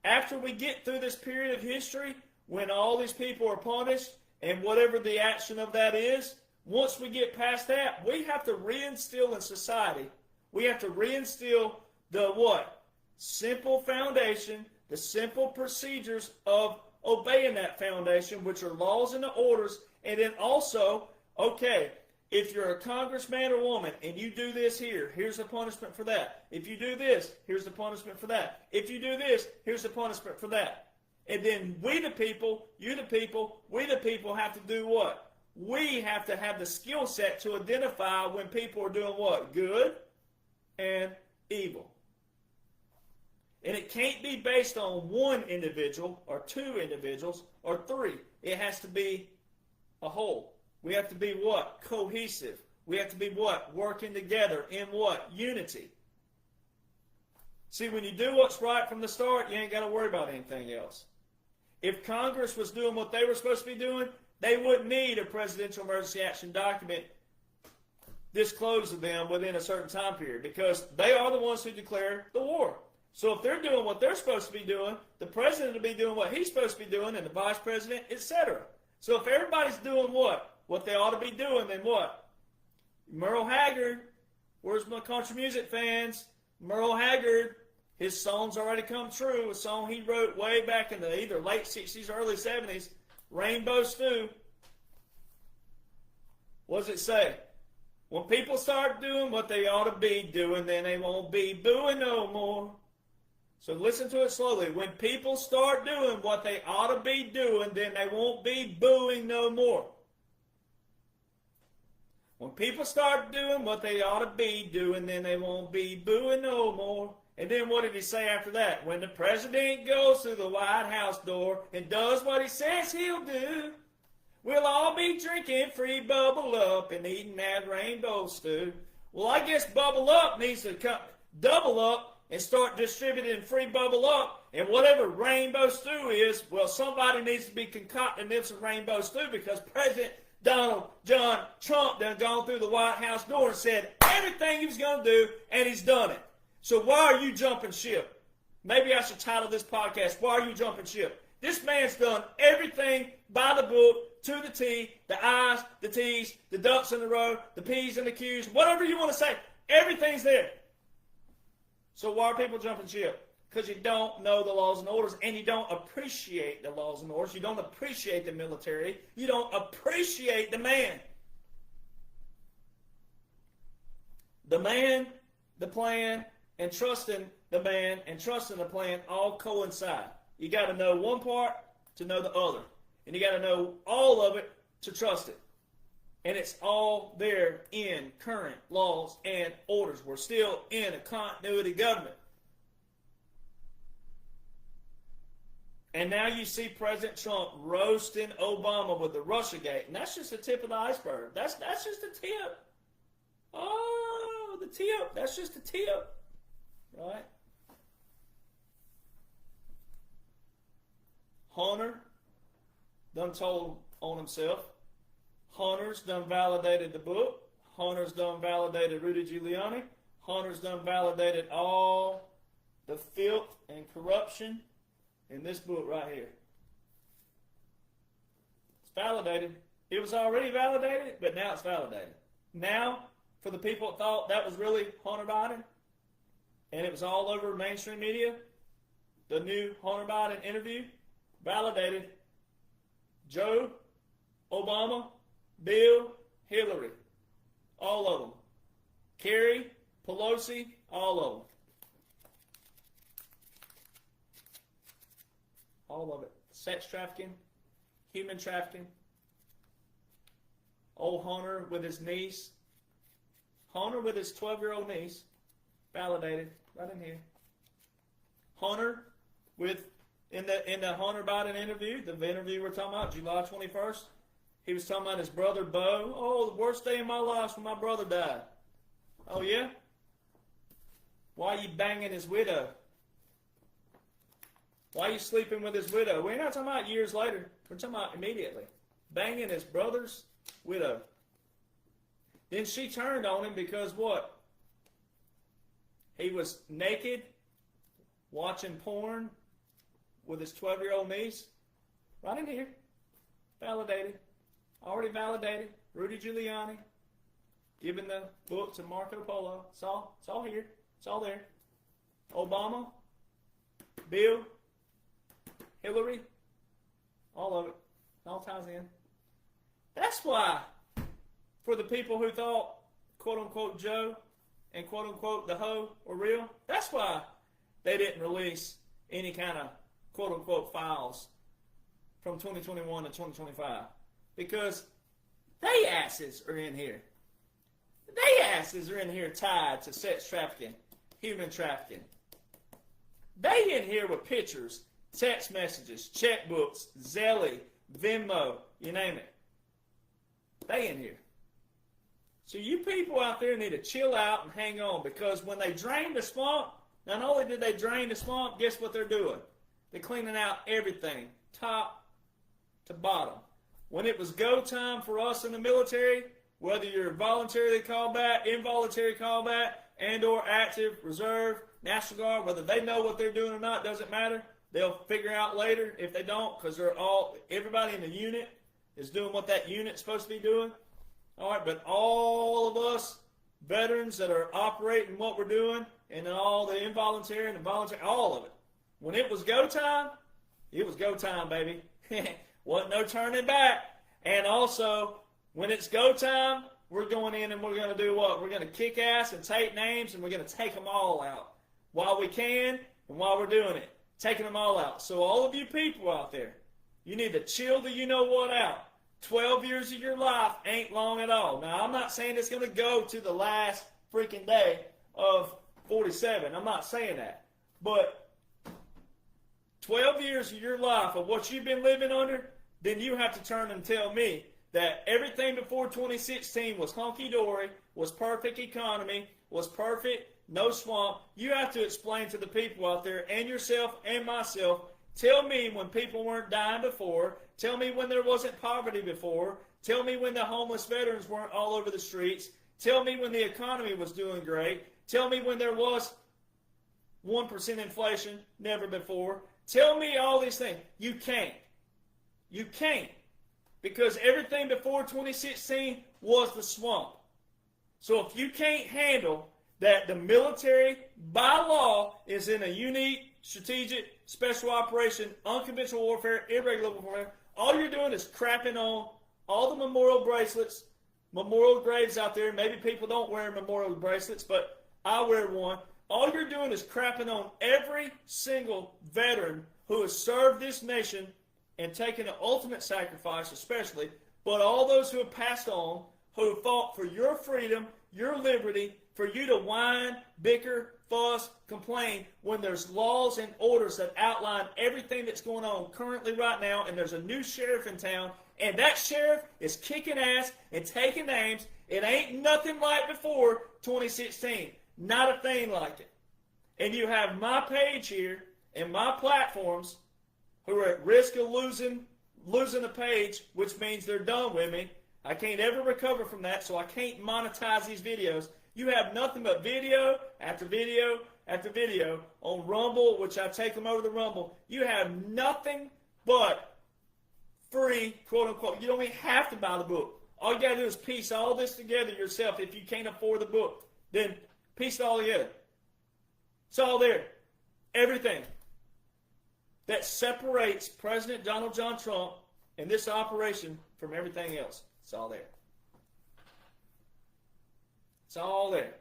After we get through this period of history, when all these people are punished, and whatever the action of that is, once we get past that, we have to reinstill in society. We have to reinstill the what? Simple foundation, the simple procedures of obeying that foundation, which are laws and the orders, and then also, okay, if you're a congressman or woman and you do this here, here's the punishment for that. If you do this, here's the punishment for that. If you do this, here's the punishment for that. And then we the people, you the people, we the people have to do what? We have to have the skill set to identify when people are doing what? Good and evil. And it can't be based on one individual or two individuals or three. It has to be a whole. We have to be what? Cohesive. We have to be what? Working together in what? Unity. See, when you do what's right from the start, you ain't got to worry about anything else. If Congress was doing what they were supposed to be doing, they wouldn't need a presidential emergency action document disclosed to them within a certain time period, because they are the ones who declare the war. So if they're doing what they're supposed to be doing, the president will be doing what he's supposed to be doing, and the vice president, etc. So if everybody's doing what they ought to be doing, then what? Merle Haggard, where's my country music fans? Merle Haggard, his song's already come true. A song he wrote way back in the either late 60s or early 70s, Rainbow Stew. What does it say? When people start doing what they ought to be doing, then they won't be booing no more. So listen to it slowly. When people start doing what they ought to be doing, then they won't be booing no more. When people start doing what they ought to be doing, then they won't be booing no more. And then what did he say after that? When the president goes through the White House door and does what he says he'll do, we'll all be drinking free Bubble Up and eating that rainbow stew. Well, I guess Bubble Up needs to double up and start distributing free Bubble Up. And whatever rainbow stew is, well, somebody needs to be concocting them some rainbow stew, because President John Trump done gone through the White House door and said everything he was going to do, and he's done it. So why are you jumping ship? Maybe I should title this podcast, Why Are You Jumping Ship? This man's done everything by the book, to the T, the I's, the T's, the ducks in the row, the P's and the Q's, whatever you want to say. Everything's there. So why are people jumping ship? Because you don't know the laws and orders, and you don't appreciate the laws and orders. You don't appreciate the military. You don't appreciate the man. The man, the plan, and trusting the man and trusting the plan all coincide. You got to know one part to know the other. And you got to know all of it to trust it. And it's all there in current laws and orders. We're still in a continuity government. And now you see President Trump roasting Obama with the Russiagate. And that's just the tip of the iceberg. That's just the tip. Oh, the tip. That's just the tip. Right? Hunter done told on himself. Hunter's done validated the book. Hunter's done validated Rudy Giuliani. Hunter's done validated all the filth and corruption in this book right here. It's validated. It was already validated, but now it's validated. Now, for the people that thought that was really Hunter Biden, and it was all over mainstream media, the new Hunter Biden interview, validated. Joe, Obama, Bill, Hillary, all of them. Kerry, Pelosi, all of them. all of it. Sex trafficking, human trafficking. Old Hunter with his niece. Hunter with his 12-year-old niece. Validated. Right in here. Hunter with, in the Hunter Biden interview, the interview we're talking about, July 21st, he was talking about his brother Bo. Oh, the worst day of my life when my brother died. Oh, yeah? Why are you banging his widow? Why are you sleeping with his widow? We're not talking about years later. We're talking about immediately. Banging his brother's widow. Then she turned on him because what? He was naked, watching porn with his 12-year-old niece. Right in here. Validated. Already validated. Rudy Giuliani. Giving the book to Marco Polo. It's all here. It's all there. Obama. Bill. Hillary. All of it. It all ties in. That's why, for the people who thought, quote-unquote, Joe and quote-unquote the hoe were real, that's why they didn't release any kind of quote-unquote files from 2021 to 2025. Because they asses are in here. They asses are in here tied to sex trafficking, human trafficking. They in here with pictures, text messages, checkbooks, Zelle, Venmo, you name it. They in here. So you people out there need to chill out and hang on, because when they drain the swamp, not only did they drain the swamp, guess what they're doing? They're cleaning out everything, top to bottom. When it was go time for us in the military, whether you're voluntarily combat, involuntary combat, and or active, reserve, National Guard, whether they know what they're doing or not, doesn't matter. They'll figure out later if they don't, because everybody in the unit is doing what that unit's supposed to be doing. All right, but all of us veterans that are operating what we're doing, and then all the involuntary and the voluntary, all of it. When it was go time, it was go time, baby. Wasn't no turning back. And also, when it's go time, we're going in and we're going to do what? We're going to kick ass and take names, and we're going to take them all out while we can and while we're doing it. Taking them all out. So all of you people out there, you need to chill the you-know-what out. 12 years of your life ain't long at all. Now, I'm not saying it's going to go to the last freaking day of 47. I'm not saying that. But 12 years of your life of what you've been living under, then you have to turn and tell me that everything before 2016 was hunky-dory, was perfect economy, was perfect, no swamp. You have to explain to the people out there and yourself and myself. Tell me when people weren't dying before. Tell me when there wasn't poverty before. Tell me when the homeless veterans weren't all over the streets. Tell me when the economy was doing great. Tell me when there was 1% inflation, never before. Tell me all these things. You can't. You can't. Because everything before 2016 was the swamp. So if you can't handle that the military, by law, is in a unique, strategic, special operation, unconventional warfare, irregular warfare, all you're doing is crapping on all the memorial bracelets, memorial graves out there. Maybe people don't wear memorial bracelets, but I wear one. All you're doing is crapping on every single veteran who has served this nation and taken the ultimate sacrifice, especially, but all those who have passed on, who fought for your freedom, your liberty, for you to whine, bicker, fuss, complain, when there's laws and orders that outline everything that's going on currently right now, and there's a new sheriff in town, and that sheriff is kicking ass and taking names. It ain't nothing like before 2016. Not a thing like it. And you have my page here and my platforms who are at risk of losing a page, which means they're done with me. I can't ever recover from that, so I can't monetize these videos. You have nothing but video after video after video on Rumble, which I take them over to Rumble. You have nothing but free, quote unquote. You don't even have to buy the book. All you got to do is piece all this together yourself. If you can't afford the book, then piece it all together. It's all there. Everything that separates President Donald John Trump and this operation from everything else. It's all there. It's all there.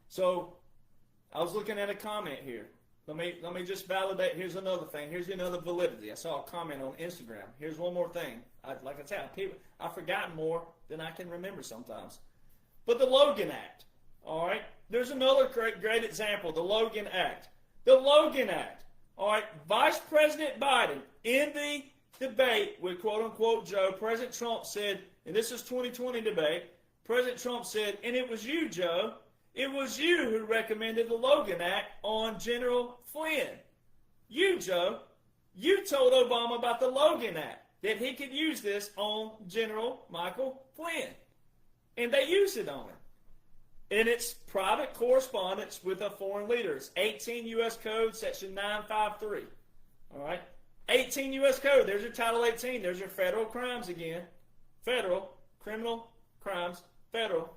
So, I was looking at a comment here. let me just validate. Here's another thing. Here's another validity. I saw a comment on Instagram. Here's one more thing. Like I said, I've forgotten more than I can remember sometimes. But the Logan Act. All right. There's another great example. The Logan Act. The Logan Act. All right. Vice President Biden, in the debate with quote unquote Joe, President Trump said, and this is 2020 debate, President Trump said, and it was you, Joe. It was you who recommended the Logan Act on General Flynn. You, Joe. You told Obama about the Logan Act, that he could use this on General Michael Flynn. And they used it on him. And it's private correspondence with the foreign leaders. 18 U.S. Code, Section 953. All right? 18 U.S. Code. There's your Title 18. There's your federal crimes again. Federal. Criminal crimes. Federal.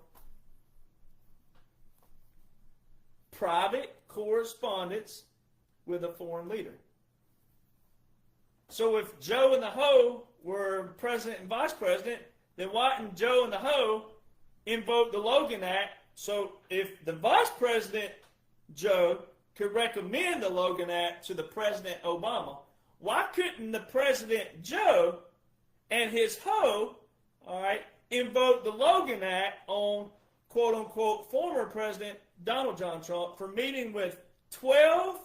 Private correspondence with a foreign leader. So if Joe and the Ho were president and vice president, then why didn't Joe and the Ho invoke the Logan Act? So if the vice president, Joe, could recommend the Logan Act to the President Obama, why couldn't the President Joe and his Ho, all right, invoke the Logan Act on quote-unquote former President Donald John Trump for meeting with 12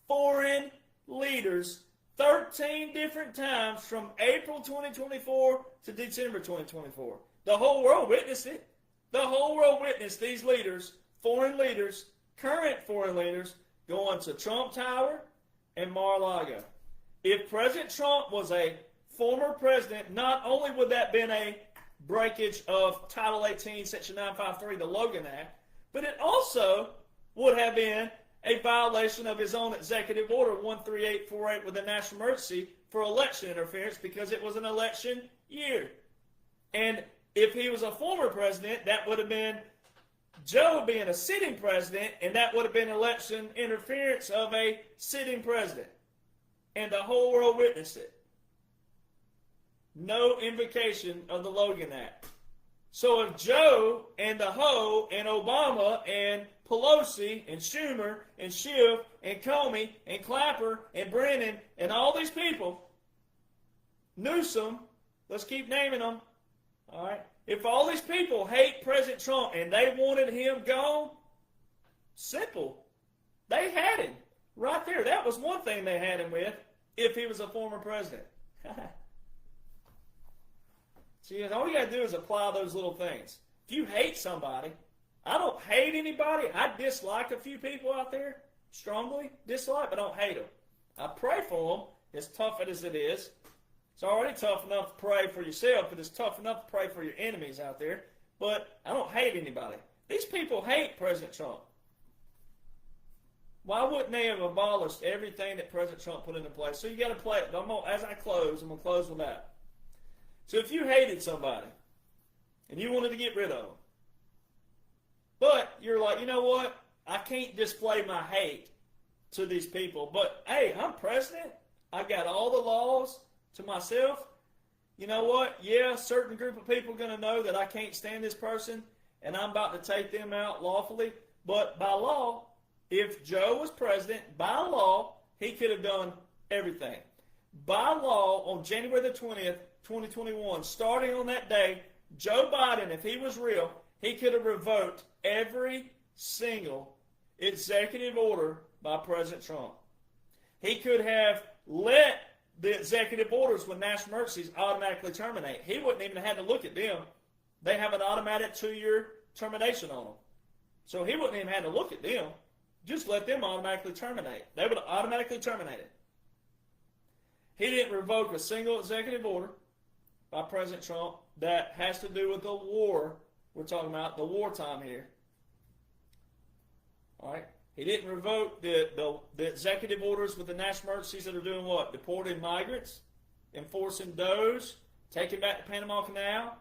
foreign leaders 13 different times from April 2024 to December 2024. The whole world witnessed it. The whole world witnessed these leaders, foreign leaders, current foreign leaders, going to Trump Tower and Mar-a-Lago. If President Trump was a former president, not only would that have been a breakage of Title 18, Section 953, the Logan Act, but it also would have been a violation of his own executive order 13848 with a national emergency for election interference because it was an election year. And if he was a former president, that would have been Joe being a sitting president, and that would have been election interference of a sitting president. And the whole world witnessed it. No invocation of the Logan Act. So if Joe and the Ho and Obama and Pelosi and Schumer and Schiff and Comey and Clapper and Brennan and all these people, Newsom, let's keep naming them, all right? If all these people hate President Trump and they wanted him gone, simple. They had him right there. That was one thing they had him with if he was a former president. See, all you got to do is apply those little things. If you hate somebody, I don't hate anybody. I dislike a few people out there, strongly dislike, but I don't hate them. I pray for them, as tough as it is. It's already tough enough to pray for yourself, but it's tough enough to pray for your enemies out there. But I don't hate anybody. These people hate President Trump. Why wouldn't they have abolished everything that President Trump put into place? So you got to play it. As I close, I'm going to close with that. So if you hated somebody and you wanted to get rid of them, but you're like, you know what? I can't display my hate to these people. But, hey, I'm president. I got all the laws to myself. You know what? Yeah, a certain group of people are going to know that I can't stand this person, and I'm about to take them out lawfully. But by law, if Joe was president, by law, he could have done everything. By law, on January the 20th, 2021, starting on that day, Joe Biden, if he was real, he could have revoked every single executive order by President Trump. He could have let the executive orders with national emergencies automatically terminate. He wouldn't even have had to look at them. They have an automatic 2-year termination on them. So he wouldn't even have to look at them. Just let them automatically terminate. They would automatically terminate it. He didn't revoke a single executive order by President Trump that has to do with the war. We're talking about the wartime here. All right? He didn't revoke the executive orders with the national emergencies that are doing what? Deporting migrants, enforcing those, taking back the Panama Canal,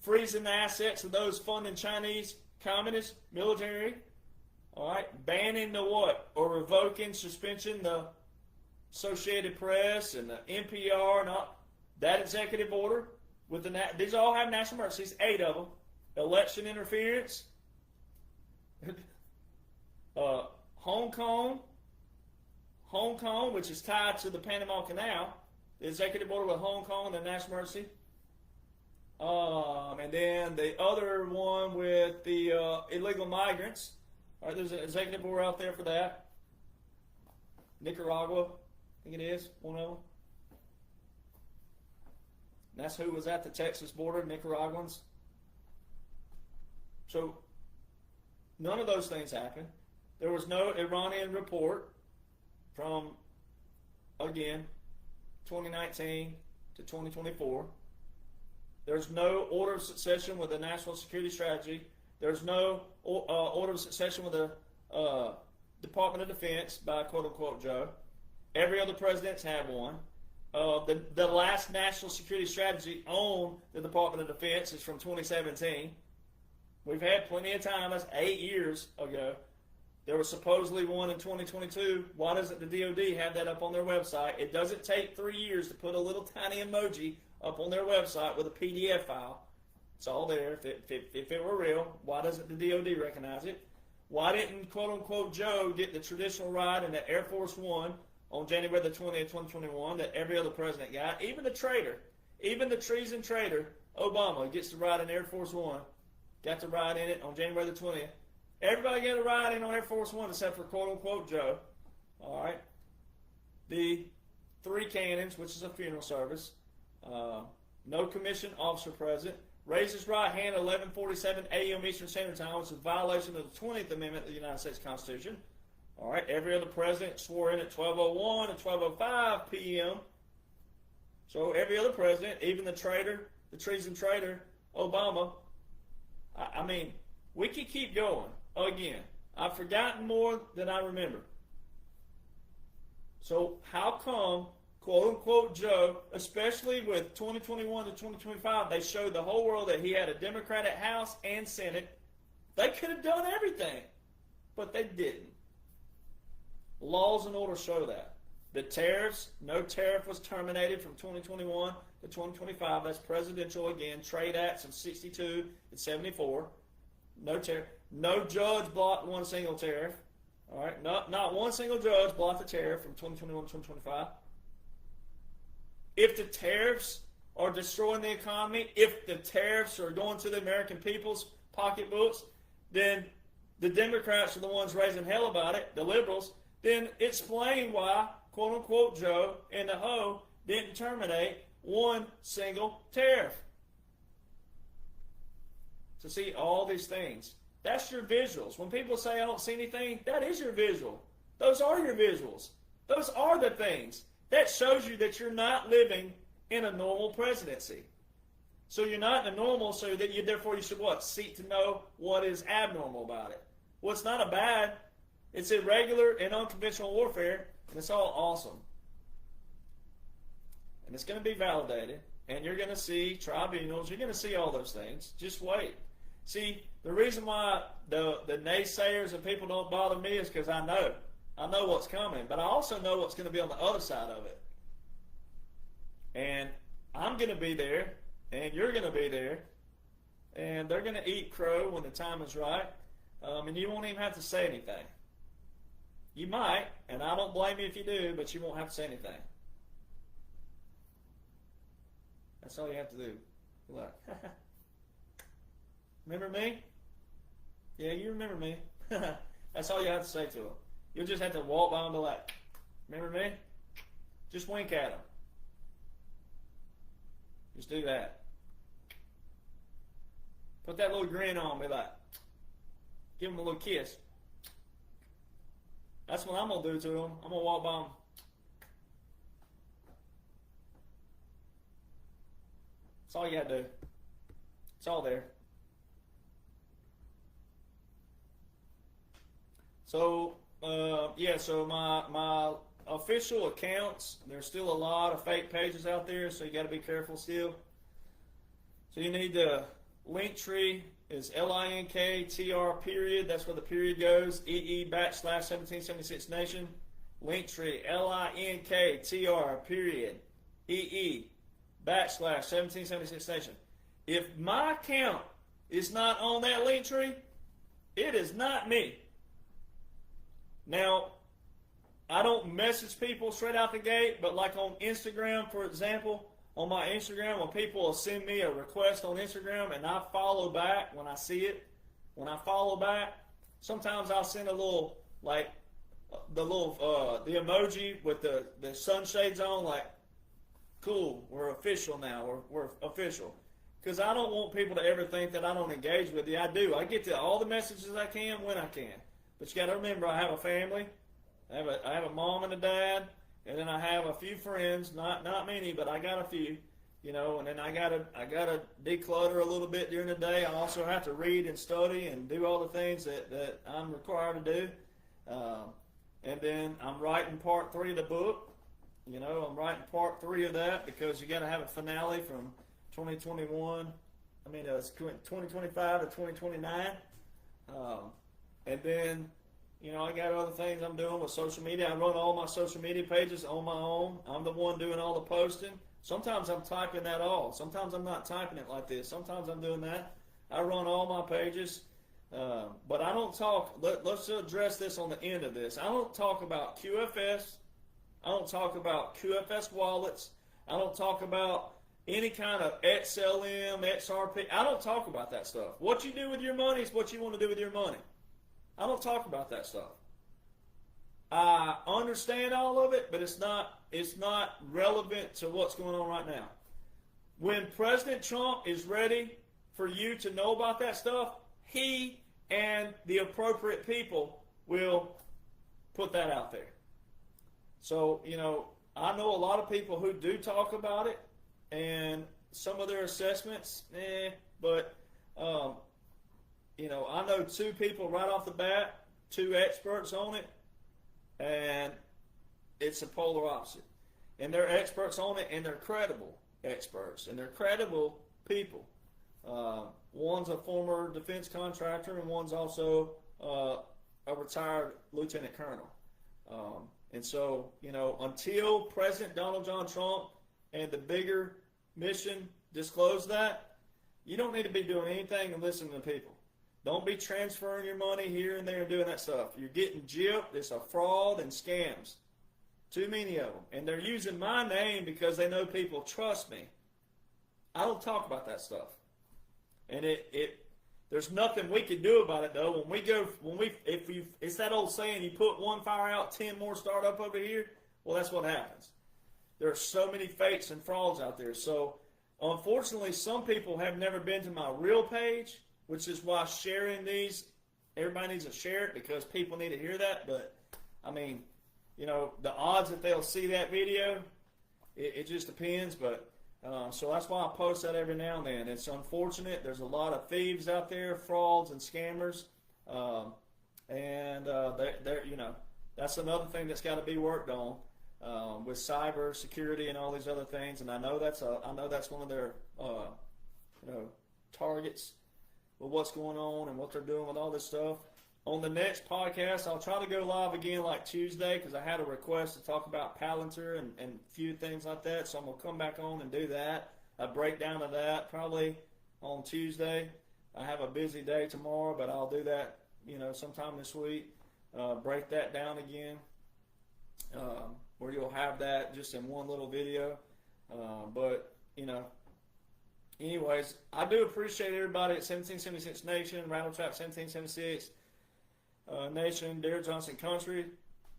freezing the assets of those funding Chinese communist military, all right? Banning the what? Or revoking, suspension the Associated Press and the NPR and all that executive order. These all have national emergencies, 8 of them. Election interference, Hong Kong, Hong Kong, which is tied to the Panama Canal, the executive order with Hong Kong and the national emergency. And then the other one with the illegal migrants. All right, there's an executive order out there for that. Nicaragua, I think it is, one of them. And that's who was at the Texas border, Nicaraguans. So none of those things happened. There was no Iranian report from, again, 2019 to 2024. There's no order of succession with the national security strategy. There's no order of succession with the Department of Defense by quote-unquote Joe. Every other president's had one. The last national security strategy on the Department of Defense is from 2017. We've had plenty of time. That's 8 years ago. There was supposedly one in 2022. Why doesn't the DOD have that up on their website? It doesn't take 3 years to put a little tiny emoji up on their website with a PDF file. It's all there. If it were real, why doesn't the DOD recognize it? Why didn't quote-unquote Joe get the traditional ride in the Air Force One on January the 20th, 2021 that every other president got? Even the traitor, even the treason traitor, Obama gets to ride in Air Force One. Got to ride in it on January the 20th. Everybody got to ride in on Air Force One except for quote-unquote Joe. All right. The 3 cannons, which is a funeral service. No commissioned officer present. Raised his right hand at 11:47 a.m. Eastern Standard Time, which is a violation of the 20th Amendment of the United States Constitution. All right. Every other president swore in at 12:01 and 12:05 p.m. So every other president, even the traitor, the treason traitor, Obama. I mean, we could keep going. Again, I've forgotten more than I remember. So how come, quote-unquote Joe, especially with 2021 to 2025, they showed the whole world that he had a Democratic House and Senate. They could have done everything, but they didn't. Laws and orders show that. The tariffs, no tariff was terminated from 2021 to 2025. That's presidential again. Trade Acts of 62 and 74. No tariff. No judge blocked one single tariff. All right, not one single judge blocked the tariff from 2021 to 2025. If the tariffs are destroying the economy, if the tariffs are going to the American people's pocketbooks, then the Democrats are the ones raising hell about it, the liberals. Then explain why, quote-unquote Joe and the Ho didn't terminate one single tariff. To see all these things. That's your visuals. When people say I don't see anything, that is your visual. Those are your visuals. Those are the things. That shows you that you're not living in a normal presidency. So you're not in a normal, so that therefore you should what? Seek to know what is abnormal about it. Well, it's not a bad. It's irregular and unconventional warfare, and it's all awesome. And it's going to be validated, and you're going to see tribunals. You're going to see all those things. Just wait. See, the reason why the naysayers and people don't bother me is because I know what's coming, but I also know what's going to be on the other side of it. And I'm going to be there, and you're going to be there, and they're going to eat crow when the time is right, and you won't even have to say anything. You might, and I don't blame you if you do, but you won't have to say anything. That's all you have to do. Look. Remember me? Yeah, you remember me. That's all you have to say to them. You'll just have to walk by and be like, remember me? Just wink at them. Just do that. Put that little grin on, be like, give them a little kiss. That's what I'm going to do to them. I'm going to walk by them. That's all you got to do. It's all there. So, so my official accounts, there's still a lot of fake pages out there, so you got to be careful still. So you need the link tree is linktr period, that's where the period goes, /1776 nation, link tree linktr period, /1776 nation. If my account is not on that link tree, it is not me. Now, I don't message people straight out the gate, but like on Instagram, for example, on my Instagram, when people will send me a request on Instagram and I follow back when I see it, when I follow back, sometimes I'll send a little, like, the emoji with the sunshades on, like, cool, we're official now, we're official. Because I don't want people to ever think that I don't engage with you. I do. I get to all the messages I can when I can. But you got to remember, I have a family. I have a mom and a dad, and then I have a few friends. Not many, but I got a few. You know, and then I gotta declutter a little bit during the day. I also have to read and study and do all the things that I'm required to do. And then I'm writing part 3 of the book. You know, I'm writing part 3 of that because you got to have a finale from 2021. I mean, it's 2025 to 2029. And then, you know, I got other things I'm doing with social media. I run all my social media pages on my own. I'm the one doing all the posting. Sometimes I'm typing that all. Sometimes I'm not typing it like this. Sometimes I'm doing that. I run all my pages. But I don't talk, let's address this on the end of this. I don't talk about QFS. I don't talk about QFS wallets. I don't talk about any kind of XLM, XRP. I don't talk about that stuff. What you do with your money is what you want to do with your money. I don't talk about that stuff. I understand all of it, but it's not relevant to what's going on right now. When President Trump is ready for you to know about that stuff, he and the appropriate people will put that out there. So, you know, I know a lot of people who do talk about it, and some of their assessments, but, you know, I know 2 people right off the bat, 2 experts on it, and it's a polar opposite. And they're experts on it, and they're credible experts, and they're credible people. One's a former defense contractor, and one's also a retired lieutenant colonel. And so, you know, until President Donald John Trump and the bigger mission disclose that, you don't need to be doing anything and listening to people. Don't be transferring your money here and there and doing that stuff. You're getting gypped. It's a fraud and scams. Too many of them. And they're using my name because they know people trust me. I don't talk about that stuff. And there's nothing we can do about it, though. It's that old saying, you put one fire out, 10 more start up over here. Well, that's what happens. There are so many fakes and frauds out there. So, unfortunately, some people have never been to my real page, which is why sharing these, everybody needs to share it because people need to hear that. But, I mean, you know, the odds that they'll see that video, it just depends. But, so that's why I post that every now and then. It's unfortunate. There's a lot of thieves out there, frauds and scammers. They're, you know, that's another thing that's got to be worked on. With cyber security and all these other things, and I know that's one of their you know, targets with what's going on and what they're doing with all this stuff. On the next podcast, I'll try to go live again like Tuesday because I had a request to talk about Palantir and a few things like that, so I'm gonna come back on and do that. A breakdown of that probably on Tuesday. I have a busy day tomorrow, but I'll do that, you know, sometime this week. Break that down again. Where you'll have that just in one little video. But, you know, anyways, I do appreciate everybody at 1776 Nation, Rattletrap 1776 Nation, Dear Jonhson Country.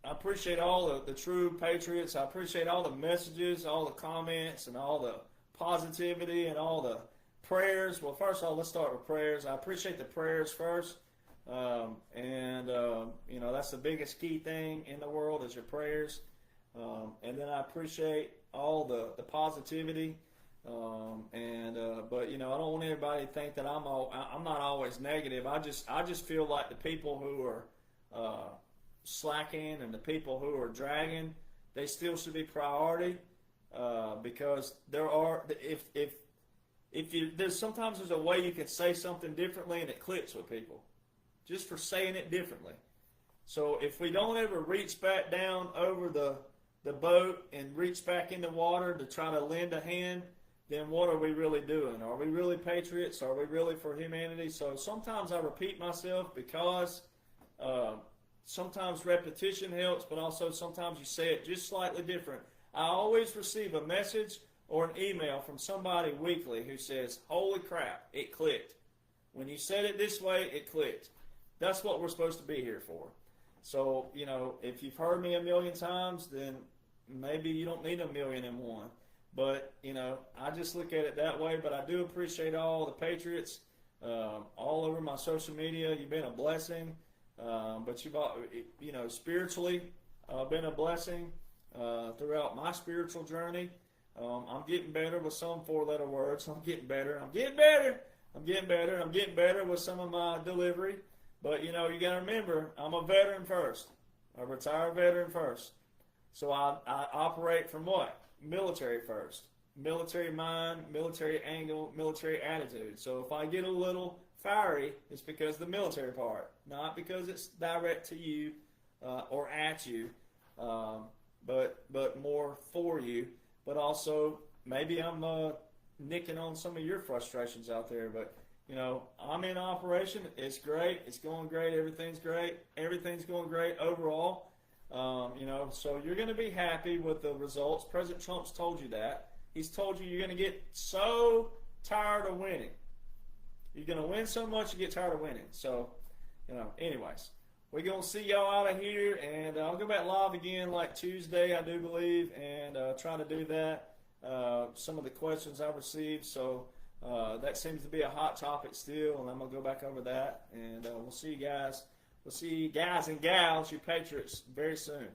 I appreciate all the true patriots. I appreciate all the messages, all the comments, and all the positivity and all the prayers. Well, first of all, let's start with prayers. I appreciate the prayers first. You know, that's the biggest key thing in the world is your prayers. And then I appreciate all the positivity. But you know, I don't want everybody to think that I'm not always negative. I just feel like the people who are slacking and the people who are dragging, they still should be priority. Because there's sometimes a way you can say something differently and it clicks with people, just for saying it differently. So if we don't ever reach back down over the boat and reach back in the water to try to lend a hand, then what are we really doing? Are we really patriots? Are we really for humanity? So sometimes I repeat myself because sometimes repetition helps, but also sometimes you say it just slightly different. I always receive a message or an email from somebody weekly who says, holy crap, it clicked. When you said it this way, it clicked. That's what we're supposed to be here for. So, if you've heard me a million times, then maybe you don't need 1,000,001. But, I just look at it that way. But I do appreciate all the Patriots all over my social media. You've been a blessing. But you've, spiritually been a blessing throughout my spiritual journey. I'm getting better with some 4-letter words. I'm getting better. I'm getting better. I'm getting better. I'm getting better with some of my delivery. But, you got to remember, I'm a veteran first. A retired veteran first. So I operate from what? Military first. Military mind, military angle, military attitude. So if I get a little fiery, it's because of the military part. Not because it's direct to you or at you, but more for you. But also, maybe I'm nicking on some of your frustrations out there. But, I'm in operation. It's great. It's going great. Everything's great. Everything's going great overall. So you're going to be happy with the results. President Trump's told you that. He's told you you're going to get so tired of winning. You're going to win so much you get tired of winning. So, anyways, we're going to see y'all out of here. And I'll go back live again like Tuesday, I do believe, and try to do that. Some of the questions I've received. So that seems to be a hot topic still, and I'm going to go back over that. And we'll see you guys. We'll see you guys and gals, you Patriots, very soon.